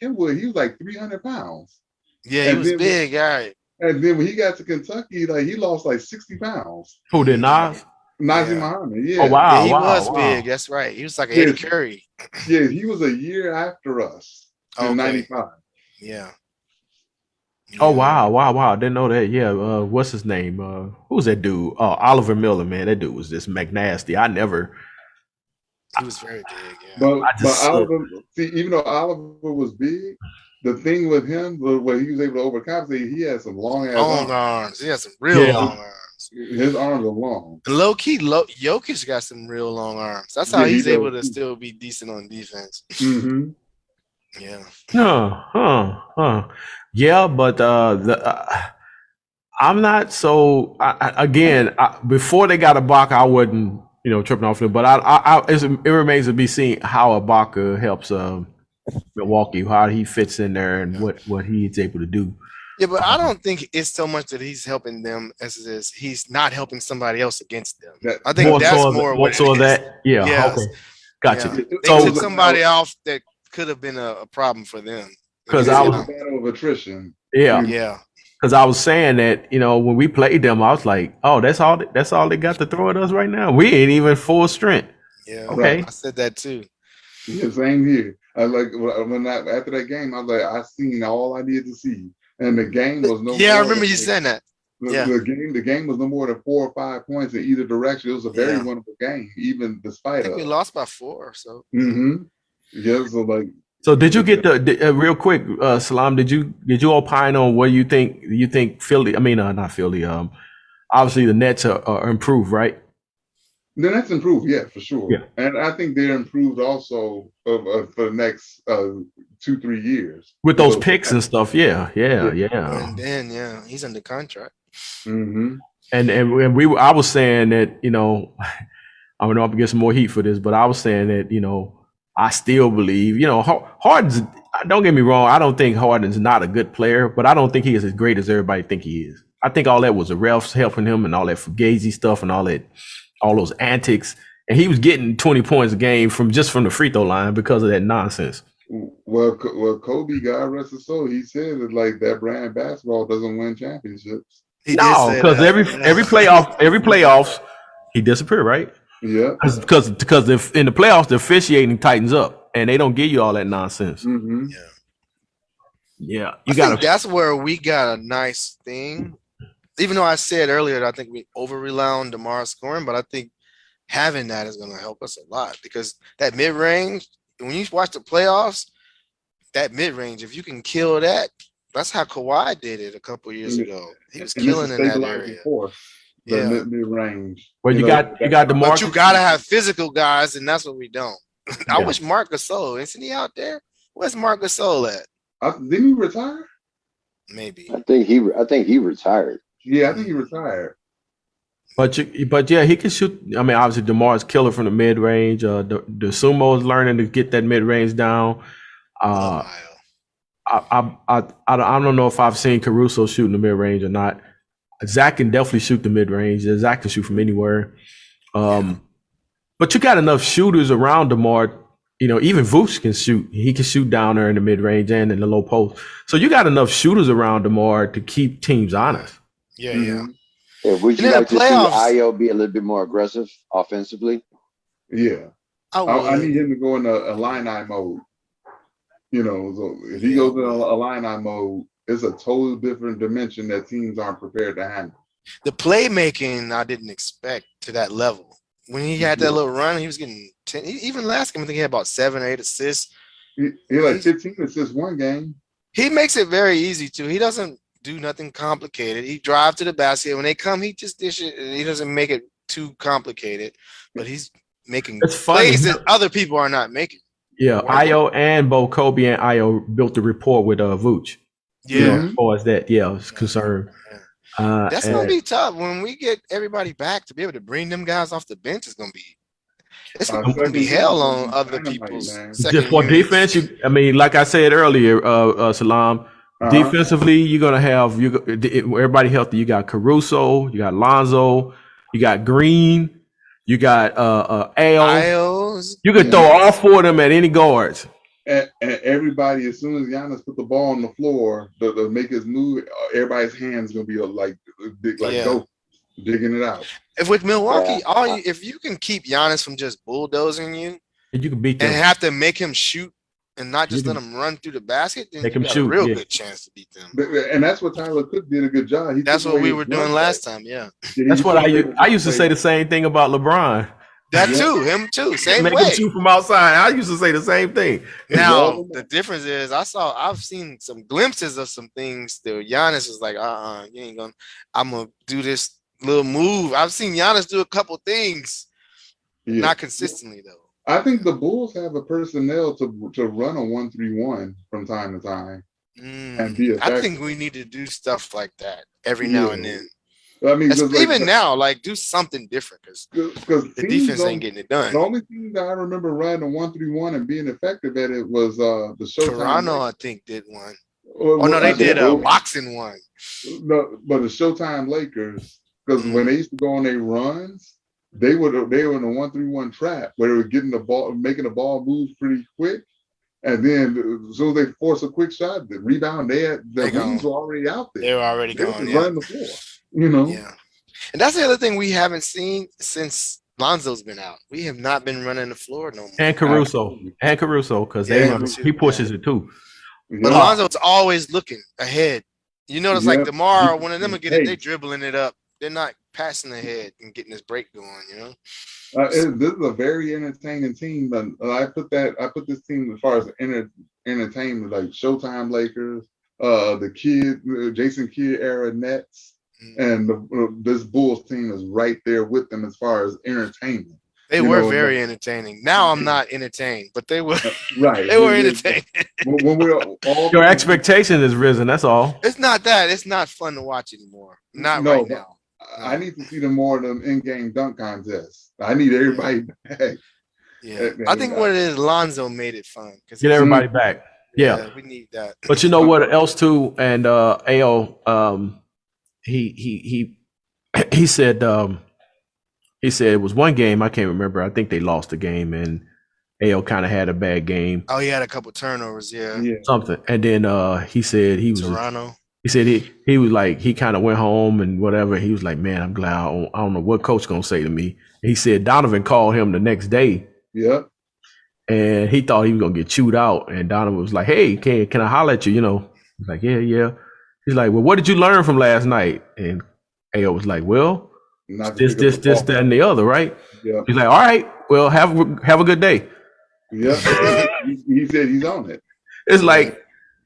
Kenwood, he was like 300 pounds. Yeah, he was big, all right. And then when he got to Kentucky, like he lost like 60 pounds. Who did Nas? Nazim Muhammad, yeah. Oh wow, Yeah, he was wow. big. That's right. He was like Eddie Curry. Yeah, he was a year after us in '95. Yeah. Oh wow. Didn't know that. Yeah. What's his name? Who's that dude? Oh, Oliver Miller, man. That dude was just McNasty. He was very big, yeah. But Oliver, see, even though Oliver was big, the thing with him was when he was able to overcompensate, he had some long arms. He had some real long arms. His arms are long. Low key, Jokic got some real long arms. That's how he's able to still be decent on defense. Mm-hmm. Yeah. Yeah, but I'm not so. Before they got Ibaka, I wasn't, tripping off them. But it remains to be seen how Ibaka helps Milwaukee, how he fits in there, and what he's able to do. Yeah, but I don't think it's so much that he's helping them as it is he's not helping somebody else against them. I think that's more what it is. That. Yeah. Yes. Okay. Gotcha. Yeah. They took somebody off that could have been a problem for them. Because I was a battle of attrition. Yeah. Because I was saying that, when we played them, I was like, oh, that's all they got to throw at us right now. We ain't even full strength. Yeah. Okay. I said that too. Yeah, same here. I after that game, I was like, I seen all I needed to see. And the game was no. Yeah, I remember you saying that. The game was no more than 4 or 5 points in either direction. It was a very winnable game, even despite. I think we lost by 4 or so. Mm-hmm. Yeah. So did you get the real quick, Salam? Did you opine on what you think Philly? I mean, not Philly. Obviously the Nets are improved, right? The Nets improved, yeah, for sure. Yeah. And I think they're improved also for the next 2-3 years with those picks and stuff. Yeah. And then he's under contract. Mm-hmm. And I was saying that I'm gonna get some more heat for this, but I was saying that I still believe Harden's. Don't get me wrong. I don't think Harden's not a good player, but I don't think he is as great as everybody think he is. I think all that was the refs helping him and all that Fugazi stuff and all those antics, and he was getting 20 points a game from the free throw line because of that nonsense. Well, Kobe, God rest his soul, he said that like that brand basketball doesn't win championships. No, because every playoffs he disappeared, right? Yeah, because in the playoffs the officiating tightens up and they don't give you all that nonsense. Mm-hmm. Yeah. I think that's where we got a nice thing. Even though I said earlier that I think we over rely on DeMar scoring, but I think having that is going to help us a lot because that mid range, when you watch the playoffs, that mid range, if you can kill that, that's how Kawhi did it a couple of years ago. He was killing in that area. Mid range. Well, you got DeMar. But you got to have physical guys, and that's what we don't. I wish Marc Gasol, isn't he out there? Where's Marc Gasol at? Didn't he retire? Maybe. I think he retired. Yeah, I think he retired. But yeah, he can shoot. I mean, obviously DeMar's killer from the mid range. The Sumo is learning to get that mid range down. I don't know if I've seen Caruso shooting the mid range or not. Zach can definitely shoot the mid range. Zach can shoot from anywhere. But you got enough shooters around DeMar. Even Vooch can shoot. He can shoot down there in the mid range and in the low post. So you got enough shooters around DeMar to keep teams honest. Yeah, yeah. Would you like to see Ayo be a little bit more aggressive offensively? Yeah. I need him to go in a line-eye mode. So if he goes in a line-eye mode, it's a totally different dimension that teams aren't prepared to handle. The playmaking I didn't expect to that level. When he had that little run, he was getting 10. Even last game, I think he had about 7 or 8 assists. He had like 15 assists one game. He makes it very easy too. He doesn't do nothing complicated. He drives to the basket. When they come, he just dish it. He doesn't make it too complicated, but he's making plays that other people are not making. Yeah, Ayo and both Kobe and Ayo built the rapport with Vooch. As far as that, is concerned. That's gonna be tough when we get everybody back to be able to bring them guys off the bench. It's gonna be hell on other people's Just second for units. defense, like I said earlier, Salam, defensively, you're gonna have everybody healthy. You got Caruso, you got Lonzo, you got Green, you got Ailes. You could throw all four of them at any guards. And everybody, as soon as Giannis put the ball on the floor to make his move, everybody's hands gonna be go digging it out. If with Milwaukee, if you can keep Giannis from just bulldozing you, you can beat them and have to make him shoot and not just let him run through the basket, then make you him got shoot, a real good chance to beat them. And that's what Tyler Cook did a good job. That's what we were doing last time. Yeah, that's what I used to say the same thing about LeBron. That too, him too, same make way. Him shoot from outside. I used to say the same thing. Now the difference is, I've seen some glimpses of some things that Giannis was like, you ain't gonna. I'm gonna do this little move. I've seen Giannis do a couple things, not consistently though. I think the Bulls have a personnel to run a 1-3-1 from time to time and be effective. I think we need to do stuff like that every now and then. I mean, even now, do something different because the defense ain't getting it done. The only thing that I remember running a 1-3-1 and being effective at it was the Showtime. Toronto, I think, did one. No, they did a boxing one. No, but the Showtime Lakers, because when they used to go on their runs, they were in a 1-3-1 trap where they were getting the ball, making the ball move pretty quick. And then as soon as they force a quick shot, the rebound, their wings were already out there. They were already gone. Running the floor. Yeah. And that's the other thing we haven't seen since Lonzo's been out. We have not been running the floor no more. And Caruso, because he pushes it too. But Lonzo's always looking ahead. You notice like DeMar, one of them will get it, they dribbling it up. They're not passing ahead and getting this break going. This is a very entertaining team. I put this team as far as entertainment, like Showtime Lakers, the Jason Kidd era Nets. And this Bulls team is right there with them as far as entertainment. They were very entertaining. Now I'm not entertained, but they were right. They were entertaining. When we're all your expectation has risen. That's all. It's not that. It's not fun to watch anymore. Right now. I need to see them more of them in-game dunk contests. I need everybody back. Yeah, I think what it is, Lonzo made it fun. Get everybody back. Yeah, we need that. But you know what else too? And AO, he said it was one game, I can't remember. I think they lost the game, and AO kind of had a bad game. Oh, he had a couple turnovers, something. And then he said he was Toronto. He said he was like, he kind of went home and whatever. He was like, man, I'm glad I don't know what coach gonna say to me. He said Donovan called him the next day. Yeah. And he thought he was gonna get chewed out. And Donovan was like, hey, can I holler at you? He's like, yeah. He's like, well, what did you learn from last night? And AO was like, well, this, that, and the other, right? Yeah. He's like, all right, well, have a good day. Yeah. he said he's on it. It's like,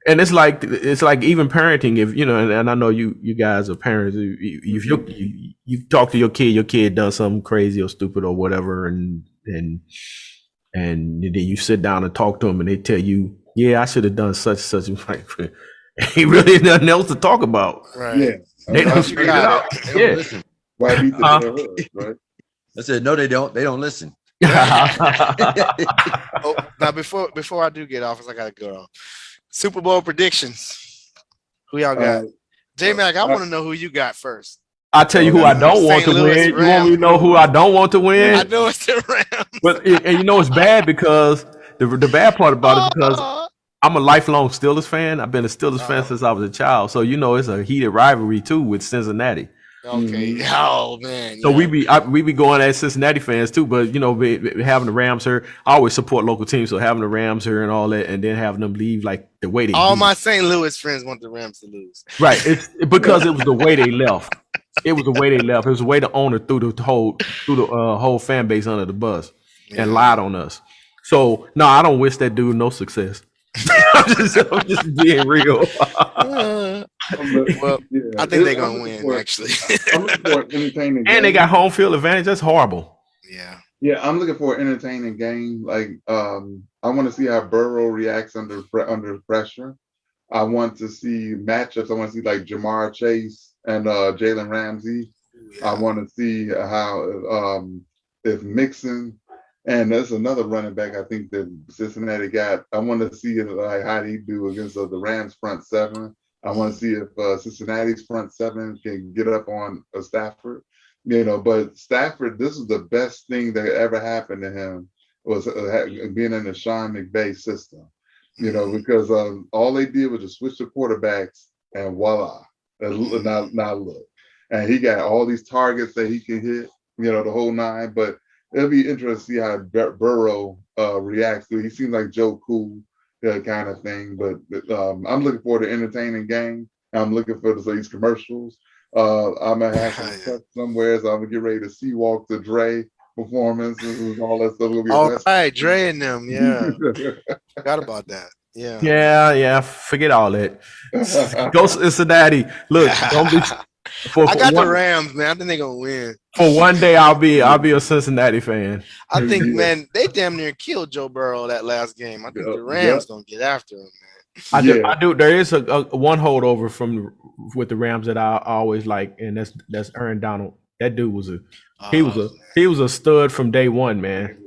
and it's like even parenting. If and I know you guys are parents. If you talk to your kid done something crazy or stupid or whatever, and then you sit down and talk to them, and they tell you, yeah, I should have done such. Like, ain't really nothing else to talk about. Right. Yeah. They don't figure it out. They don't listen. Why beat the right? I said, no, they don't. They don't listen. Now before I do get off, I gotta go. Super Bowl predictions. Who y'all got? J-Mac, I want to know who you got first. I'll tell you who I don't want to win. You want me to know who I don't want to win? I know it's the Rams. But it's bad because the bad part about it because I'm a lifelong Steelers fan. I've been a Steelers fan since I was a child. So it's a heated rivalry too with Cincinnati. Okay. Oh man. So we be going as Cincinnati fans too, but having the Rams here, I always support local teams. So having the Rams here and all that, and then having them leave like the way they all do. My St. Louis friends want the Rams to lose. Right. It's because it was the way they left. It was the way they left. It was the way the owner threw the whole fan base under the bus and lied on us. So no, I don't wish that dude no success. I'm just being real. Well, I think they're gonna win. Actually, I'm looking for an entertaining game. And they got home field advantage. That's horrible. Yeah, I'm looking for an entertaining game. Like, I want to see how Burrow reacts under pressure. I want to see matchups. I want to see like Jamar Chase and Jalen Ramsey. I want to see how if Mixon, and there's another running back I think that Cincinnati got. I want to see like how he do against the Rams front seven. I want to see if Cincinnati's front seven can get up on Stafford. But Stafford, this is the best thing that ever happened to him was being in the Sean McVay system. Because all they did was just switch the quarterbacks and voila. Now look. And he got all these targets that he can hit, the whole nine. But it'll be interesting to see how Burrow reacts to it. He seems like Joe Cool kind of thing. But I'm looking forward to an entertaining game. I'm looking for these commercials. I'm going to have some stuff somewhere, so I'm going to get ready to see Walk the Dre performance and all that stuff. All right, Dre and them, yeah. Forgot about that. Yeah. Yeah. Forget all that. Go Cincinnati. Look, don't be. I got the Rams, man. I think they're gonna win. For one day, I'll be a Cincinnati fan. I think, man, they damn near killed Joe Burrow that last game. I think the Rams gonna get after him, man. I do. There is a one holdover with the Rams that I always like, and that's Aaron Donald. That dude was he was a stud from day one, man.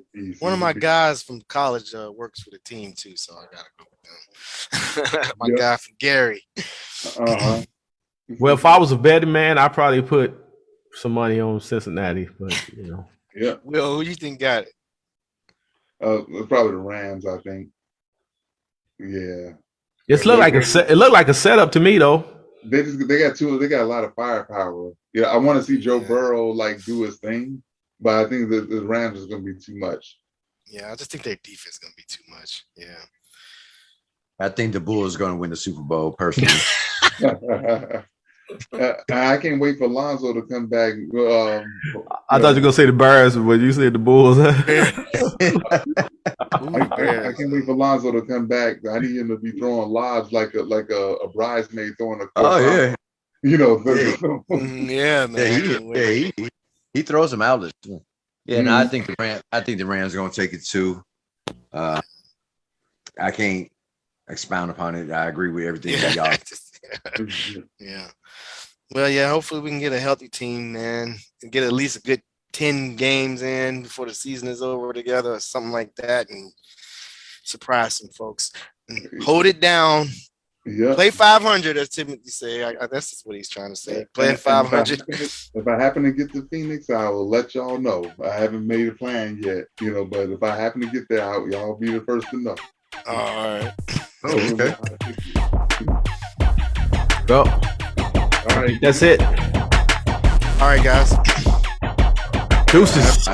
One of my guys from college works for the team too, so I gotta go with them. My guy from Gary. Well, if I was a betting man, I'd probably put some money on Cincinnati, but Yeah. Will, who you think got it? Probably the Rams, I think. Yeah. It looked like a setup to me, though. They got a lot of firepower. Yeah, I want to see Joe Burrow do his thing, but I think the Rams is going to be too much. Yeah, I just think their defense is going to be too much. Yeah. I think the Bulls are going to win the Super Bowl, personally. I can't wait for Alonso to come back. I thought you were going to say the Bears, but you said the Bulls. I can't wait for Alonso to come back. I need him to be throwing lobs like a bridesmaid throwing a court. Oh, yeah. Yeah, man. He throws them outlets. Yeah, no, I think the Rams are going to take it too. I can't expound upon it. I agree with everything that y'all. Yeah. Well, yeah, hopefully we can get a healthy team, man, and get at least a good 10 games in before the season is over together or something like that, and surprise some folks. Hold it down. Yeah. Play 500, as Timothy say. That's just what he's trying to say. Playing 500. If I happen to get to Phoenix, I will let y'all know. I haven't made a plan yet, but if I happen to get there, y'all be the first to know. All right. Oh, okay. Well, all right. That's it. All right, guys. Deuces.